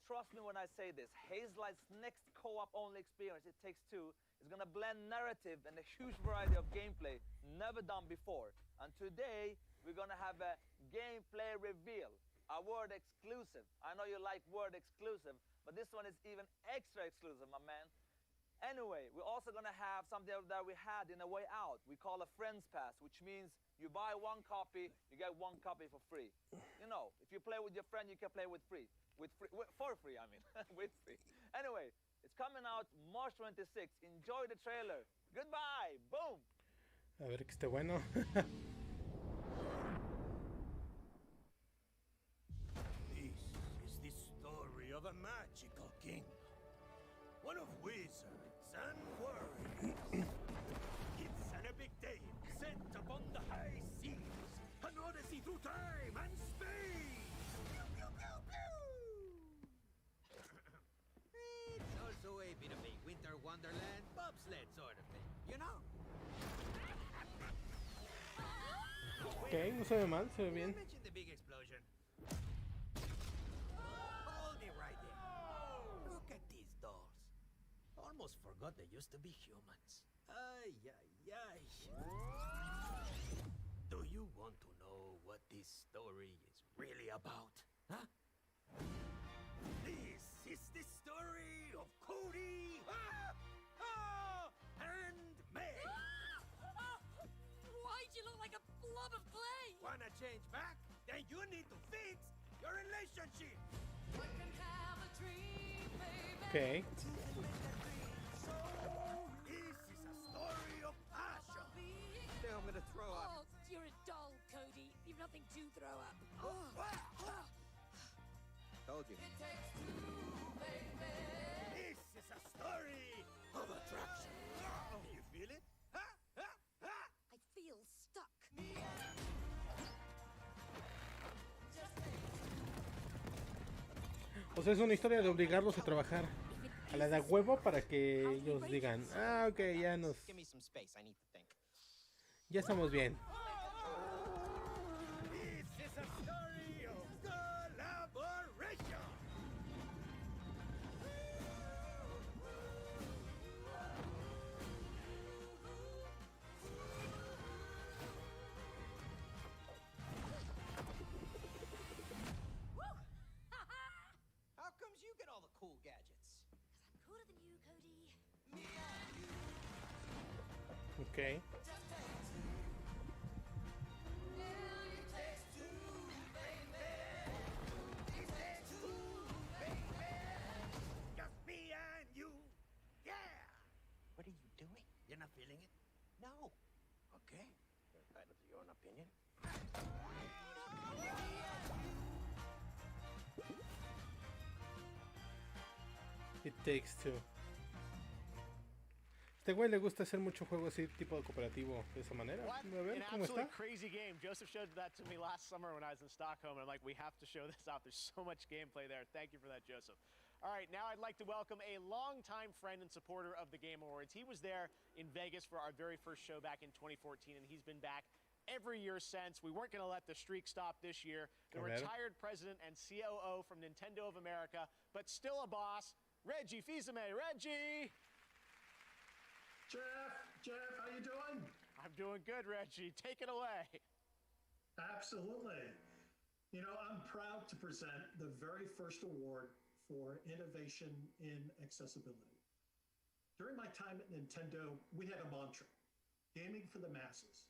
Trust me when I say this. Hazelight's next co-op only experience, It Takes Two, is gonna blend narrative and a huge variety of gameplay never done before. And today, we're gonna have a gameplay reveal, a word exclusive. I know you like word exclusive, but this one is even extra exclusive, my man. Anyway, we're also gonna have something that we had in A Way Out. We call a Friends Pass, which means you buy one copy, you get one copy for free. You know, if you play with your friend, you can play for free, I mean, with free. Anyway, it's coming out March 26th. Enjoy the trailer. Goodbye. Boom. A ver que esté bueno. This is the story of a magical king. One of wizards and warriors. It's an epic tale set upon the high seas, an odyssey through time and space. Pew, pew, pew, pew. It's also a bit of a winter wonderland bobsled sort of thing, you know? Ok, no se ve mal, se ve bien. Mention the big explosion. Hold it right there. Look at these dolls. Almost forgot they used to be humans. Ay, ay, ay. Do you want to know what this story is really about? Huh? This is the story of Cody and Meg. Why'd you look like a blob of clay? Wanna change back? Then you need to fix your relationship. Okay. This is a story of passion. Now I'm gonna throw up. Oh, you're a doll, Cody. You've nothing to throw up. Told you. This is a story of attraction. You feel it? I feel stuck. O sea, es una historia de obligarlos a trabajar a la de huevo para que ellos digan, ah, ok, ya estamos bien. This is a story of collaboration. Okay. Just me and you. Yeah. What are you doing? You're not feeling it? No. Okay. You're entitled to your own opinion. It Takes Two. Este güey le gusta hacer mucho juego así tipo de cooperativo de esa manera. What? A ver An cómo está. absolutely crazy game. Joseph showed that to me last summer when I was in Stockholm, and I'm like, we have to show this off. There's so much gameplay there. Thank you for that, Joseph. All right, now I'd like to welcome a longtime friend and supporter of the Game Awards. He was there in Vegas for our very first show back in 2014, and he's been back every year since. We weren't going to let the streak stop this year. The retired president and COO from Nintendo of America, but still a boss, Reggie Fils-Aimé. Reggie! Jeff, how you doing? I'm doing good, Reggie. Take it away. Absolutely. You know, I'm proud to present the very first award for innovation in accessibility. During my time at Nintendo, we had a mantra, gaming for the masses.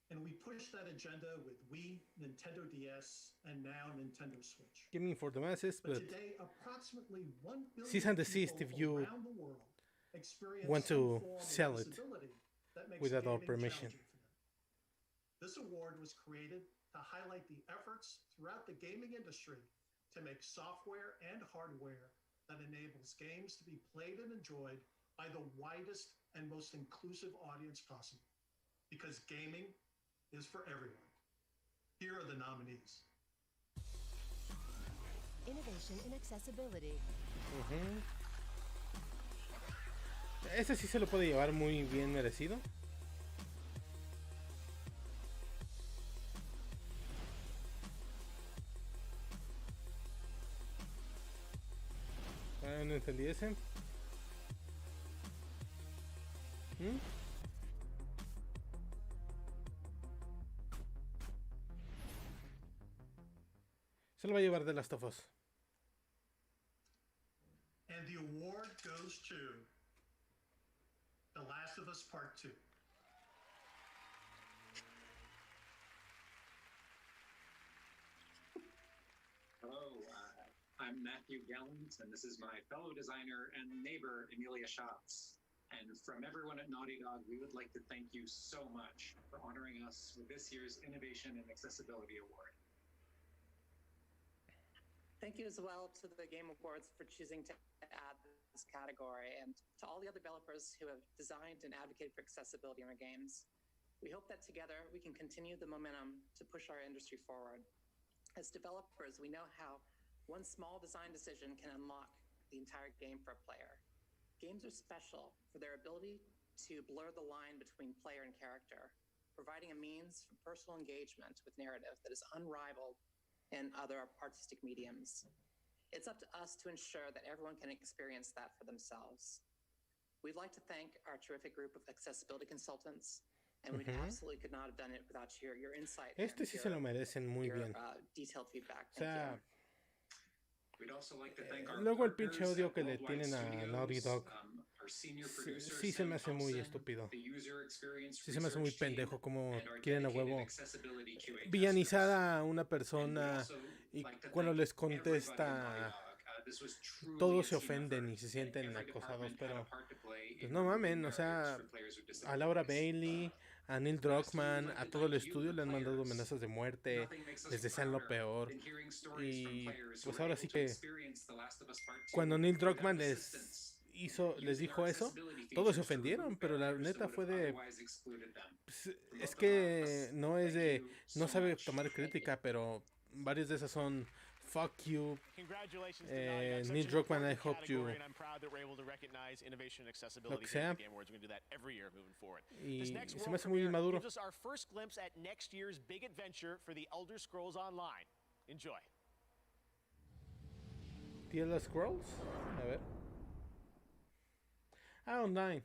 And we pushed that agenda with Wii, Nintendo DS, and now Nintendo Switch. Gaming for the masses, but today, approximately 1 billion cease and desist if you around the world want to sell it without our permission. This award was created to highlight the efforts throughout the gaming industry to make software and hardware that enables games to be played and enjoyed by the widest and most inclusive audience possible. Because gaming is for everyone. Here are the nominees. Innovation in accessibility. Ese sí se lo puede llevar muy bien merecido. No entendí ese. Se lo va a llevar The Last of Us. And the award goes to The Last of Us Part 2. Hello, I'm Matthew Gallant, and this is my fellow designer and neighbor, Emilia Schatz. And from everyone at Naughty Dog, we would like to thank you so much for honoring us with this year's Innovation and Accessibility Award. Thank you as well to the Game Awards for choosing to add this category, and to all the other developers who have designed and advocated for accessibility in our games. We hope that together we can continue the momentum to push our industry forward. As developers, we know how one small design decision can unlock the entire game for a player. Games are special for their ability to blur the line between player and character, providing a means for personal engagement with narrative that is unrivaled in other artistic mediums. It's up to us to ensure that everyone can experience that for themselves. We'd like to thank our terrific group of accessibility consultants, and we absolutely could not have done it without your insight. Este sí se lo merecen muy bien. Detailed feedback. O sea, We'd also like to thank our luego el pinche partners odio at que le Worldwide tienen a Studios, Naughty Dog. Our senior producer, Sí se me hace muy Sam estúpido. the user experience Sí se me hace muy research team, pendejo como and our quieren a dedicated huevo accessibility QA villanizar a una persona also y like to cuando thank les everybody in contesta this was truly todos a se team ofenden effort, y se and sienten every acosados, department had pero a part to play pues in no removing mamen, o barriers sea, for players with a Laura disabilities. Bailey, a Neil Druckmann, a todo el estudio le han mandado amenazas de muerte, les desean lo peor. Y pues ahora sí que cuando Neil Druckmann les dijo eso, todos se ofendieron, pero la neta fue de pues, es que no es de no sabe tomar crítica, pero varias de esas son fuck you. Neil Druckmann, I hope you. Lo que sea. Y se me hace muy maduro. Gives us our first glimpse at next year's big adventure for the Elder Scrolls Online. Enjoy. The Elder Scrolls? A ver. Ah, online.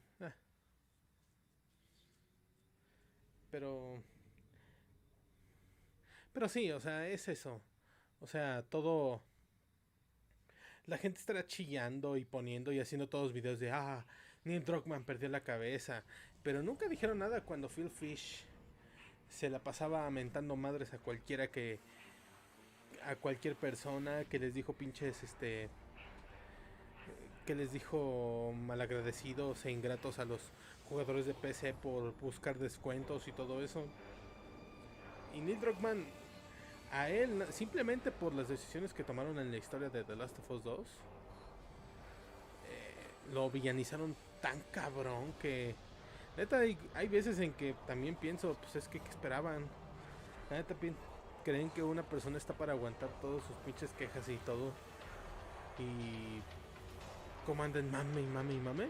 Pero sí, o sea, es eso. O sea, todo. La gente estará chillando y poniendo y haciendo todos videos de Neil Druckmann perdió la cabeza. Pero nunca dijeron nada cuando Phil Fish se la pasaba mentando madres a cualquiera que... a cualquier persona que les dijo pinches, que les dijo malagradecidos e ingratos a los jugadores de PC por buscar descuentos y todo eso. Y Neil Druckmann, a él, simplemente por las decisiones que tomaron en la historia de The Last of Us 2, lo villanizaron tan cabrón que... Neta, hay veces en que también pienso, pues es que ¿qué esperaban? La neta, creen que una persona está para aguantar todas sus pinches quejas y todo. Y... ¿cómo andan mame y mame y mame?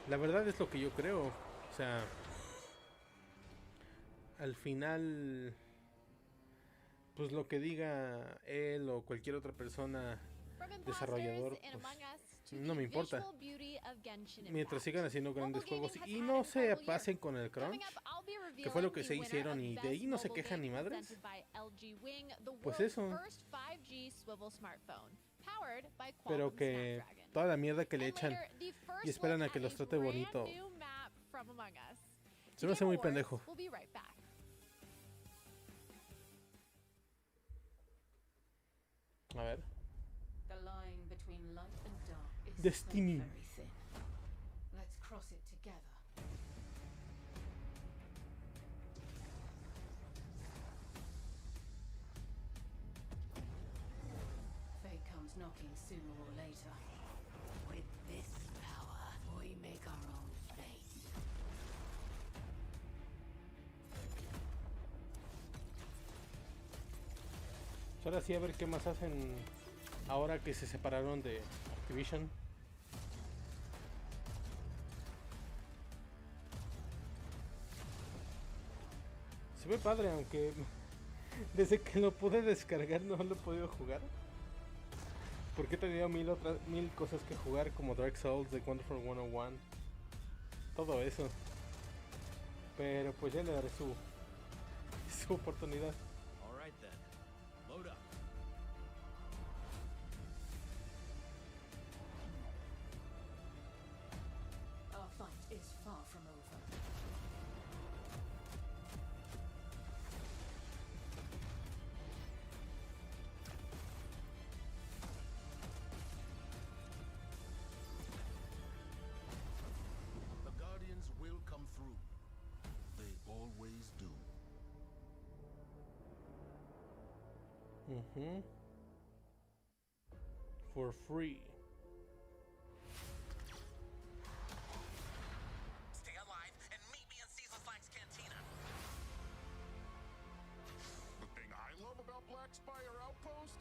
La verdad es lo que yo creo. O sea... al final... pues lo que diga él o cualquier otra persona desarrollador, pues, no me importa. Mientras sigan haciendo grandes juegos y no se pasen con el crunch, que fue lo que se hicieron y de ahí no se quejan ni madres, pues eso. Pero que toda la mierda que le echan y esperan a que los trate bonito, se me hace muy pendejo. A ver. Destiny. Let's cross it together. Fate comes knocking sooner or later. With this power, we make our own fate. Ahora sí, a ver qué más hacen ahora que se separaron de Activision. Se ve padre, aunque desde que lo pude descargar no lo he podido jugar. Porque he tenido mil cosas que jugar, como Dark Souls, The Wonderful 101, todo eso. Pero pues ya le daré su oportunidad. Load up. Our fight is far from over. The Guardians will come through. They always do. For free. Stay alive and meet me in Caesar Slack's Cantina. The thing I love about Black Spire Outpost?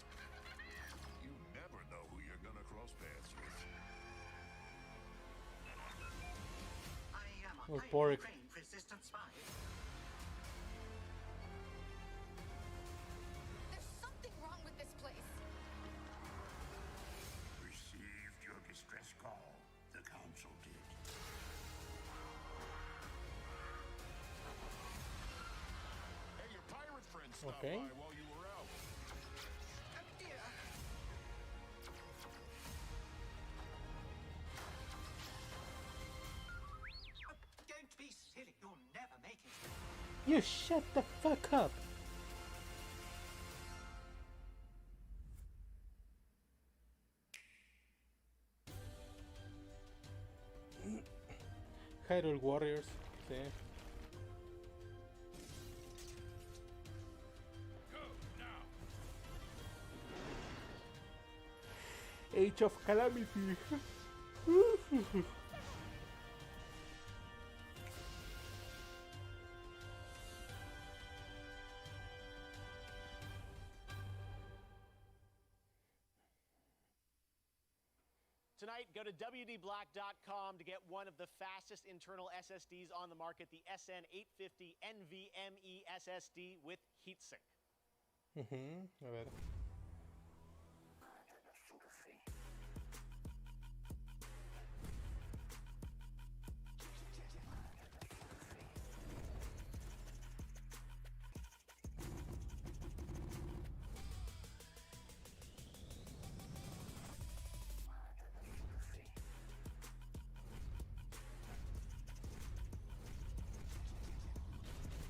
You never know who you're gonna cross paths with. I am a Or highly Pork. trained resistant spy. There's something wrong with this place. Received your distress call. The council did. Hey, your pirate friend stopped Okay. by while you were out. Don't be silly. You'll never make it. You shut the fuck up. Hyrule Warriors, sí. Age of Calamity. Tonight, go to WDBlock.com to get one of the fastest internal SSDs on the market, the SN850 NVMe SSD with heatsink. A ver.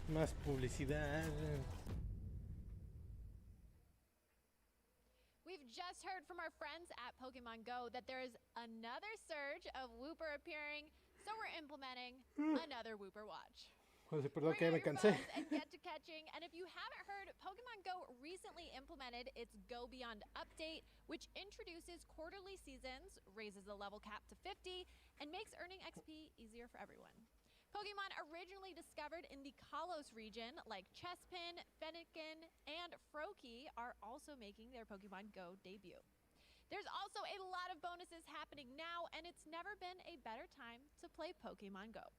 Más publicidad. We've just heard from our friends at Pokemon Go that there is another surge of Wooper appearing, so we're implementing another Wooper watch. Pues perdón que ya me cansé. And get to catching. And if you haven't heard, Pokemon Go recently implemented its Go Beyond update, which introduces quarterly seasons, raises the level cap to 50, and makes earning XP easier for everyone. Pokemon originally discovered in the Kalos region, like Chespin, Fennekin, and Froakie, are also making their Pokemon Go debut. There's also a lot of bonuses happening now, and it's never been a better time to play Pokemon Go.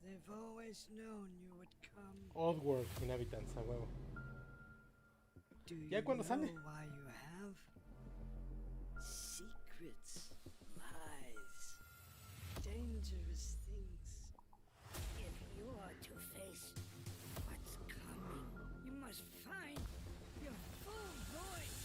They've always known you would come. Oddworld Inhabitants, a huevo. Do you ¿Ya cuándo sale? know why you have? Secrets, lies, dangerous things. If you are to face what's coming, you must find your full voice.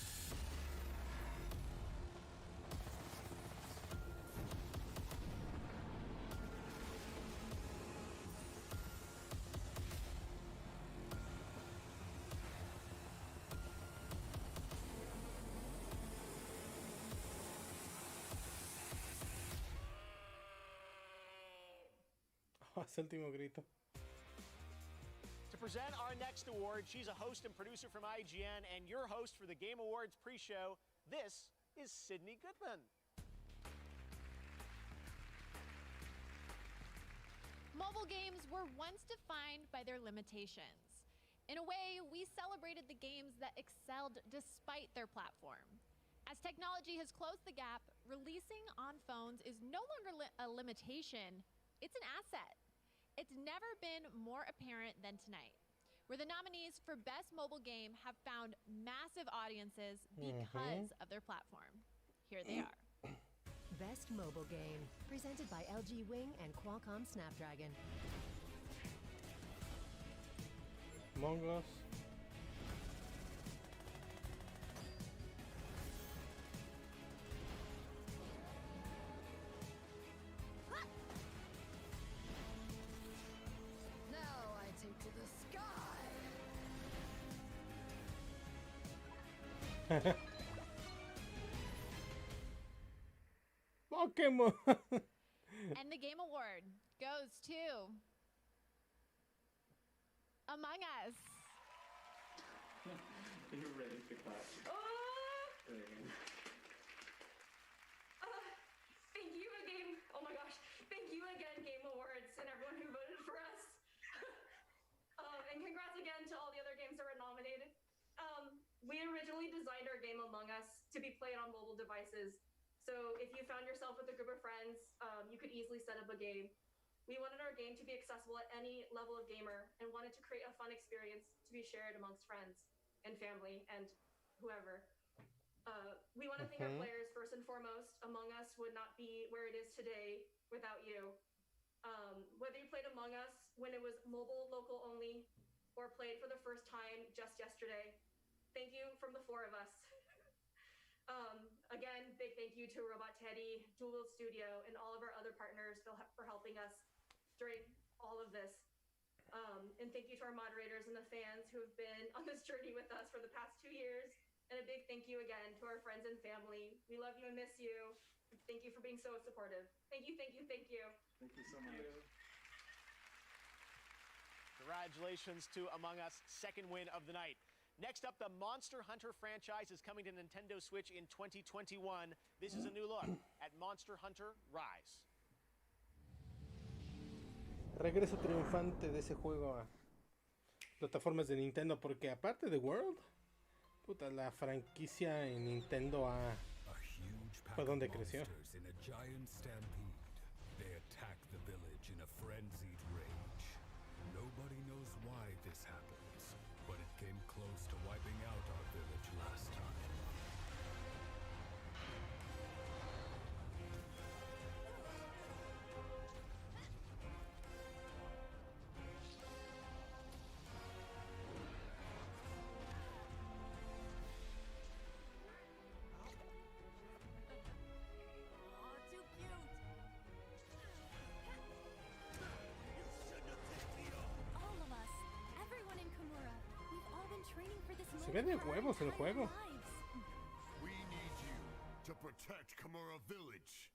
Es el último grito. To present our next award, she's a host and producer from IGN and your host for the Game Awards pre-show. This is Sydney Goodman. Mobile games were once defined by their limitations. In a way, we celebrated the games that excelled despite their platform. As technology has closed the gap, releasing on phones is no longer a limitation, it's an asset. It's never been more apparent than tonight, where the nominees for Best Mobile Game have found massive audiences because of their platform. Here they are. Best Mobile Game, presented by LG Wing and Qualcomm Snapdragon. Among Us. Now I take to the sky. Pokémon. And the Game Award goes to Among Us. You're ready to clap. Thank you again. Oh my gosh. Thank you again, Game Awards, and everyone who voted for us. And congrats again to all the other games that were nominated. We originally designed our game Among Us to be played on mobile devices. So if you found yourself with a group of friends, you could easily set up a game. We wanted our game to be accessible at any level of gamer and wanted to create a fun experience to be shared amongst friends and family and whoever. We want to thank our players first and foremost. Among Us would not be where it is today without you. Whether you played Among Us when it was mobile, local only, or played for the first time just yesterday, thank you from the four of us. Again, big thank you to Robot Teddy, Dual Wield Studio, and all of our other partners for helping us during all of this. And thank you to our moderators and the fans who have been on this journey with us for the past 2 years. And a big thank you again to our friends and family. We love you and miss you. Thank you for being so supportive. Thank you, thank you, thank you. Thank you so much. Congratulations to Among Us, second win of the night. Next up, the Monster Hunter franchise is coming to Nintendo Switch in 2021. This is a new look at Monster Hunter Rise. Regreso triunfante de ese juego a plataformas de Nintendo, porque aparte de World, puta, la franquicia en Nintendo fue donde creció. In a giant stampede, they attack the village in a frenzied rage. Nobody knows why this happens, but it came close to wiping out our village last time. ve de huevos el juego. We need you to protect Kamura Village.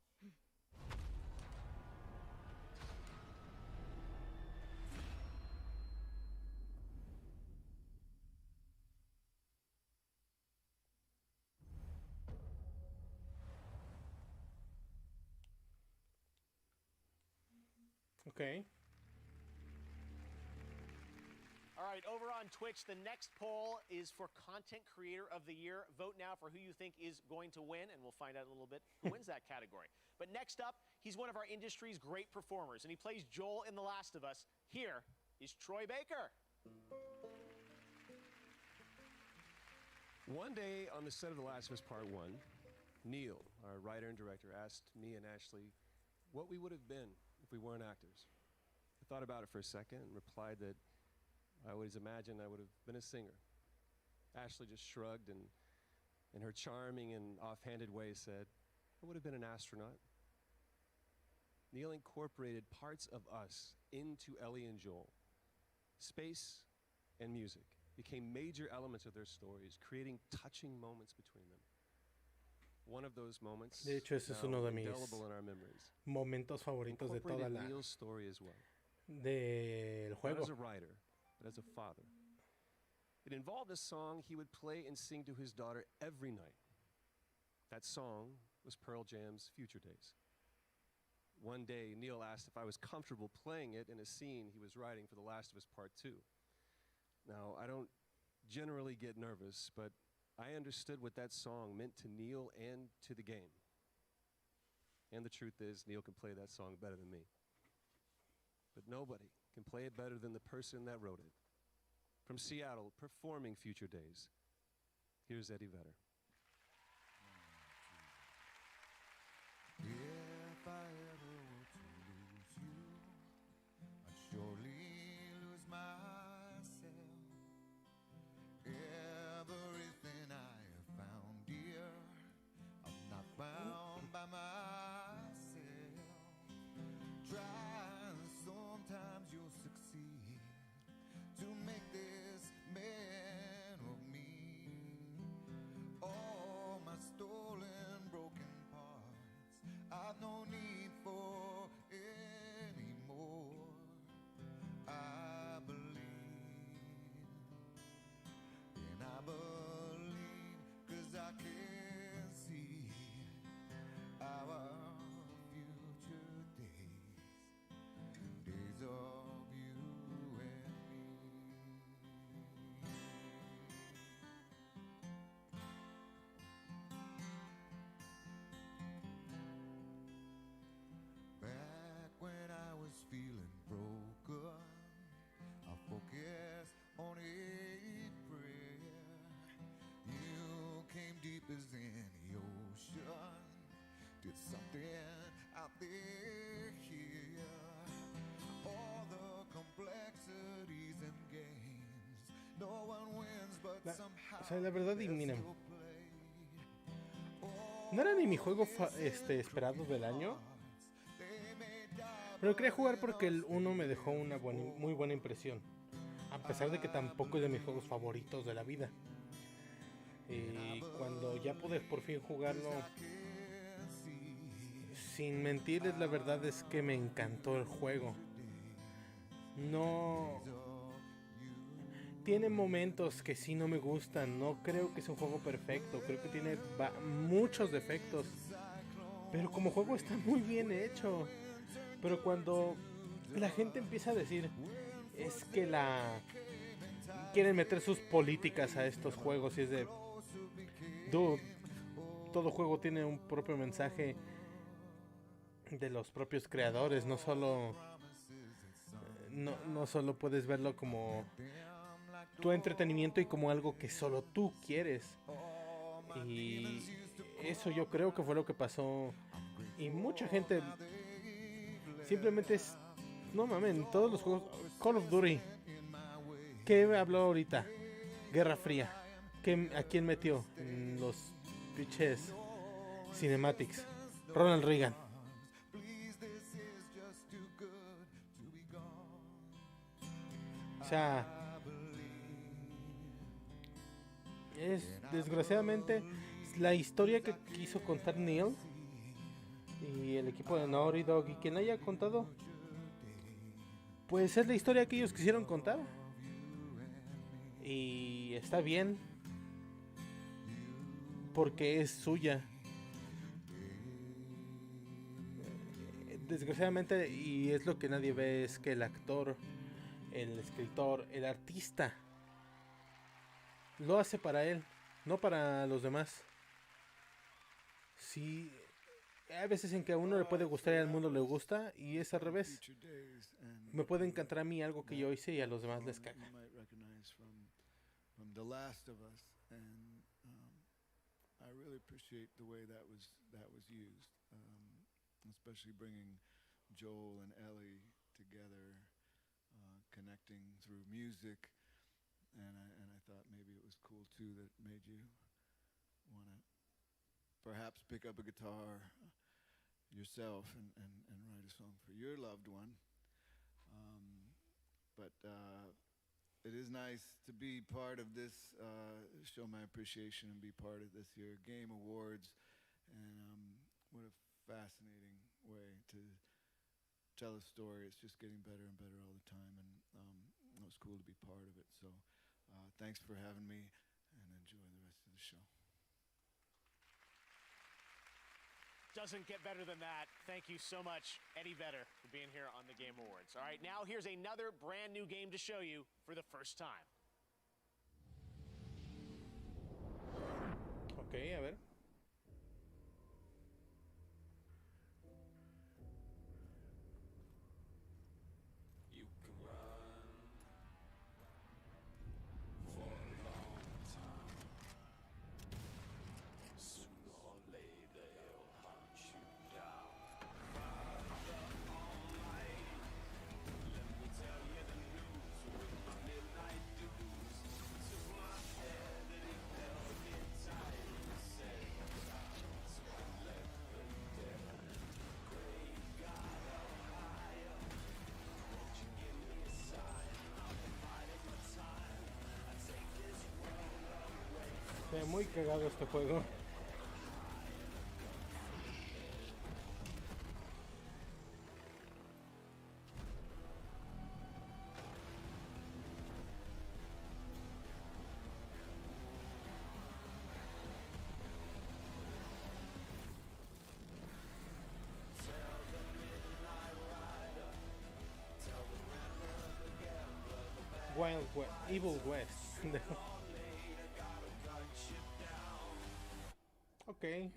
Okay. All right, over on Twitch, the next poll is for Content Creator of the Year. Vote now for who you think is going to win, and we'll find out in a little bit who wins that category. But next up, he's one of our industry's great performers, and he plays Joel in The Last of Us. Here is Troy Baker. One day on the set of The Last of Us Part 1, Neil, our writer and director, asked me and Ashley what we would have been if we weren't actors. I thought about it for a second and replied that I always imagined I would have been a singer. Ashley just shrugged and, in her charming and offhanded way, said, I would have been an astronaut. Neil incorporated parts of us into Ellie and Joel. Space and music became major elements of their stories, creating touching moments between them. One of those moments, De hecho, ese es uno de mis indelible in our memories, momentos favoritos de toda incorporated la Neil's story as well. del juego. Not as a writer, but as a father. It involved a song he would play and sing to his daughter every night. That song was Pearl Jam's Future Days. One day, Neil asked if I was comfortable playing it in a scene he was writing for The Last of Us Part 2. Now, I don't generally get nervous, but I understood what that song meant to Neil and to the game. And the truth is, Neil can play that song better than me. But nobody can play it better than the person that wrote it. From Seattle, performing Future Days, here's Eddie Vedder. If I ever were to lose you, I'd surely lose myself. Everything I have found, dear, I'm not found by myself. Try, and sometimes you'll succeed to make this man of me. All my stolen, broken parts, I've no need for anymore. I believe, and I believe 'cause I can see our future days, days of you and me. Back when I was feeling broken, I focused on a prayer. You came deep as any ocean, did something out there here. All the complexities and games, no one wins but somehow. O sea, la verdad, y miren, no era ni mi juego esperado del año, pero quería jugar porque el 1 me dejó una muy buena impresión, a pesar de que tampoco es de mis juegos favoritos de la vida. Y cuando ya pude por fin jugarlo, sin mentirles, la verdad es que me encantó el juego. No tiene momentos que sí no me gustan, no creo que sea un juego perfecto, creo que tiene muchos defectos, pero como juego está muy bien hecho. Pero cuando la gente empieza a decir es que quieren meter sus políticas a estos juegos, y es de dude, todo juego tiene un propio mensaje de los propios creadores, no solo puedes verlo como tu entretenimiento y como algo que solo tú quieres. Y eso yo creo que fue lo que pasó, y mucha gente simplemente es, no mames, todos los juegos, Call of Duty, ¿qué habló ahorita? Guerra Fría, ¿a quién metió? En los pinches cinematics, Ronald Reagan. O sea, es desgraciadamente la historia que quiso contar Neil y el equipo de Naughty Dog, y quien haya contado, pues es la historia que ellos quisieron contar y está bien porque es suya. Desgraciadamente, y es lo que nadie ve, es que el actor, el escritor, el artista lo hace para él, no para los demás. Sí, hay veces en que a uno le puede gustar y al mundo le gusta, y es al revés. Me puede encantar a mí algo que yo hice y a los demás les caga. From The Last of Us, and I really appreciate the way that was used, especially bringing Joel and Ellie together, connecting through music, and I thought maybe it was cool too that made you want to perhaps pick up a guitar yourself and write a song for your loved one. But it is nice to be part of this, show my appreciation and be part of this year Game Awards. And what a fascinating way to tell a story. It's just getting better and better all the time, and it was cool to be part of it. So thanks for having me, and enjoy the rest of the show. Doesn't get better than that. Thank you so much, Eddie Vedder, for being here on the Game Awards. All right, now here's another brand new game to show you for the first time. Okay, a ver. Está muy cagado este juego. Wild West, Evil West. Ok.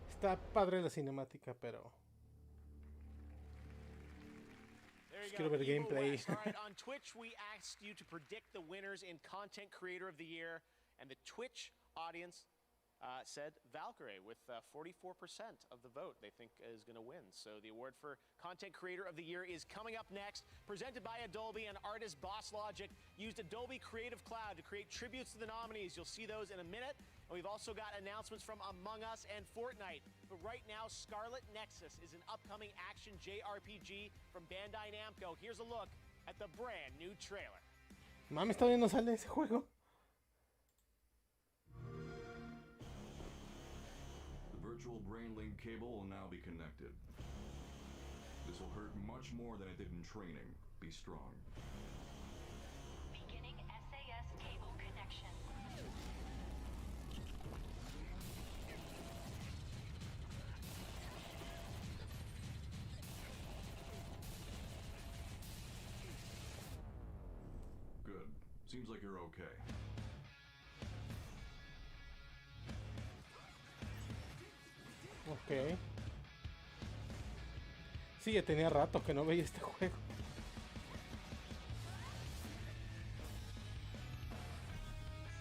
Está padre la cinemática, pero quiero ver gameplay. All right, on Twitch, we asked you to predict the winners in Content Creator of the Year, and the Twitch audience said Valkyrie with 44% of the vote they think is going to win. So the award for Content Creator of the Year is coming up next, presented by Adobe, and artist Boss Logic used Adobe Creative Cloud to create tributes to the nominees. You'll see those in a minute. And we've also got announcements from Among Us and Fortnite. But right now, Scarlet Nexus is an upcoming action JRPG from Bandai Namco. Here's a look at the brand new trailer. Mames, todavía no sale ese juego. Virtual brain link cable will now be connected. This will hurt much more than it did in training. Be strong. Beginning SAS cable connection. Good. Seems like you're okay. Ok. Sí, ya tenía rato que no veía este juego.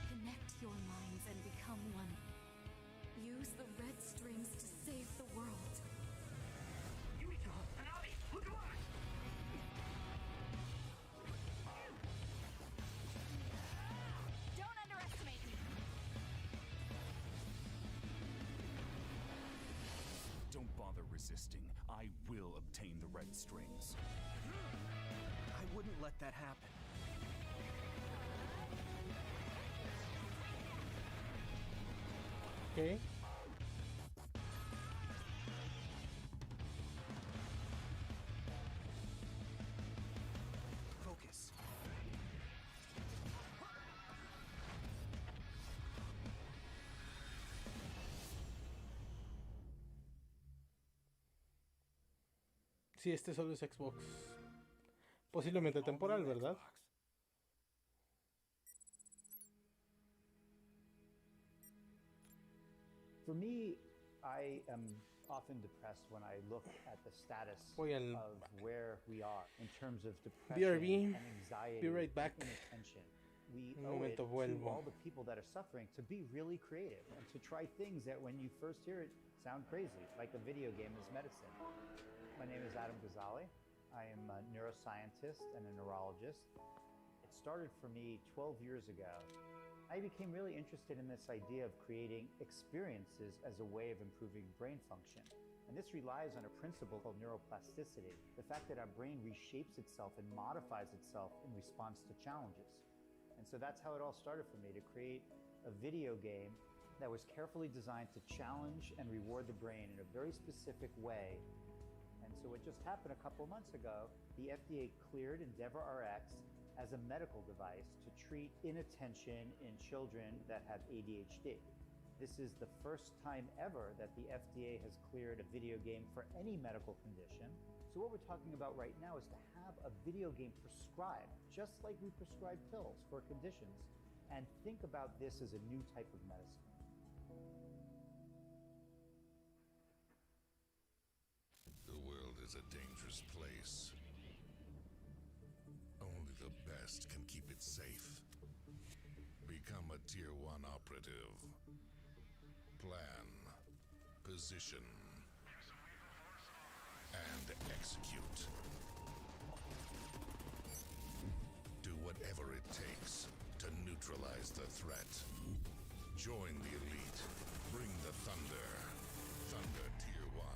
Connect your minds and become one. Use the red strings to save the world. Yuriko, Hanabi, look alive! Don't underestimate me. Don't bother resisting. I will obtain the red strings. I wouldn't let that happen. Ok. Focus. Sí, este solo es Xbox. Posiblemente temporal, ¿verdad? For me, I am often depressed when I look at the status Voy al of where we are in terms of depression BRB. and anxiety Be right back. and inattention. We Un owe it momento, to vuelvo. all the people that are suffering to be really creative and to try things that when you first hear it sound crazy, like a video game is medicine. My name is Adam Ghazali. I am a neuroscientist and a neurologist. It started for me 12 years ago. I became really interested in this idea of creating experiences as a way of improving brain function. And this relies on a principle called neuroplasticity, the fact that our brain reshapes itself and modifies itself in response to challenges. And so that's how it all started for me, to create a video game that was carefully designed to challenge and reward the brain in a very specific way. And so what just happened a couple months ago, the FDA cleared Endeavor RX as a medical device to treat inattention in children that have ADHD. This is the first time ever that the FDA has cleared a video game for any medical condition. So what we're talking about right now is to have a video game prescribed, just like we prescribe pills for conditions, and think about this as a new type of medicine. The world is a dangerous place. Only the best can keep it safe. Become a Tier 1 operative. Plan, position, and execute. Do whatever it takes to neutralize the threat. Join the elite. Bring the thunder. Thunder Tier 1.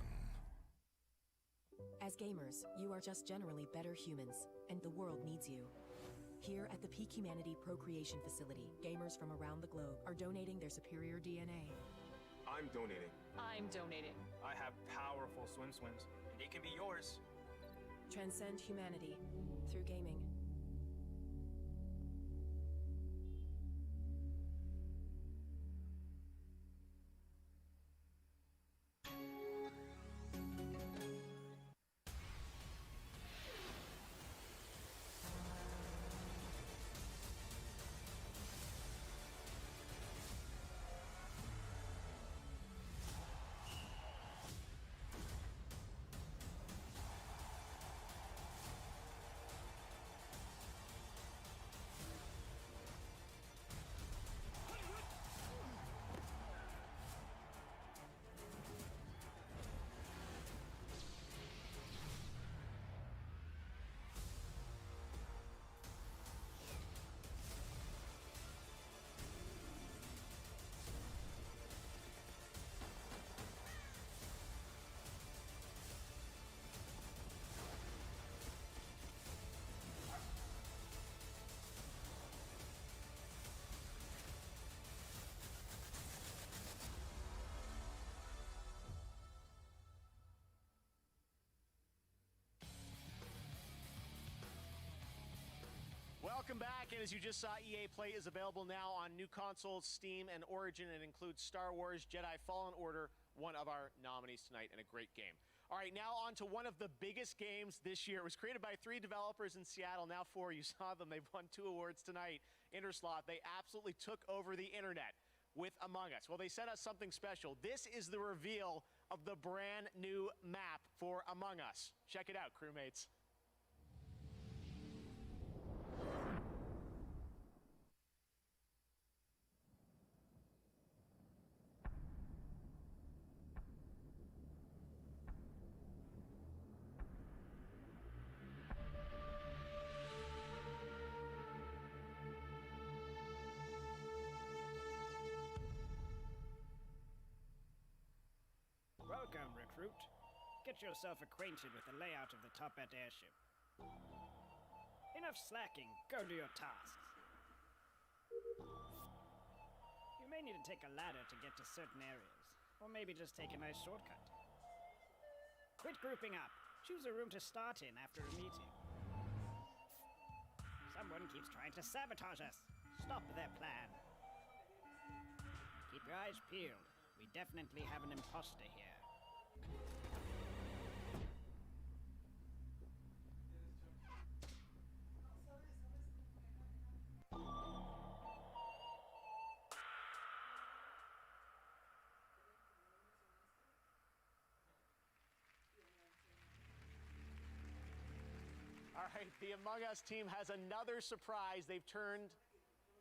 As gamers, you are just generally better humans, and the world needs you. Here at the Peak Humanity Procreation Facility, gamers from around the globe are donating their superior DNA. I'm donating. I'm donating. I have powerful swims, and they can be yours. Transcend humanity through gaming. Welcome back, and as you just saw, EA Play is available now on new consoles, Steam, and Origin. It includes Star Wars Jedi Fallen Order, one of our nominees tonight, and a great game. All right, now on to one of the biggest games this year. It was created by 3 developers in Seattle, now 4. You saw them. They've won 2 awards tonight. Intersloth, they absolutely took over the internet with Among Us. Well, they sent us something special. This is the reveal of the brand new map for Among Us. Check it out, crewmates. Welcome, recruit. Get yourself acquainted with the layout of the Toppat airship. Enough slacking. Go do your tasks. You may need need to take a ladder to get to certain areas. Or maybe just take a nice shortcut. Quit grouping up. Choose a room to start in after a meeting. Someone keeps trying to sabotage us. Stop their plan. Keep your eyes peeled. We definitely have an imposter here. All right, the Among Us team has another surprise. They've turned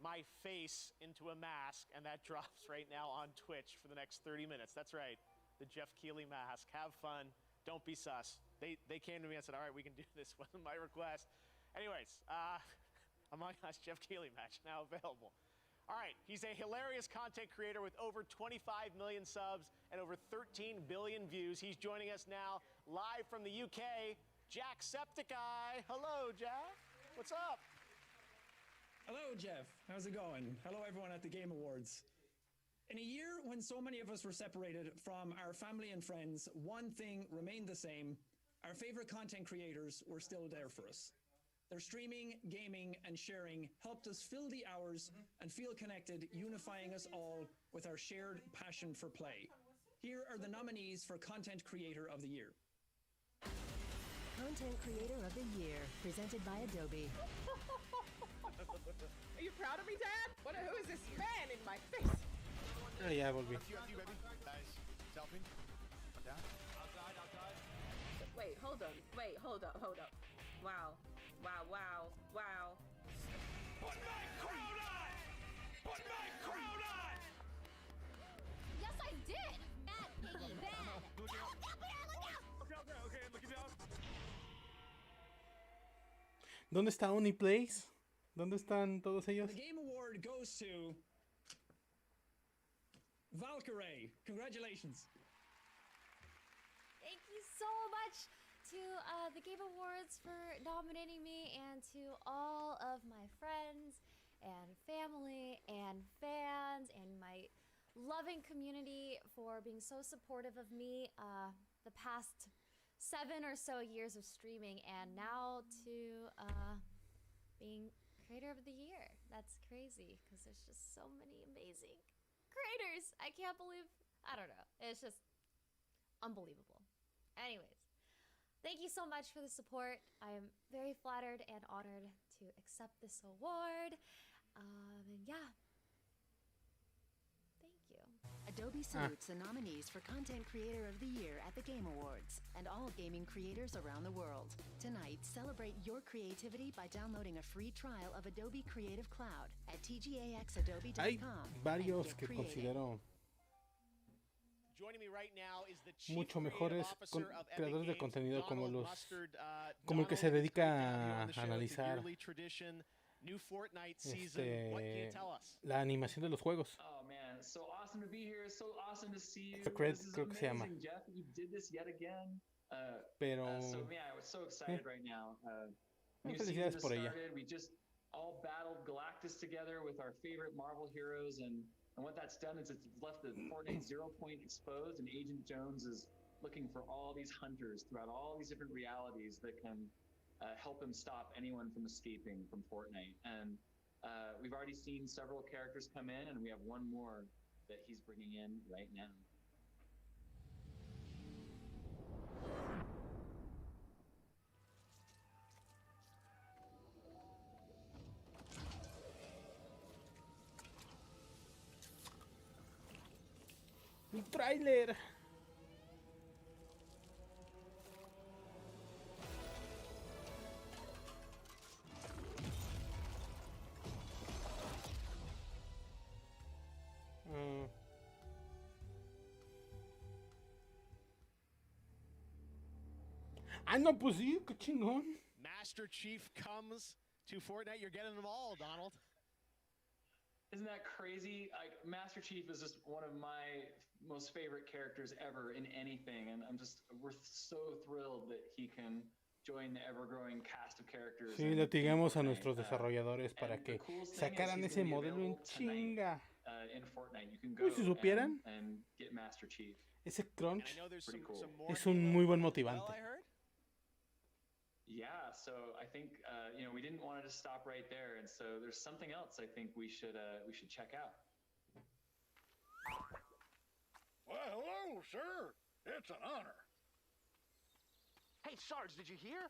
my face into a mask, and that drops right now on Twitch for the next 30 minutes. That's right, the Jeff Keighley mask. Have fun. Don't be sus. They came to me and said, all right, we can do this. Wasn't my request. Anyways, Among Us Jeff Keighley match now available. All right, he's a hilarious content creator with over 25 million subs and over 13 billion views. He's joining us now live from the UK. Jacksepticeye. Hello, Jack. What's up? Hello, Jeff. How's it going? Hello, everyone at the Game Awards. In a year when so many of us were separated from our family and friends, one thing remained the same. Our favorite content creators were still there for us. Their streaming, gaming, and sharing helped us fill the hours and feel connected, unifying us all with our shared passion for play. Here are the nominees for Content Creator of the Year. Content Creator of the Year, presented by Adobe. Are you proud of me, Dad? Who is this man in my face? Ah, ya volví. Wait, hold on. Wait, hold up. Wow. Put my crown on! Put my crown on! Yes, I did! Bad piggy, bad! Look out! Okay, looking down. ¿Dónde está Uniplays? ¿Dónde están todos ellos? The Game Award goes to Valkyrae. Congratulations. Thank you so much to the Game Awards for nominating me, and to all of my friends and family and fans and my loving community for being so supportive of me the past 7 or so years of streaming, and now to being Creator of the Year. That's crazy because there's just so many amazing creators. I can't believe, I don't know. It's just unbelievable. Anyways, thank you so much for the support. I am very flattered and honored to accept this award. And yeah, thank you. Adobe salutes the nominees for Content Creator of the Year at the Game Awards and all gaming creators around the world. Tonight, celebrate your creativity by downloading a free trial of Adobe Creative Cloud at tgaxadobe.com. Hay varios que considero mucho mejores creadores de contenido como el que se dedica a analizar New Fortnite season. What can you tell us? La animación de los juegos. Oh man, it's so awesome to be here. So awesome to see you. Creo que se llama. Jeff, you did this yet again. Pero so yeah, I was so excited right now. New felicidades season por ella. started. We just all battled Galactus together with our favorite Marvel heroes, and what that's done is it's left the Fortnite 0 point exposed, and Agent Jones is looking for all these hunters throughout all these different realities that can help him stop anyone from escaping from Fortnite. And we've already seen several characters come in, and we have one more that he's bringing in right now. ¡Un tráiler! Ah, no, pues sí, qué chingón. Master Chief comes to Fortnite. You're getting them all, Donald. Isn't that crazy? Master Chief is just one of my most favorite characters ever in anything, and we're so thrilled that he can join the ever-growing cast of characters. Sí, latigamos a nuestros desarrolladores para que sacaran ese modelo en chinga. in Fortnite. You can go Uy, si supieran, and get Master Chief. ese crunch Pretty cool. es un muy buen motivante. Yeah, so I think we didn't want to just stop right there, and so there's something else I think we should check out. Well, hello, sir. It's an honor. Hey, Sarge, did you hear?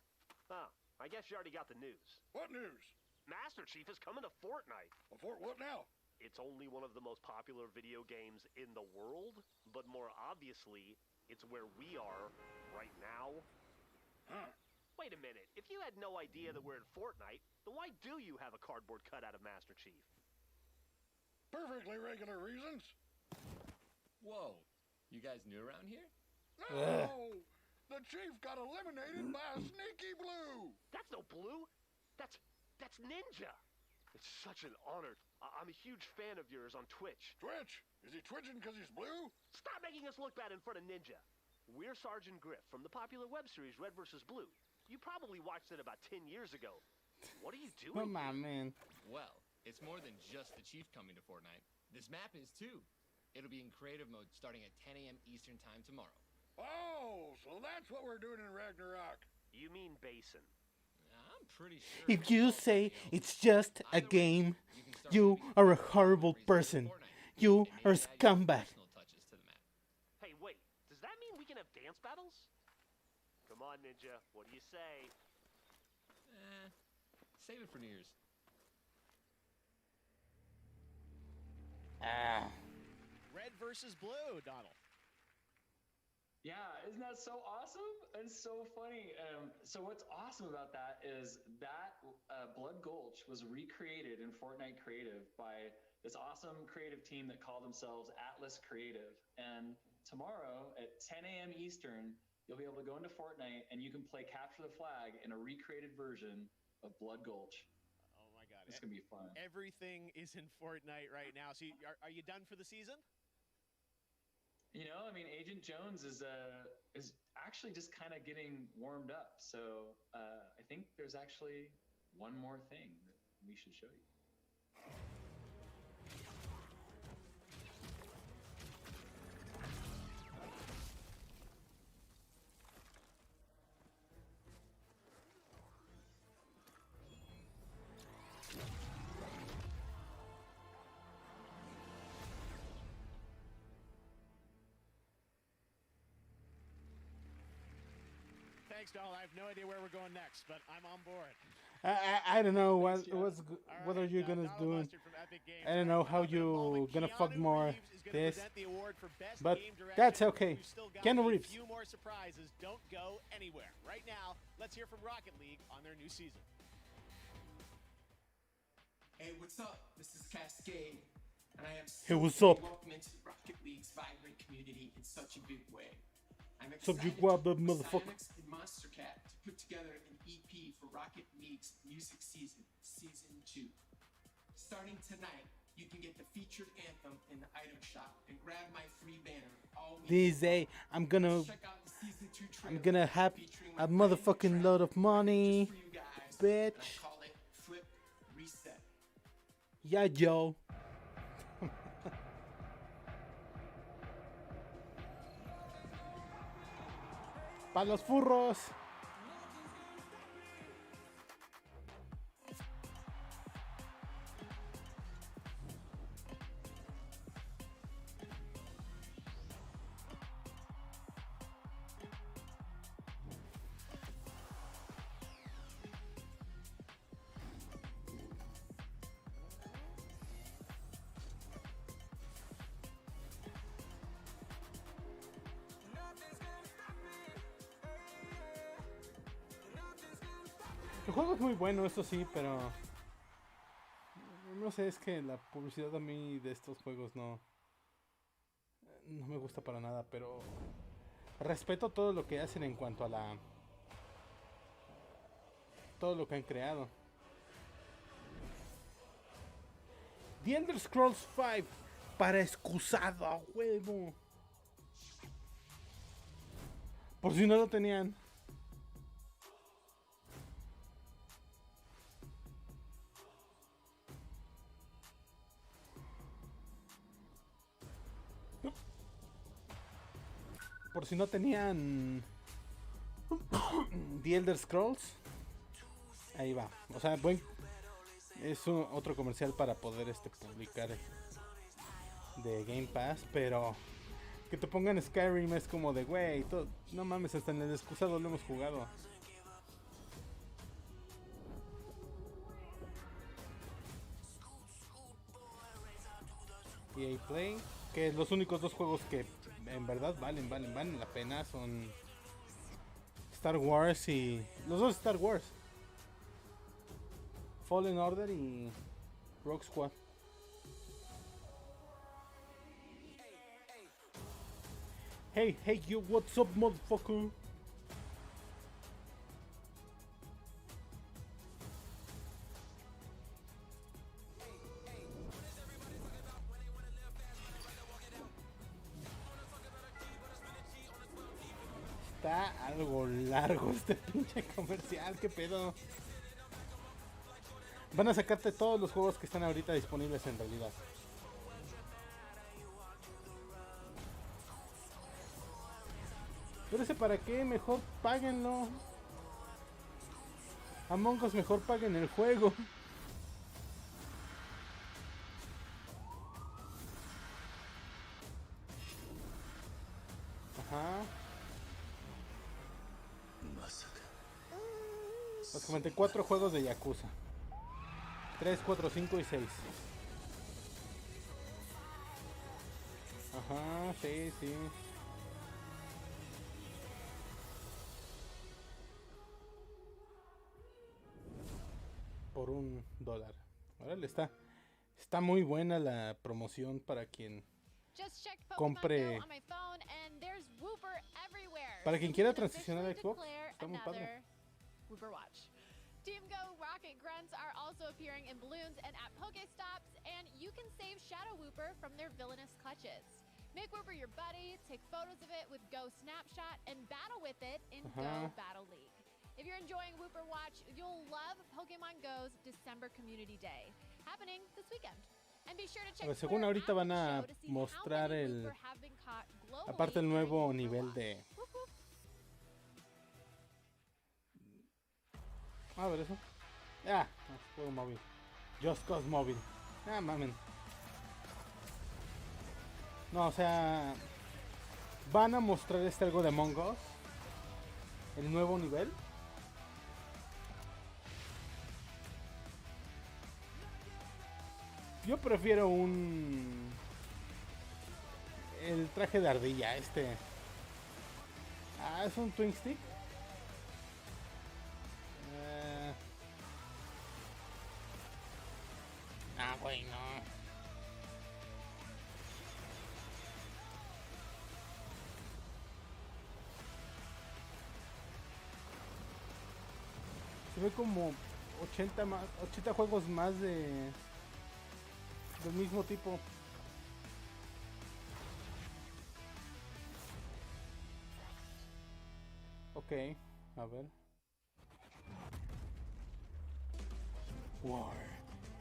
Oh, I guess you already got the news. What news? Master Chief is coming to Fortnite. What now? It's only one of the most popular video games in the world, but more obviously, it's where we are right now. Huh. Wait a minute, if you had no idea that we're in Fortnite, then why do you have a cardboard cutout of Master Chief? Perfectly regular reasons. Whoa, you guys new around here? No! The Chief got eliminated by a sneaky Blue! That's no Blue! That's Ninja! It's such an honor. I'm a huge fan of yours on Twitch. Twitch? Is he twitching because he's blue? Stop making us look bad in front of Ninja. We're Sergeant Griff from the popular web series Red vs. Blue. You probably watched it about 10 years ago. What are you doing? No mames. Well, it's more than just the Chief coming to Fortnite. This map is too. It'll be in creative mode starting at 10 a.m. Eastern time tomorrow. Oh, so that's what we're doing in Ragnarok. You mean Basin. I'm pretty sure. If you say it's just a game, you are a horrible person. You are a scumbag. Hey, wait. Does that mean we can have dance battles? Come on, Ninja. What do you say? Save it for New Year's. Red versus Blue, Donald. Yeah, isn't that so awesome and so funny? So what's awesome about that is that Blood Gulch was recreated in Fortnite Creative by this awesome creative team that called themselves Atlas Creative. And tomorrow at 10 a.m. Eastern, you'll be able to go into Fortnite and you can play Capture the Flag in a recreated version of Blood Gulch. Oh my God. It's going to be fun. Everything is in Fortnite right now. So are you done for the season? You know, I mean, Agent Jones is actually just kind of getting warmed up. So I think there's actually one more thing that we should show you. Thanks, Donald. I have no idea where we're going next, but I'm on board. I don't know what are you gonna do. I don't know how you gonna fuck more this, but that's okay. Keanu Reeves. A few more surprises. Don't go anywhere. Right now, let's hear from Rocket League on their new season. Hey, what's up? This is Cascade, and I am Hey, what's up? welcome into Rocket League's vibrant community in such a big way. I'm Subject excited web, to motherfucker. Psyonix and Monster Cat to put together an EP for Rocket League's music season, Season 2. Starting tonight, you can get the featured anthem in the item shop and grab my free banner all week. This day I'm gonna Check out the Season 2 trailer have featuring a my motherfucking load of money, for you guys, bitch. and I call it Flip Reset. Yeah, yo. ¡Pa' los furros! El juego es muy bueno, eso sí, pero no sé, es que la publicidad a mí de estos juegos no me gusta para nada, pero respeto todo lo que hacen en cuanto a todo lo que han creado. The Elder Scrolls V para excusado a huevo. Por si no lo tenían. Por si no tenían The Elder Scrolls, ahí va. O sea, es otro comercial para poder publicar de Game Pass, pero que te pongan Skyrim es como de, güey, no mames, hasta en el excusado lo hemos jugado. EA Play, que los únicos dos juegos que en verdad valen la pena son Star Wars y los dos Star Wars, Fallen Order y Rogue Squad. Hey, you, what's up, motherfucker? Está algo largo este pinche comercial, qué pedo. Van a sacarte todos los juegos que están ahorita disponibles en realidad. Pero ese para qué, mejor páguenlo. Among Us, mejor paguen el juego. Ajá. Básicamente 4 juegos de Yakuza. 3, 4, 5 y 6. Ajá, sí. Por $1. Órale, está muy buena la promoción para quien compre. Para quien quiera transicionar a Xbox, está muy padre. Team Go rocket grunts are also appearing in balloons and at Pokestops, and you can save Shadow Wooper from their villainous clutches. Make Wooper your buddy, take photos of it with Go Snapshot, and battle with it in Go Battle League. If you're enjoying Wooper Watch, you'll love Pokemon Go's December Community Day, happening this weekend. And be sure to check según ahorita van a mostrar aparte el nuevo nivel de... A ver eso. Juego móvil. Just Cause móvil. Mamen. No, o sea, van a mostrar algo de Among Us, el nuevo nivel. Yo prefiero el traje de ardilla, es un Twin Stick. Güey, no. Se ve como 80 juegos más del mismo tipo. Ok, a ver. War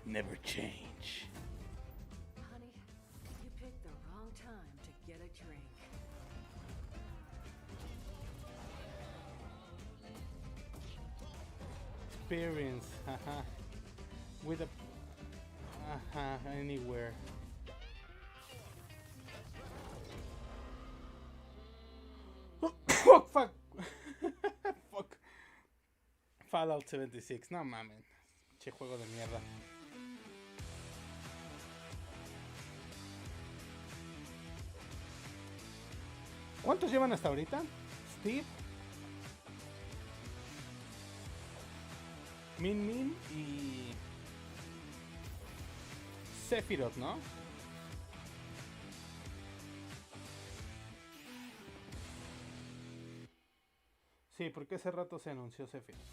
never change. Honey, you picked the wrong time to get a drink. Experience, with a anywhere. Fuck. Fuck. Fallout 76, no mames. Che juego de mierda. ¿Cuántos llevan hasta ahorita? Steve, Min y Sephiroth, ¿no? Sí, porque hace rato se anunció Sephiroth.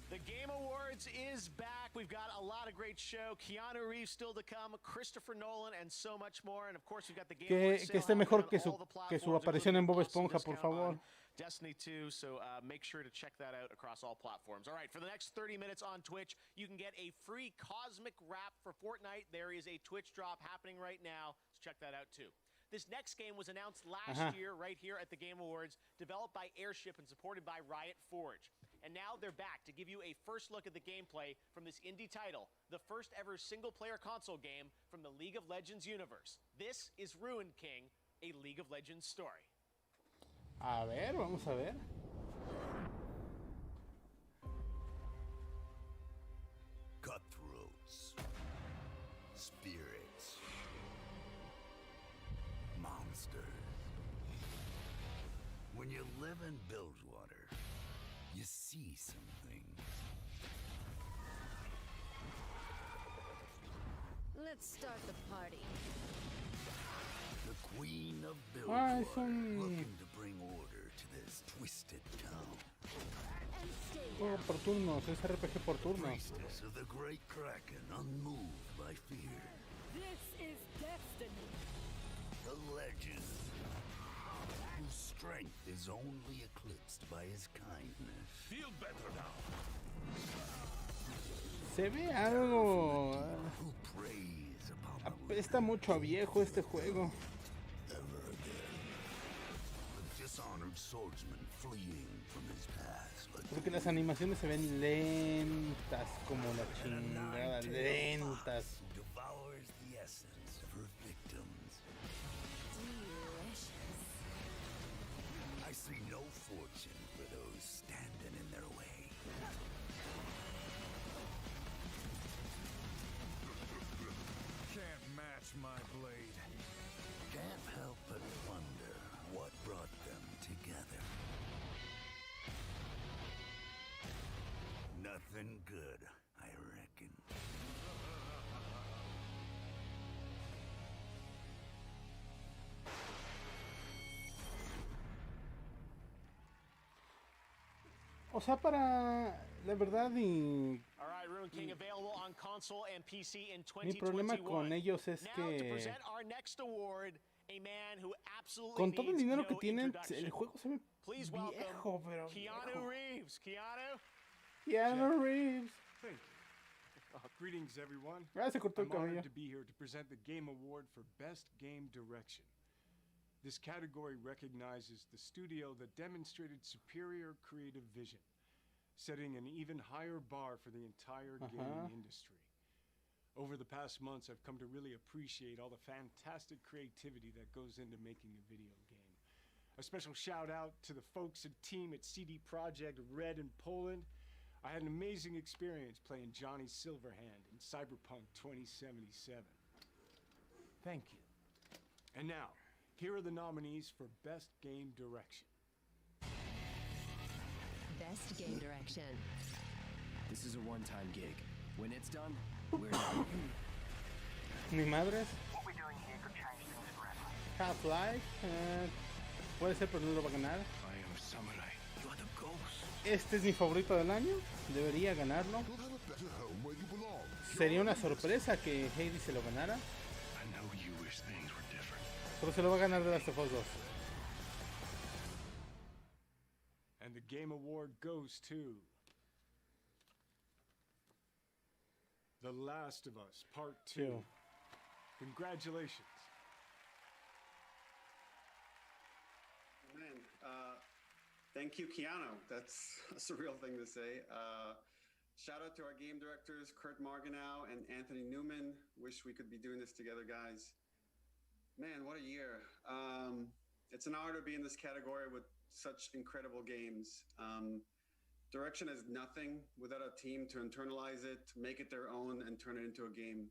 The Game Awards is back we've got a lot of great show. Keanu Reeves still to come, Christopher Nolan, and so much more. And of course, we've got the Game Awards Que esté mejor que su aparición en Bob Esponja, por favor. Destiny 2, so make sure to check that out across all platforms. All right, for the next 30 minutes on Twitch, you can get a free Cosmic Wrap for Fortnite. There is a Twitch drop happening right now, so check that out too. This next game was announced last year right here at the Game Awards, developed by Airship and supported by Riot Forge. And now they're back to give you a first look at the gameplay from this indie title, the first ever single-player console game from the League of Legends universe. This is Ruined King, a League of Legends story. A ver, vamos a ver. Cutthroats, spirits, monsters. When you live in Bilgewater, you see something. Let's start the party. The Queen of Bilgewater, looking to bring order to this twisted town. Juego por turnos, es RPG por turnos. Priestess of the Great Kraken, unmoved by fear. This is destiny. The legend, whose strength is only eclipsed by his kindness. Feel better now. Se ve algo. Apesta mucho a viejo este juego. Dishonored swordsman fleeing from his past. Porque las animaciones se ven lentas como la chingada, lentas. Devours the essence of her victims. Delicious. I see no fortune for those standing in their way. Can't match my blade. Can't help but wonder what brought them together. Nothing good, I reckon. O sea, para la verdad y All right, Ruined King available on console and PC in mi problema con ellos es que con todo el dinero que tienen, el juego se ve viejo, pero Keanu Reeves. Keanu Reeves. Thank you. Greetings, everyone. Se cortó el I'm honored cabello. to be here to present the Game Award for Best Game Direction. This category recognizes the studio that demonstrated superior creative vision, setting an even higher bar for the entire gaming industry. Over the past months, I've come to really appreciate all the fantastic creativity that goes into making a video game. A special shout out to the folks and team at CD Projekt Red in Poland. I had an amazing experience playing Johnny Silverhand in Cyberpunk 2077. Thank you. And now, here are the nominees for Best Game Direction. Best game direction. This is a one-time gig. When it's done, we're done. Ni madres. What we're doing here could change things forever. Half-Life. Puede ser, pero no lo va a ganar. I am a samurai. You are the ghost. Este es mi favorito del año. Debería ganarlo. Sería una sorpresa que Hades se lo ganara. I know you wish things were different. Pero se lo va a ganar The Last of Us 2. And the Game Award goes to The Last of Us Part 2. Congratulations. Man, thank you, Keanu. That's a surreal thing to say. Shout out to our game directors, Kurt Marganow and Anthony Newman. Wish we could be doing this together, guys. Man, what a year. It's an honor to be in this category with such incredible games. Direction is nothing without a team to internalize it, make it their own, and turn it into a game.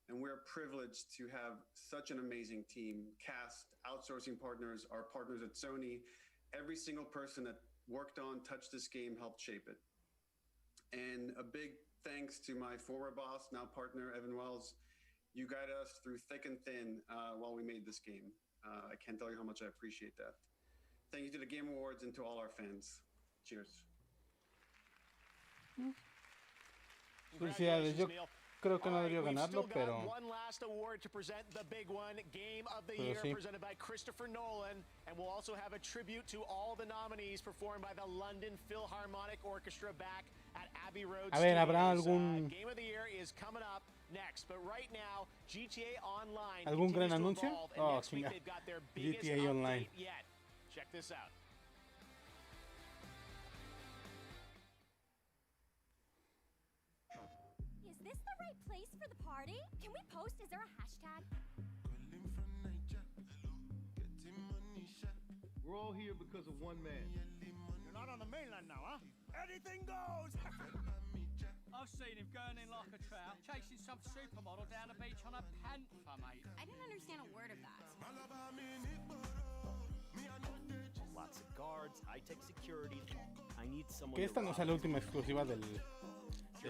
And we're privileged to have such an amazing team, cast, outsourcing partners, our partners at Sony. Every single person that worked on, touched this game, helped shape it. And a big thanks to my former boss, now partner, Evan Wells. You guided us through thick and thin while we made this game. I can't tell you how much I appreciate that. Thank you to the Game Awards and to all our fans. Cheers. Felicidades. Yo creo que no debió ganarlo, pero one last award to present, the big one, Game of the Pero Year, sí. presented by Christopher Nolan, and we'll also have a tribute to all the nominees performed by the London Philharmonic Orchestra back at Abbey Road A ver, ¿habrá Studios. algún Game of the Year is coming up next, but right now, GTA Online algún gran continues to anuncio? evolve, and Oh, next week chinga. they've got their biggest GTA update Online. yet. Check this out. Is this the right place for the party? Can we post? Is there a hashtag? We're all here because of one man. You're not on the mainland now, huh? Anything goes! I've seen him going in like a trout, chasing some supermodel down the beach on a panther, mate. I didn't understand a word of that. Lots of guards, high-tech security. I need someone que esta to no rob sea la it. última exclusiva de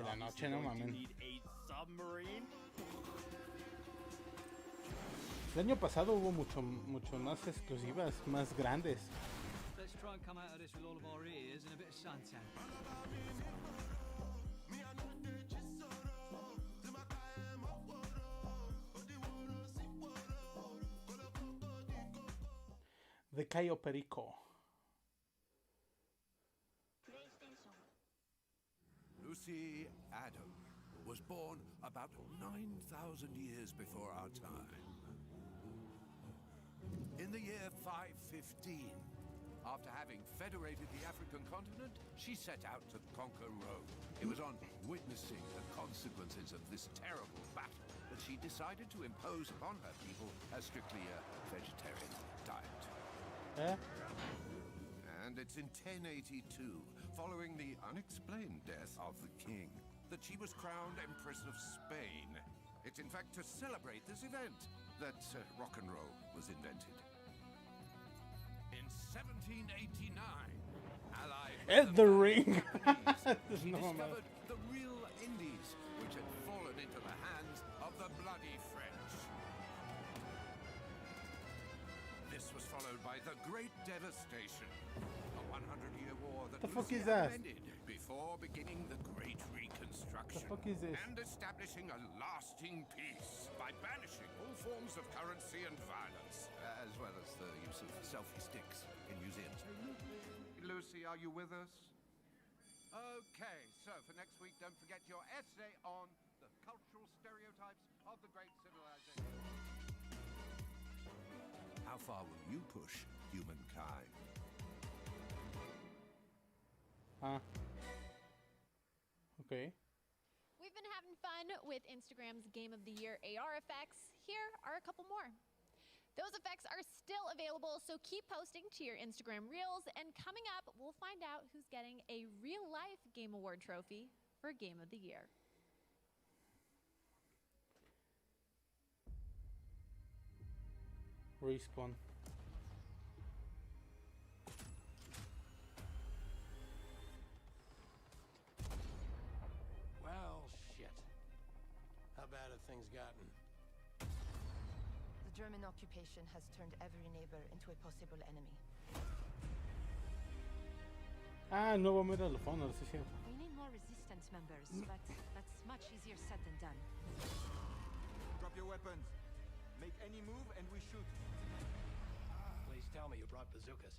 la noche, no Going to mames. need a submarine. El año pasado hubo mucho más exclusivas, más grandes. Let's try and come out of this with all of our ears and a bit of suntan. De Cayo Perico. Lucy Adam was born about 9,000 years before our time. In the year 515, after having federated the African continent, she set out to conquer Rome. It was on witnessing the consequences of this terrible battle that she decided to impose upon her people a strictly vegetarian diet. And it's in 1082, following the unexplained death of the king, that she was crowned Empress of Spain. It's in fact to celebrate this event that rock and roll was invented. In 1789, allied Ed the Ring. she No, man. discovered the real Indies, which had fallen into the hands of the bloody French. This was followed by the Great Devastation, a 100-year war that The fuck Lucy is that? ended before beginning the Great Reconstruction The fuck is this? and establishing a lasting peace by banishing all forms of currency and violence, as well as the use of selfie sticks in museums. Lucy, are you with us? Okay, so for next week, don't forget your essay on the cultural stereotypes of the great civilization. How far will you push humankind? Okay. We've been having fun with Instagram's Game of the Year AR effects. Here are a couple more. Those effects are still available, so keep posting to your Instagram Reels. And coming up, we'll find out who's getting a real-life Game Award trophy for Game of the Year. Respawn. Well, shit. How bad have things gotten? The German occupation has turned every neighbor into a possible enemy. Ah, nuevo Medal of Honor, sí es cierto. We need more resistance members, but that's much easier said than done. Drop your weapons. Make any move and we shoot. Please tell me you brought bazookas.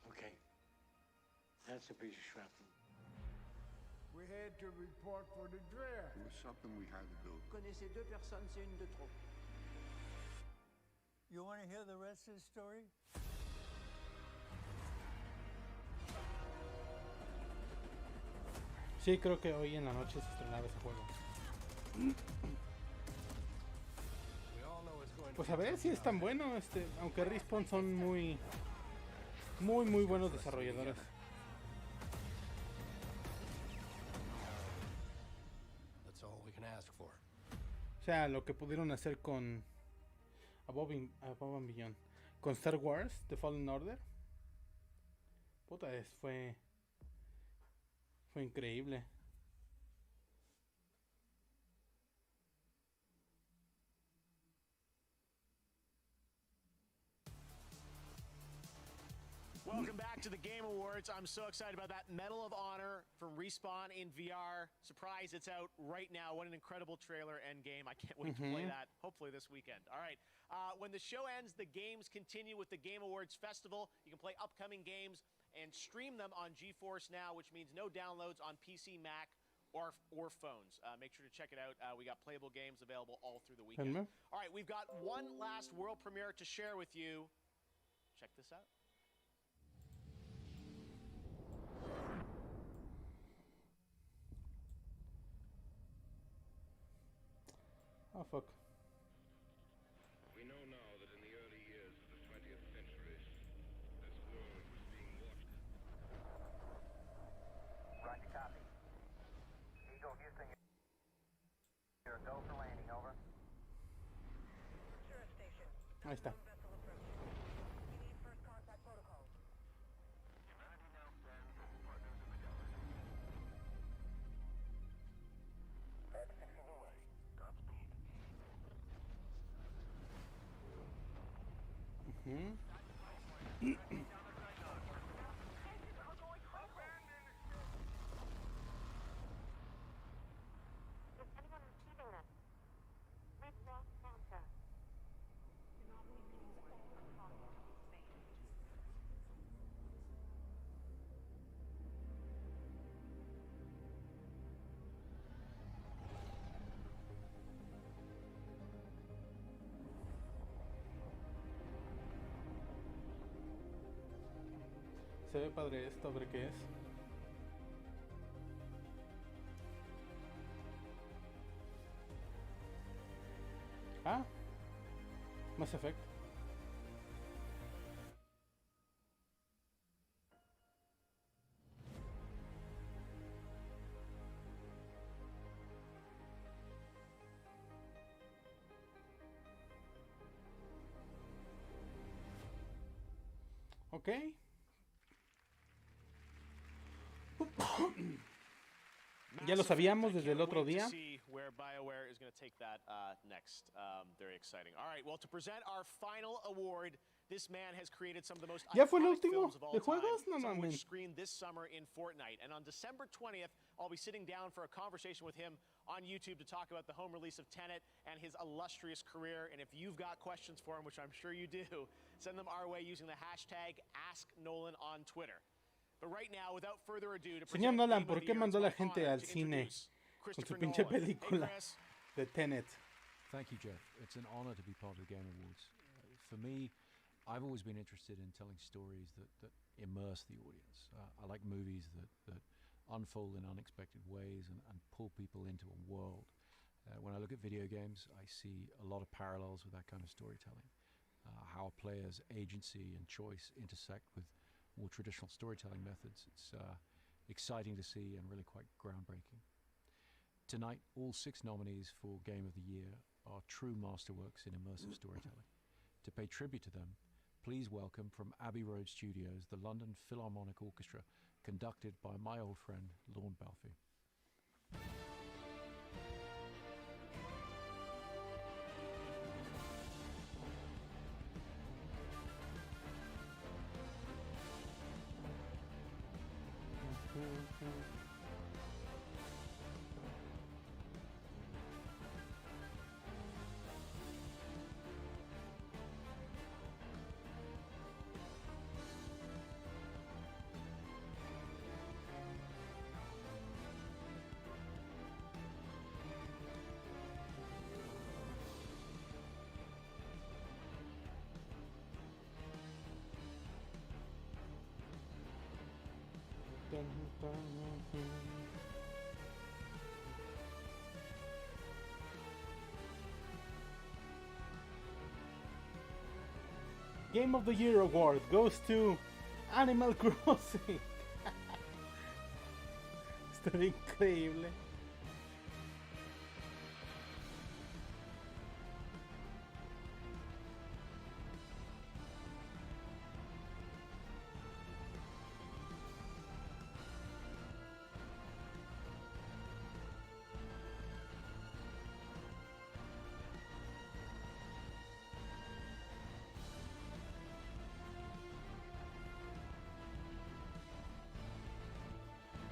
Okay. That's a piece of shrapnel. We had to report for the draft. It was something we had to do. Connaissez deux personnes, c'est une de trop. You want to hear the rest of the story? Sí, creo que hoy en la noche se estrenaba ese juego. Pues a ver si es tan bueno, aunque Respawn son muy buenos desarrolladores. That's all we can ask for. O sea, lo que pudieron hacer con Above and Beyond, con Star Wars The Fallen Order. Puta, fue Fue increíble. Welcome back to the Game Awards. I'm so excited about that Medal of Honor from Respawn in VR. Surprise, it's out right now. What an incredible trailer and game. I can't wait to play that, hopefully this weekend. All right, when the show ends, the games continue with the Game Awards Festival. You can play upcoming games and stream them on GeForce Now, which means no downloads on PC, Mac, or phones. Make sure to check it out. We got playable games available all through the weekend. All right, we've got one last world premiere to share with you. Check this out. Oh, fuck. We know now that in the early years of the 20th century, this world was being watched. Roger, copy. Eagle, Houston, you're a go for landing, over. Sheriff Station. Ahí está. Se ve padre esto, a ver qué es. Ah, Mass Effect. Okay. Ya lo sabíamos desde el otro día. Where BioWare is going to take that next. Very exciting. All right, well, to present our final award, this man has created some of the most ¿Ya fue el iconic último films of all de time, juegos? No some of which mames. screened this summer in Fortnite. And on December 20th, I'll be sitting down for a conversation with him on YouTube to talk about the home release of Tenet and his illustrious career. And if you've got questions for him, which I'm sure you do, send them our way using the hashtag AskNolan on Twitter. But right now, without further ado, to Señor present Nolan, Game ¿por of the qué Year, mandó it's la my gente honor al to cine introduce con su Christopher pinche Nolan. película Hey, Chris. de Tenet? Thank you, Jeff. It's an honor to be part of the Game Awards. For me, I've always been interested in telling stories that immerse the audience. I like movies that unfold in unexpected ways and pull people into a world. When I look at video games, I see a lot of parallels with that kind of storytelling. How a player's agency and choice intersect with more traditional storytelling methods. It's exciting to see and really quite groundbreaking. Tonight, all 6 nominees for Game of the Year are true masterworks in immersive storytelling. To pay tribute to them, please welcome from Abbey Road Studios the London Philharmonic Orchestra, conducted by my old friend Lorne Balfe. Game of the Year Award goes to Animal Crossing. Está increíble.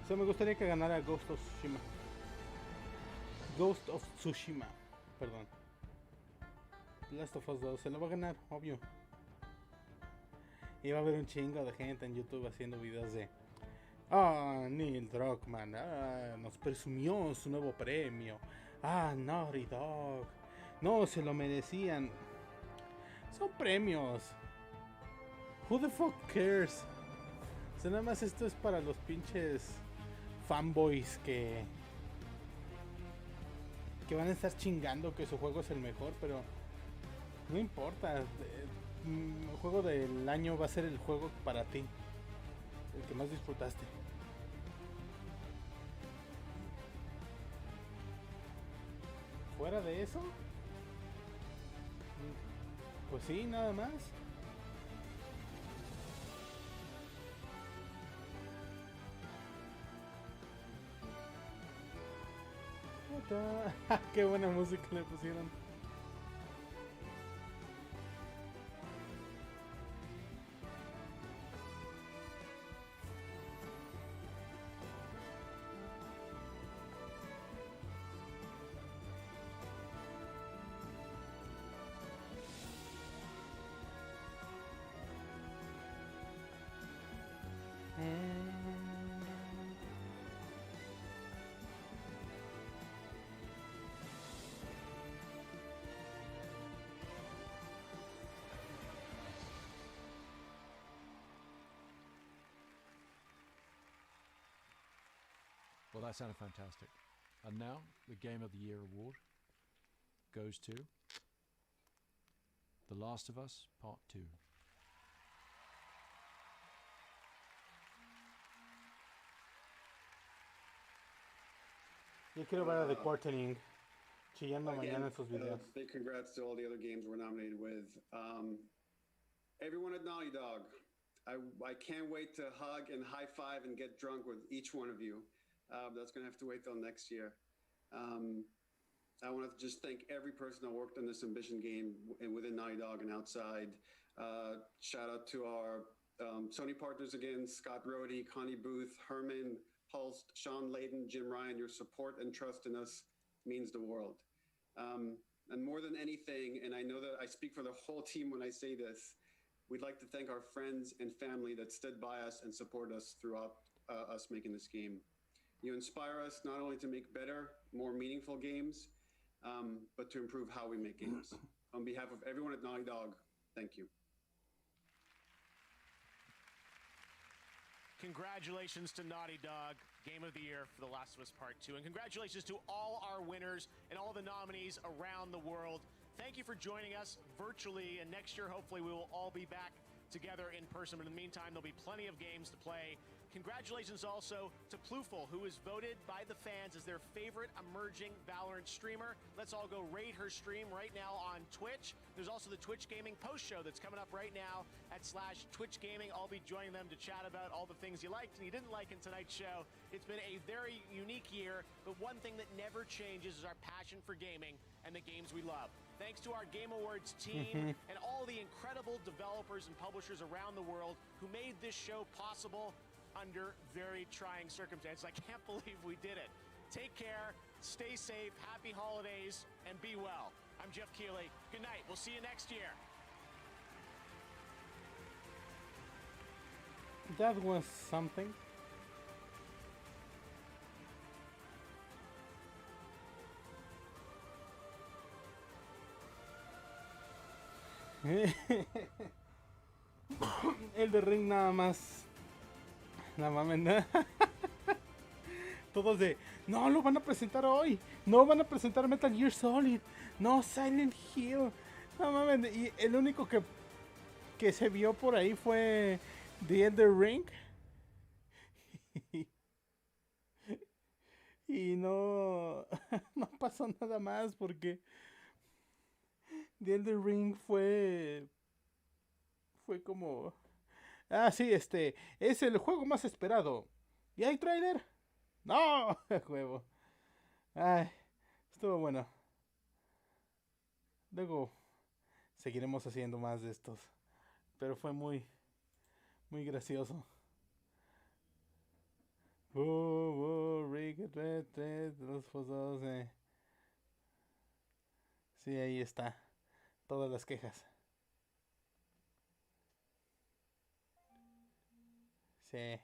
O sea, me gustaría que ganara Ghost of Tsushima. Ghost of Tsushima, perdón. Last of Us 2 se lo va a ganar, obvio. Y va a haber un chingo de gente en YouTube haciendo videos de Neil Druckmann nos presumió su nuevo premio. Naughty Dog, no se lo merecían. Son premios. Who the fuck cares? O sea, nada más esto es para los pinches fanboys que van a estar chingando que su juego es el mejor, pero no importa. El juego del año va a ser el juego para ti, el que más disfrutaste. Fuera de eso, pues sí, nada más. Qué buena música le pusieron. Well, that sounded fantastic. And now, the Game of the Year award goes to The Last of Us Part 2. Yo quiero ver a The Quarterling chillando mañana en sus videos. Big congrats to all the other games we're nominated with. Everyone at Naughty Dog, I can't wait to hug and high five and get drunk with each one of you. That's going to have to wait till next year. I want to just thank every person that worked on this Ambition game within Naughty Dog and outside. Shout out to our Sony partners again, Scott Rohde, Connie Booth, Herman Hulst, Sean Layden, Jim Ryan. Your support and trust in us means the world. And more than anything, and I know that I speak for the whole team when I say this, we'd like to thank our friends and family that stood by us and supported us throughout us making this game. You inspire us not only to make better, more meaningful games, but to improve how we make games. On behalf of everyone at Naughty Dog, thank you. Congratulations to Naughty Dog, Game of the Year for The Last of Us Part 2. And congratulations to all our winners and all the nominees around the world. Thank you for joining us virtually, and next year, hopefully, we will all be back together in person. But in the meantime, there'll be plenty of games to play. Congratulations also to Plouful, who was voted by the fans as their favorite emerging Valorant streamer. Let's all go raid her stream right now on Twitch. There's also the Twitch Gaming post show that's coming up right now at /Twitch Gaming. I'll be joining them to chat about all the things you liked and you didn't like in tonight's show. It's been a very unique year, but one thing that never changes is our passion for gaming and the games we love. Thanks to our Game Awards team and all the incredible developers and publishers around the world who made this show possible under very trying circumstances. I can't believe we did it. Take care, stay safe, happy holidays, and be well. I'm Jeff Keighley. Good night. We'll see you next year. That was something. El de Ring nada más. La mames, ¿no? Todos de, no lo van a presentar hoy, no van a presentar Metal Gear Solid, no Silent Hill, no mames. Y el único que se vio por ahí fue The Elden Ring. Y no pasó nada más porque The Elden Ring fue como, sí, es el juego más esperado. ¿Y hay tráiler? ¡No! Juego. Ay, estuvo bueno. Luego seguiremos haciendo más de estos. Pero fue muy gracioso. Rick, los fotos, Sí, ahí está. Todas las quejas. Sí.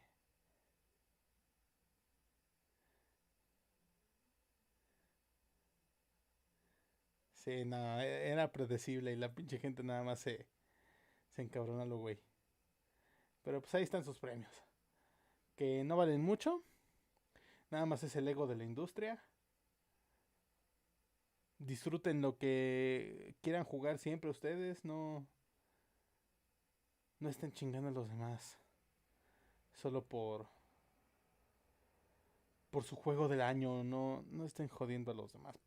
Sí, no, era predecible y la pinche gente nada más se encabrona lo güey. Pero pues ahí están sus premios. Que no valen mucho. Nada más es el ego de la industria. Disfruten lo que quieran jugar siempre ustedes. No estén chingando a los demás. Solo por su juego del año. No estén jodiendo a los demás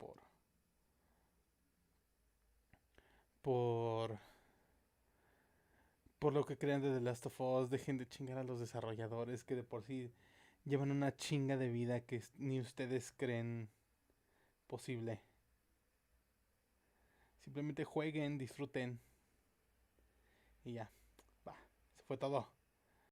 por lo que crean de The Last of Us. Dejen de chingar a los desarrolladores que de por sí llevan una chinga de vida que ni ustedes creen posible. Simplemente jueguen, disfruten. Y ya. Va. Eso fue todo.